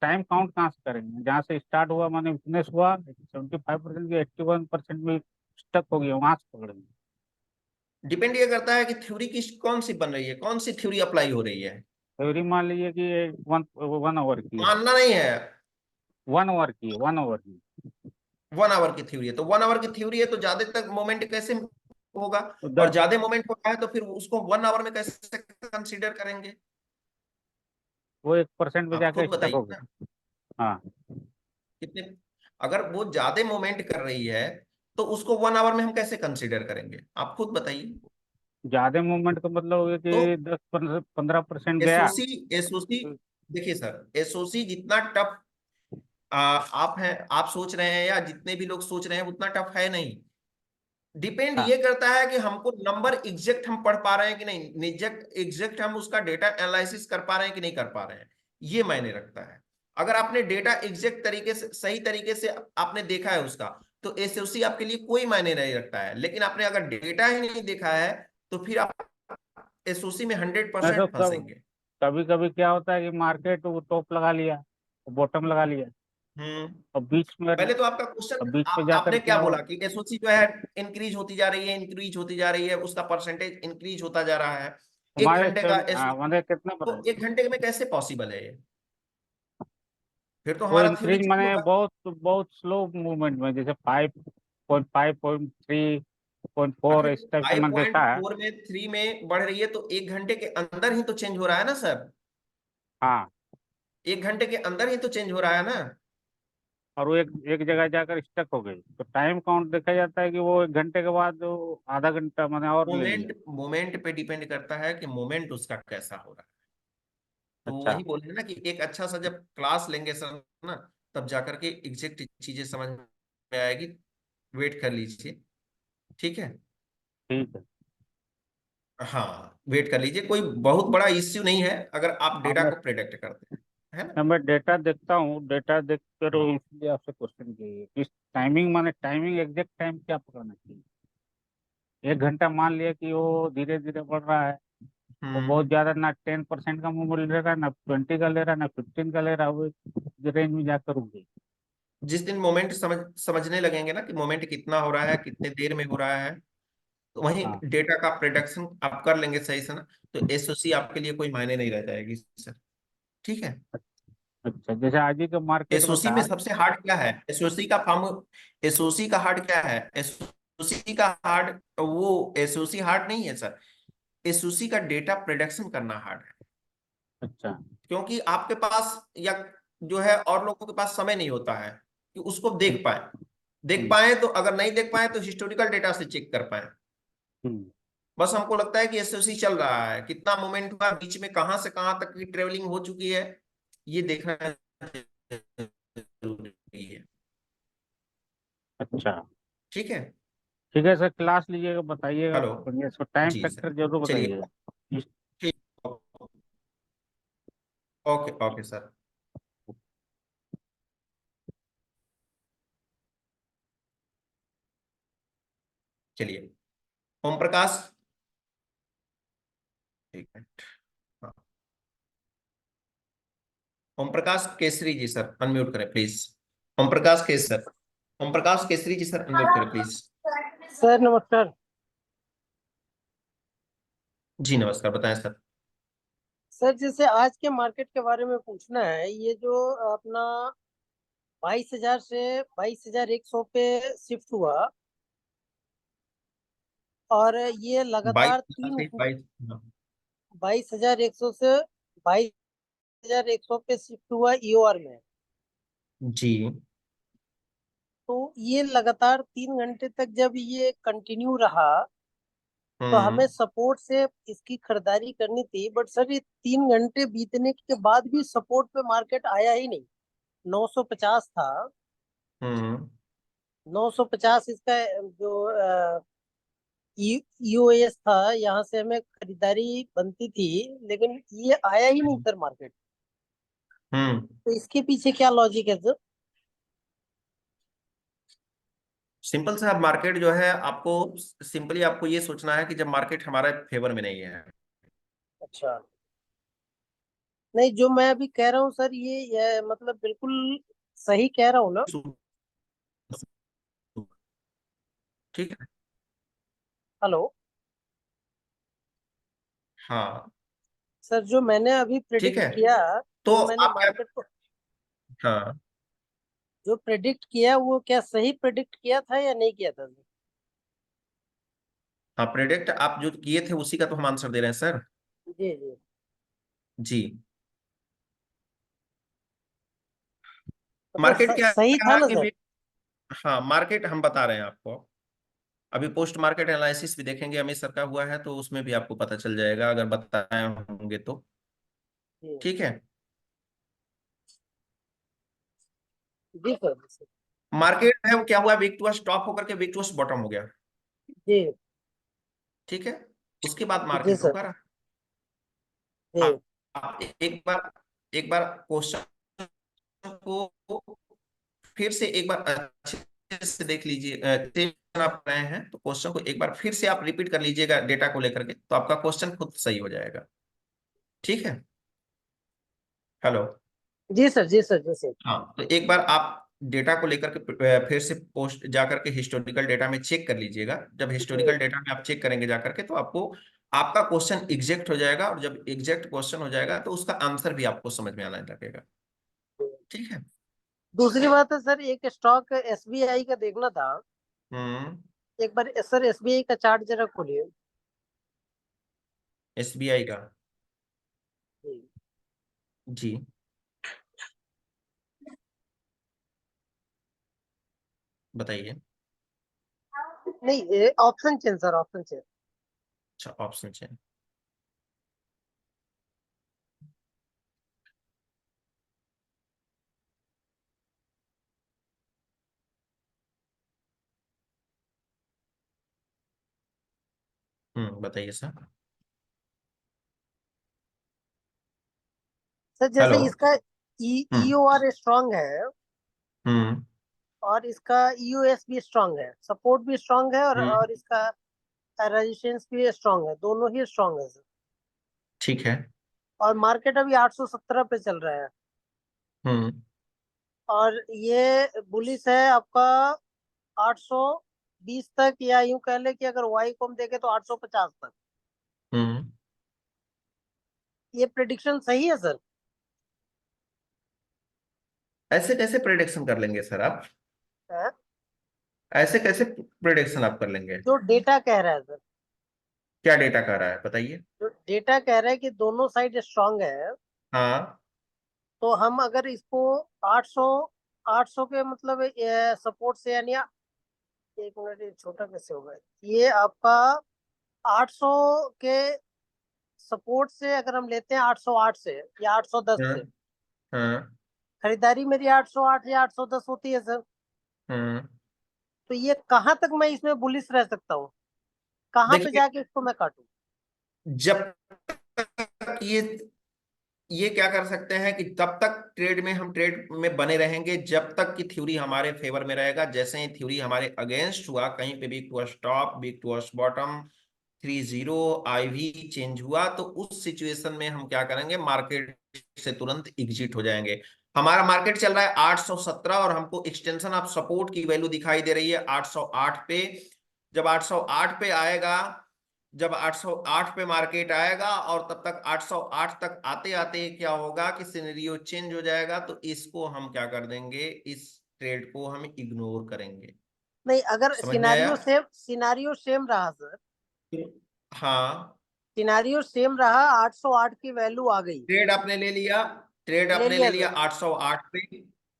टाइम काउंट कहाँ से करेंगे, जहाँ से स्टार्ट हुआ माने विटनेस हुआ 75% की 81% में स्टक हो गया, वहां से पकड़ेंगे।
डिपेंड ये करता है कि थ्योरी किस कौन सी बन रही है, कौन सी थ्योरी अप्लाई हो रही है।
थ्योरी मान लीजिए कि 1 आवर की है,
मानना नहीं है।
1 आवर की है, 1 आवर की।
1 आवर की थ्योरी है तो 1 आवर की थ्योरी है, तो ज्यादा तक मोमेंट कैसे होगा?
तो
और
10,
ज्यादा मोमेंट हो रहा है तो फिर उसको 1 आवर में कैसे कंसीडर करेंगे?
वो 1% पे
आप
जाके
खुद
स्टक
बताइए
हो
ना।
गया। हाँ,
कितने, अगर वो ज्यादा मोमेंट कर रही है तो उसको 1 आवर में हम कैसे कंसीडर करेंगे, आप खुद बताइए।
ज्यादा मूवमेंट का मतलब हो गया
तो
कि 10-15% गया।
एसओसी एसओसी देखिए सर, एसओसी जितना टफ आप हैं, आप सोच रहे हैं, या जितने भी लोग सोच रहे हैं, उतना टफ है नहीं। डिपेंड
हाँ,
ये करता है कि हमको नंबर एग्जैक्ट हम पढ़ पा रहे हैं कि नहीं, एग्जैक्ट एग्जैक्ट हम उसका डेटा एनालिसिस कर पा रहे हैं कि नहीं कर पा रहे हैं, ये मायने रखता है। अगर आपने डेटा एग्जैक्ट तरीके से, सही तरीके से आपने देखा है उसका, तो एसओसी आपके लिए कोई मायने नहीं रखता है। लेकिन आपने अगर डेटा ही नहीं देखा है, तो फिर आप एसओसी में
नहीं तो
100%
कब
फंसेंगे।
कभी कभी क्या होता है कि मार्केट वो टॉप लगा लिया, बॉटम लगा लिया,
हम्म।
और बीच में
पहले तो आपका क्वेश्चन,
और बीच में जाकर
आपने
के
क्या
वो
बोला कि एसओसी जो है इंक्रीज होती जा रही है, इंक्रीज होती जा रही है, उसका परसेंटेज इंक्रीज होता जा रहा है। एक
हमारे
घंटे का
हाँ,
एसओसी,
हमारे कितना
तो
परसेंट,
1 घंटे में कैसे पॉसिबल है ये? फिर तो
वो
हमारा थ्योरी
इंक्रीज
चेंज
माने
होगा।
बहुत बहुत स्लो मूवमेंट में, जैसे 5.5, 0.3, 0.4
अरे
इस टाइप से
फाइव
मैंने
पॉइंट
देखा है।
फोर में 3 में बढ़ रही है, तो 1 घंटे के अंदर ही तो चेंज हो रहा है ना सर।
हाँ,
1 घंटे के अंदर ही तो चेंज हो रहा है ना।
और वो एक एक जगह जाकर स्टक हो गई, तो टाइम काउंट देखा जाता है कि वो 1 घंटे के बाद वो आधा घंटा मैंने और ले लिया।
मोमेंट पे डिपेंड करता है कि मोमेंट उसका कैसा हो रहा है। तो
अच्छा,
वही बोले ना कि एक अच्छा सा जब क्लास लेंगे सर ना, तब जाकर के एग्जैक्ट चीजें समझ में आएगी। वेट कर लीजिए। ठीक है।
ठीक है।
हाँ, वेट कर लीजिए, कोई बहुत बड़ा इश्यू नहीं है अगर आप
हाँ,
डेटा को प्रेडिक्ट करते हैं, है ना।
मैं डेटा देखता हूँ, डेटा देख कर इसलिए आपसे क्वेश्चन किए किस टाइमिंग, माने टाइमिंग एग्जैक्ट टाइम क्या पकड़ना चाहिए। 1 घंटा मान लिया कि वो धीरे धीरे बढ़ रहा है, वो बहुत
हम्म।
ज्यादा ना 10% का मूवमेंट ले रहा है, ना 20 का ले रहा है, ना 15 का ले रहा है, वो रेंज में जाकर रुक गई।
जिस दिन मोमेंट समझने लगेंगे ना कि मोमेंट कितना हो रहा है, कितने देर में हो रहा है, तो वहीं
हाँ,
डेटा का प्रोडक्शन आप कर लेंगे सही से ना, तो एसओसी आपके लिए कोई मायने नहीं रह जाएगी सर। ठीक है।
अच्छा, जैसे आज ही के मार्केट में
एसओसी में
था।
सबसे हार्ड क्या है, एसओसी का फॉर्म, एसओसी का हार्ड क्या है, एसओसी का हार्ड, वो एसओसी हार्ड नहीं है सर। एसओसी का डेटा प्रोडक्शन करना हार्ड है।
अच्छा।
क्योंकि आपके पास, या जो है और लोगों के पास समय नहीं होता है कि उसको
हम्म,
देख
हम्म,
पाए, तो अगर नहीं देख पाए तो हिस्टोरिकल डेटा से चेक कर पाए।
हम्म।
बस हमको लगता है कि एसओसी चल रहा है, कितना मोमेंट हुआ, बीच में कहां से कहां तक की ट्रेवलिंग हो चुकी है, ये देखना जरूरी है।
अच्छा,
ठीक है।
ठीक है सर, क्लास लीजिएगा, बताइएगा
हेलो।
बढ़िया, इसको टाइम
जी सर।
फैक्टर जरूर
चलिए।
बताइएगा।
ठीक। Okay okay sir. चलिए। ओम प्रकाश, एक मिनट। हाँ। ओम प्रकाश केसरी जी सर, अनम्यूट करें please. Om Prakash Kesari sir, Om Prakash Kesari ji sir, unmute करें प्लीज।
सर नमस्कार।
जी नमस्कार, बताएं सर।
सर जैसे आज के मार्केट के बारे में पूछना है, ये जो अपना 22,000 से 22,100 पे शिफ्ट हुआ, और ये
बाईस
लगातार
से
22,100 से 22,100 पे शिफ्ट हुआ ईओआर में।
जी।
तो ये लगातार 3 घंटे तक जब ये कंटिन्यू रहा तो हमें सपोर्ट से इसकी खरीदारी करनी थी, बट सर ये 3 घंटे बीतने के बाद भी सपोर्ट पे मार्केट आया ही नहीं। 950 था, 950 इसका जो ईओएस था, यहाँ से हमें खरीदारी बनती थी, लेकिन ये आया ही नहीं सर मार्केट। तो इसके पीछे क्या लॉजिक है सर?
सिंपल सा मार्केट जो है, आपको सिंपली आपको ये सोचना है कि जब मार्केट हमारे फेवर में नहीं है।
अच्छा, नहीं जो मैं अभी कह रहा हूँ सर, ये मतलब बिल्कुल सही कह रहा हूँ ना?
ठीक है।
हेलो
हाँ
सर, जो मैंने अभी
ठीक
प्रेडिक्ट
है।
किया,
तो
जो मैंने
आप क्या,
मार्केट को
हाँ
जो प्रेडिक्ट किया वो क्या सही प्रेडिक्ट किया था या नहीं किया था?
हाँ, प्रेडिक्ट आप जो किए थे उसी का तो हम आंसर दे रहे हैं सर।
जी जी।
जी।
मतलब
मार्केट क्या
सही था
है
ना
कि
सर?
हाँ, मार्केट हम बता रहे हैं आपको। अभी पोस्ट मार्केट एनालिसिस भी देखेंगे अमित सर का हुआ है, तो उसमें भी आपको पता चल जाएगा अगर बताए होंगे तो।
जी
ठीक है।
जी सर, जी सर।
मार्केट है वो क्या हुआ, वीक टू टॉप होकर के वीक टू बॉटम हो गया।
जी
ठीक है। उसके बाद
जी
मार्केट
सर।
रुका रहा।
जी
आप एक बार क्वेश्चन को फिर से एक बार अच्छे से देख लीजिए। आप रहे हैं तो क्वेश्चन को एक बार फिर से आप रिपीट कर लीजिएगा डेटा को लेकर के, तो आपका क्वेश्चन खुद सही हो जाएगा। ठीक है। हेलो।
जी सर, जी सर, जी सर।
हाँ, तो एक बार आप डेटा को लेकर के फिर से पोस्ट जाकर के हिस्टोरिकल डेटा में चेक कर लीजिएगा। जब
जी
हिस्टोरिकल डेटा में आप चेक करेंगे जाकर के, तो आपको आपका क्वेश्चन एग्जैक्ट हो जाएगा, और जब एग्जैक्ट क्वेश्चन हो जाएगा तो उसका आंसर भी आपको समझ में आने लगेगा। ठीक है।
दूसरी बात है सर, एक स्टॉक एसबीआई का देखना था।
हम्म।
एक बार सर एसबीआई का चार्ट जरा खोलिए।
एसबीआई का।
जी।
जी। बताइए।
नहीं, option change sir, option change.
अच्छा, ऑप्शन चेन। बताइए सर।
सर जैसे
हेलो।
इसका
हम्म
ईओआर स्ट्रांग है
हम्म
और इसका ईओएस भी स्ट्रांग है, सपोर्ट भी स्ट्रांग है, और
हम्म
इसका रेजिस्टेंस भी स्ट्रांग है, दोनों ही स्ट्रांग है सर।
ठीक है।
और मार्केट अभी 817 पे चल रहा है,
हम्म
और ये बुलिस है आपका 820 तक, या यूं कह ले कि अगर वाई को हम देखें तो 850 तक।
हम्म
ये प्रिडिक्शन सही है सर?
ऐसे कैसे प्रेडिक्शन कर लेंगे सर आप?
है?
ऐसे कैसे प्रेडिक्शन आप कर लेंगे?
जो डेटा कह रहा है सर,
क्या डेटा कह रहा है बताइए।
जो डेटा कह रहा है कि दोनों साइड स्ट्रांग है,
हाँ।
तो हम अगर इसको 800 800 के मतलब सपोर्ट से, यानी एक मिनट, ये छोटा कैसे होगा ये आपका 800 के सपोर्ट से, अगर हम लेते हैं 808 से या 810
हाँ।
से,
हाँ।
खरीदारी मेरी 808 या 810 होती है सर।
हाँ।
तो ये कहाँ तक मैं इसमें बुलिश रह सकता हूँ? कहाँ पे
देखिए,
जाके इसको मैं काटूं?
जब तक ये क्या कर सकते हैं कि तब तक ट्रेड में हम ट्रेड में बने रहेंगे जब तक कि थ्योरी हमारे फेवर में रहेगा। जैसे ही थ्योरी हमारे अगेंस्ट हुआ, कहीं पे week to top week to bottom 30 IV change हुआ, तो उस सिचुएशन में हम क्या करेंगे, मार्केट से तुरंत एग्जिट हो जाएंगे। हमारा मार्केट चल रहा है 817, और हमको एक्सटेंशन ऑफ सपोर्ट की वैल्यू दिखाई दे रही है 808 पे। जब 808 पे आएगा, जब 808 पे मार्केट आएगा, और तब तक 808 तक आते आते क्या होगा कि सिनेरियो चेंज हो जाएगा, तो इसको हम क्या कर देंगे, इस ट्रेड को हम इग्नोर करेंगे।
नहीं, अगर
समझ में आया?
सिनारियो सेम रहा सर,
हाँ,
सिनारियो सेम रहा, 808 की वैल्यू आ गई,
ट्रेड आपने ले लिया, ट्रेड
ले
आपने ले
लिया
लिया
सर।
808 पे।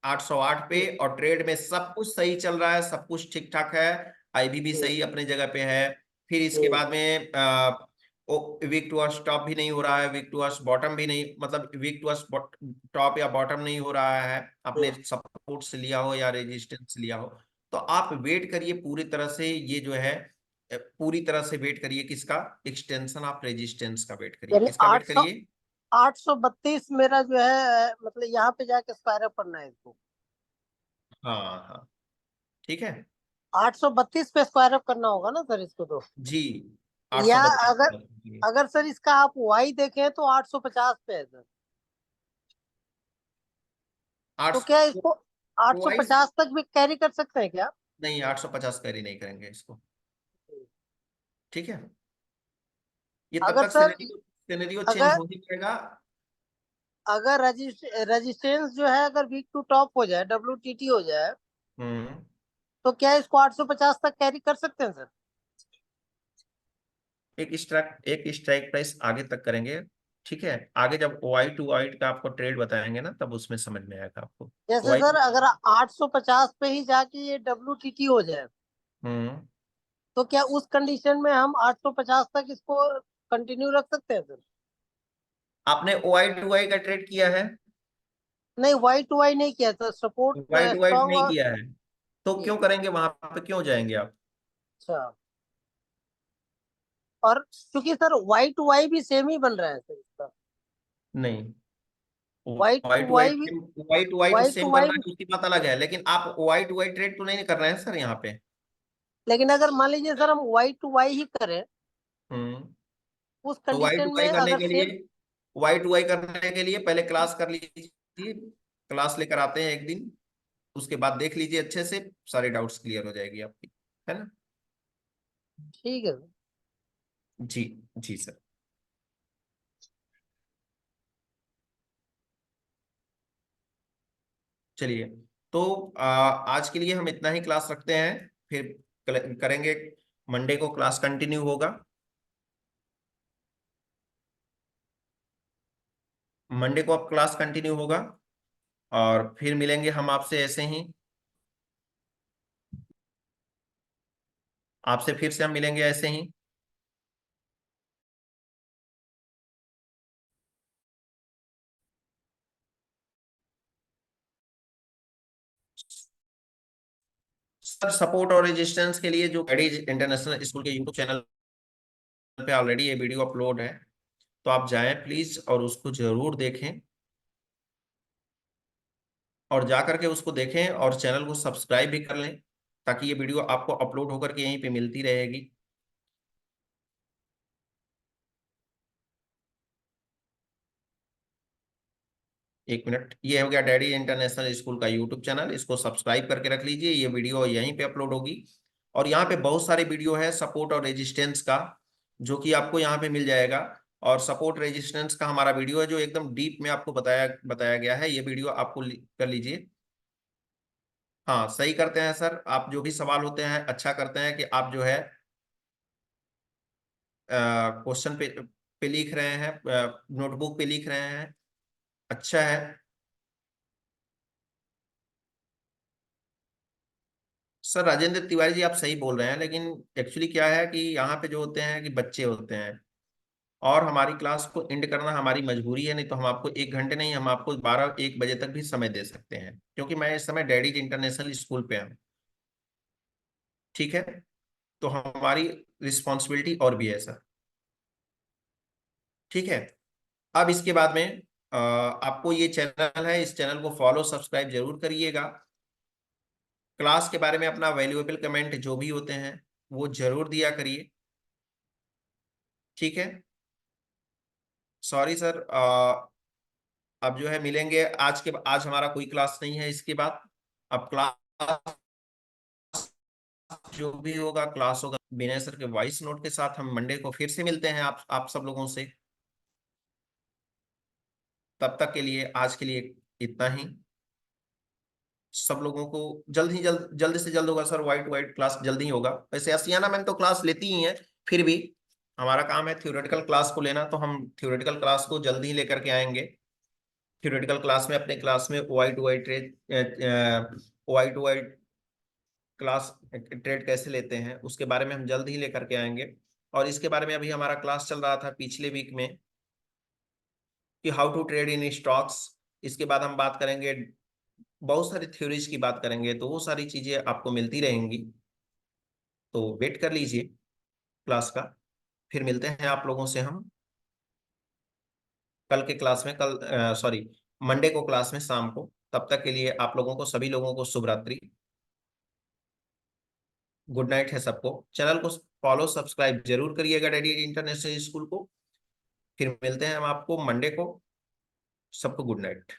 808 पे,
जी
और ट्रेड में सब कुछ सही चल रहा है, सब कुछ ठीक ठाक है, आईबी भी
जी
सही अपने जगह पे है। फिर इसके बाद में वीक टू अर्स टॉप भी नहीं हो रहा है, वीक टू अर्स बॉटम भी नहीं, मतलब वीक टू अर्स टॉप या बॉटम नहीं हो रहा है, आपने
जी
सपोर्ट से लिया हो या रेजिस्टेंस लिया हो, तो आप वेट करिए पूरी तरह से, ये जो है पूरी तरह से वेट करिए किसका, एक्सटेंशन ऑफ रेजिस्टेंस का वेट करिए,
यानी
किसका वेट करिए।
832 मेरा जो है मतलब यहाँ पे जाके स्क्वायर अप करना है इसको।
हाँ हाँ, ठीक है
832 पे स्क्वायर अप करना होगा ना सर इसको तो।
जी,
या
832
अगर अगर सर इसका आप वाई देखें तो 850 पे है सर। तो क्या इसको
वाइज
850 तक भी कैरी कर सकते हैं क्या?
नहीं, 850 कैरी नहीं करेंगे इसको, ठीक है, ये तब
अगर
तक
सर
सिनेरियो चेंज
अगर
हो ही जाएगा।
अगर रेजिस्टेंस जो है अगर वीक टू टॉप हो जाए, WTT हो जाए,
हम्म,
तो क्या इसको 850 तक कैरी कर सकते हैं सर?
एक स्ट्राइक प्राइस आगे तक करेंगे, ठीक है, आगे जब वाई टू वाइट का आपको ट्रेड बताएंगे ना, तब उसमें समझ में आएगा आपको।
जैसे
वाई
सर अगर 850 पे ही जाके ये WTT हो जाए,
हम्म,
तो क्या उस कंडीशन में हम 850 तक इसको कंटिन्यू रख सकते हैं सर?
आपने वाई टू वाई का ट्रेड किया है?
नहीं, वाई टू वाई नहीं किया sir, support
Y to white
strong
नहीं
और
किया है, तो
जी
क्यों करेंगे वहां पे, क्यों जाएंगे आप?
अच्छा। और क्योंकि सर वाई टू वाई भी सेम ही बन रहा है सर इसका।
नहीं,
Y
Y
to
to
Y
white
भी
वाई टू वाई तो
वाई
सेम
टू
बन
वाई
रहा है, उसकी बात अलग है, लेकिन आप वाई टू वाई ट्रेड तो नहीं कर रहे हैं सर यहाँ पे।
लेकिन अगर मान लीजिए सर हम वाई टू वाई ही करें,
हम्म,
उस
तो वाई
कंडीशन
टू वाई
में
करने
अगर
के लिए,
सेम
वाई टू वाई करने के लिए पहले क्लास कर लीजिए, क्लास लेकर आते हैं एक दिन, उसके बाद देख लीजिए अच्छे से, सारे डाउट्स क्लियर हो जाएगी आपकी, है ना।
ठीक है।
जी, जी सर। चलिए, तो आज के लिए हम इतना ही क्लास रखते हैं, फिर करेंगे, मंडे को क्लास कंटिन्यू होगा, मंडे को अब क्लास कंटिन्यू होगा, और फिर मिलेंगे हम आपसे ऐसे ही, आपसे फिर से हम मिलेंगे ऐसे ही। सर सपोर्ट और रेजिस्टेंस के लिए जो एडीज इंटरनेशनल स्कूल के यूट्यूब चैनल पे ऑलरेडी ये वीडियो अपलोड है, तो आप जाएं प्लीज और उसको जरूर देखें, और जा करके उसको देखें और चैनल को सब्सक्राइब भी कर लें, ताकि ये वीडियो आपको अपलोड होकर के यहीं पे मिलती रहेगी। एक मिनट, ये हो गया डैडी इंटरनेशनल स्कूल का यूट्यूब चैनल, इसको सब्सक्राइब करके रख लीजिए, ये वीडियो यहीं पे अपलोड होगी, और यहाँ पे बहुत सारे वीडियो है सपोर्ट और रेजिस्टेंस का, जो कि आपको यहाँ पे मिल जाएगा, और सपोर्ट रेजिस्टेंस का हमारा वीडियो है जो एकदम डीप में आपको बताया बताया गया है, ये वीडियो आपको कर लीजिए। हाँ, सही करते हैं सर, आप जो भी सवाल होते हैं अच्छा करते हैं कि आप जो है क्वेश्चन पे लिख रहे हैं, नोटबुक पे लिख रहे हैं, अच्छा है। सर राजेंद्र तिवारी जी, आप सही बोल रहे हैं, लेकिन एक्चुअली क्या है कि यहाँ पे जो होते हैं कि बच्चे होते हैं, और हमारी क्लास को एंड करना हमारी मजबूरी है, नहीं तो हम आपको 1 घंटे नहीं, हम आपको 12-1 बजे तक भी समय दे सकते हैं, क्योंकि मैं इस समय डैडीज इंटरनेशनल स्कूल पे हूँ, ठीक है, तो हमारी रिस्पॉन्सिबिलिटी और भी है सर, ठीक है। अब इसके बाद में आपको ये चैनल है, इस चैनल को फॉलो सब्सक्राइब जरूर करिएगा, क्लास के बारे में अपना वैल्यूएबल कमेंट जो भी होते हैं वो जरूर दिया करिए, ठीक है। सॉरी सर, अब जो है मिलेंगे, आज हमारा कोई क्लास नहीं है इसके बाद, अब क्लास जो भी होगा क्लास होगा विनय सर के वॉइस नोट के साथ, हम मंडे को फिर से मिलते हैं आप सब लोगों से, तब तक के लिए आज के लिए इतना ही, सब लोगों को जल्द से जल्द होगा सर, वाइट वाइट क्लास जल्दी ही होगा, वैसे असियाना मैम तो क्लास लेती ही हैं, फिर भी हमारा काम है थ्योरेटिकल क्लास को लेना, तो हम थ्योरेटिकल क्लास को जल्दी ही लेकर के आएंगे, थ्योरेटिकल क्लास में, अपने क्लास में OI to I class trade कैसे लेते हैं उसके बारे में हम जल्द ही लेकर के आएंगे। और इसके बारे में अभी हमारा क्लास चल रहा था पिछले वीक में कि how to trade in stocks. इसके बाद हम बात करेंगे, बहुत सारी थ्योरीज की बात करेंगे, तो वो सारी चीजें आपको मिलती रहेंगी। तो वेट कर लीजिए क्लास का। फिर मिलते हैं आप लोगों से हम कल के क्लास में, मंडे को क्लास में शाम को। तब तक के लिए आप लोगों को, सभी लोगों को शुभ रात्रि, गुड नाइट है सबको। चैनल को फॉलो सब्सक्राइब जरूर करिएगा डेडी इंटरनेशनल स्कूल को। फिर मिलते हैं हम आपको मंडे को। सबको गुड नाइट।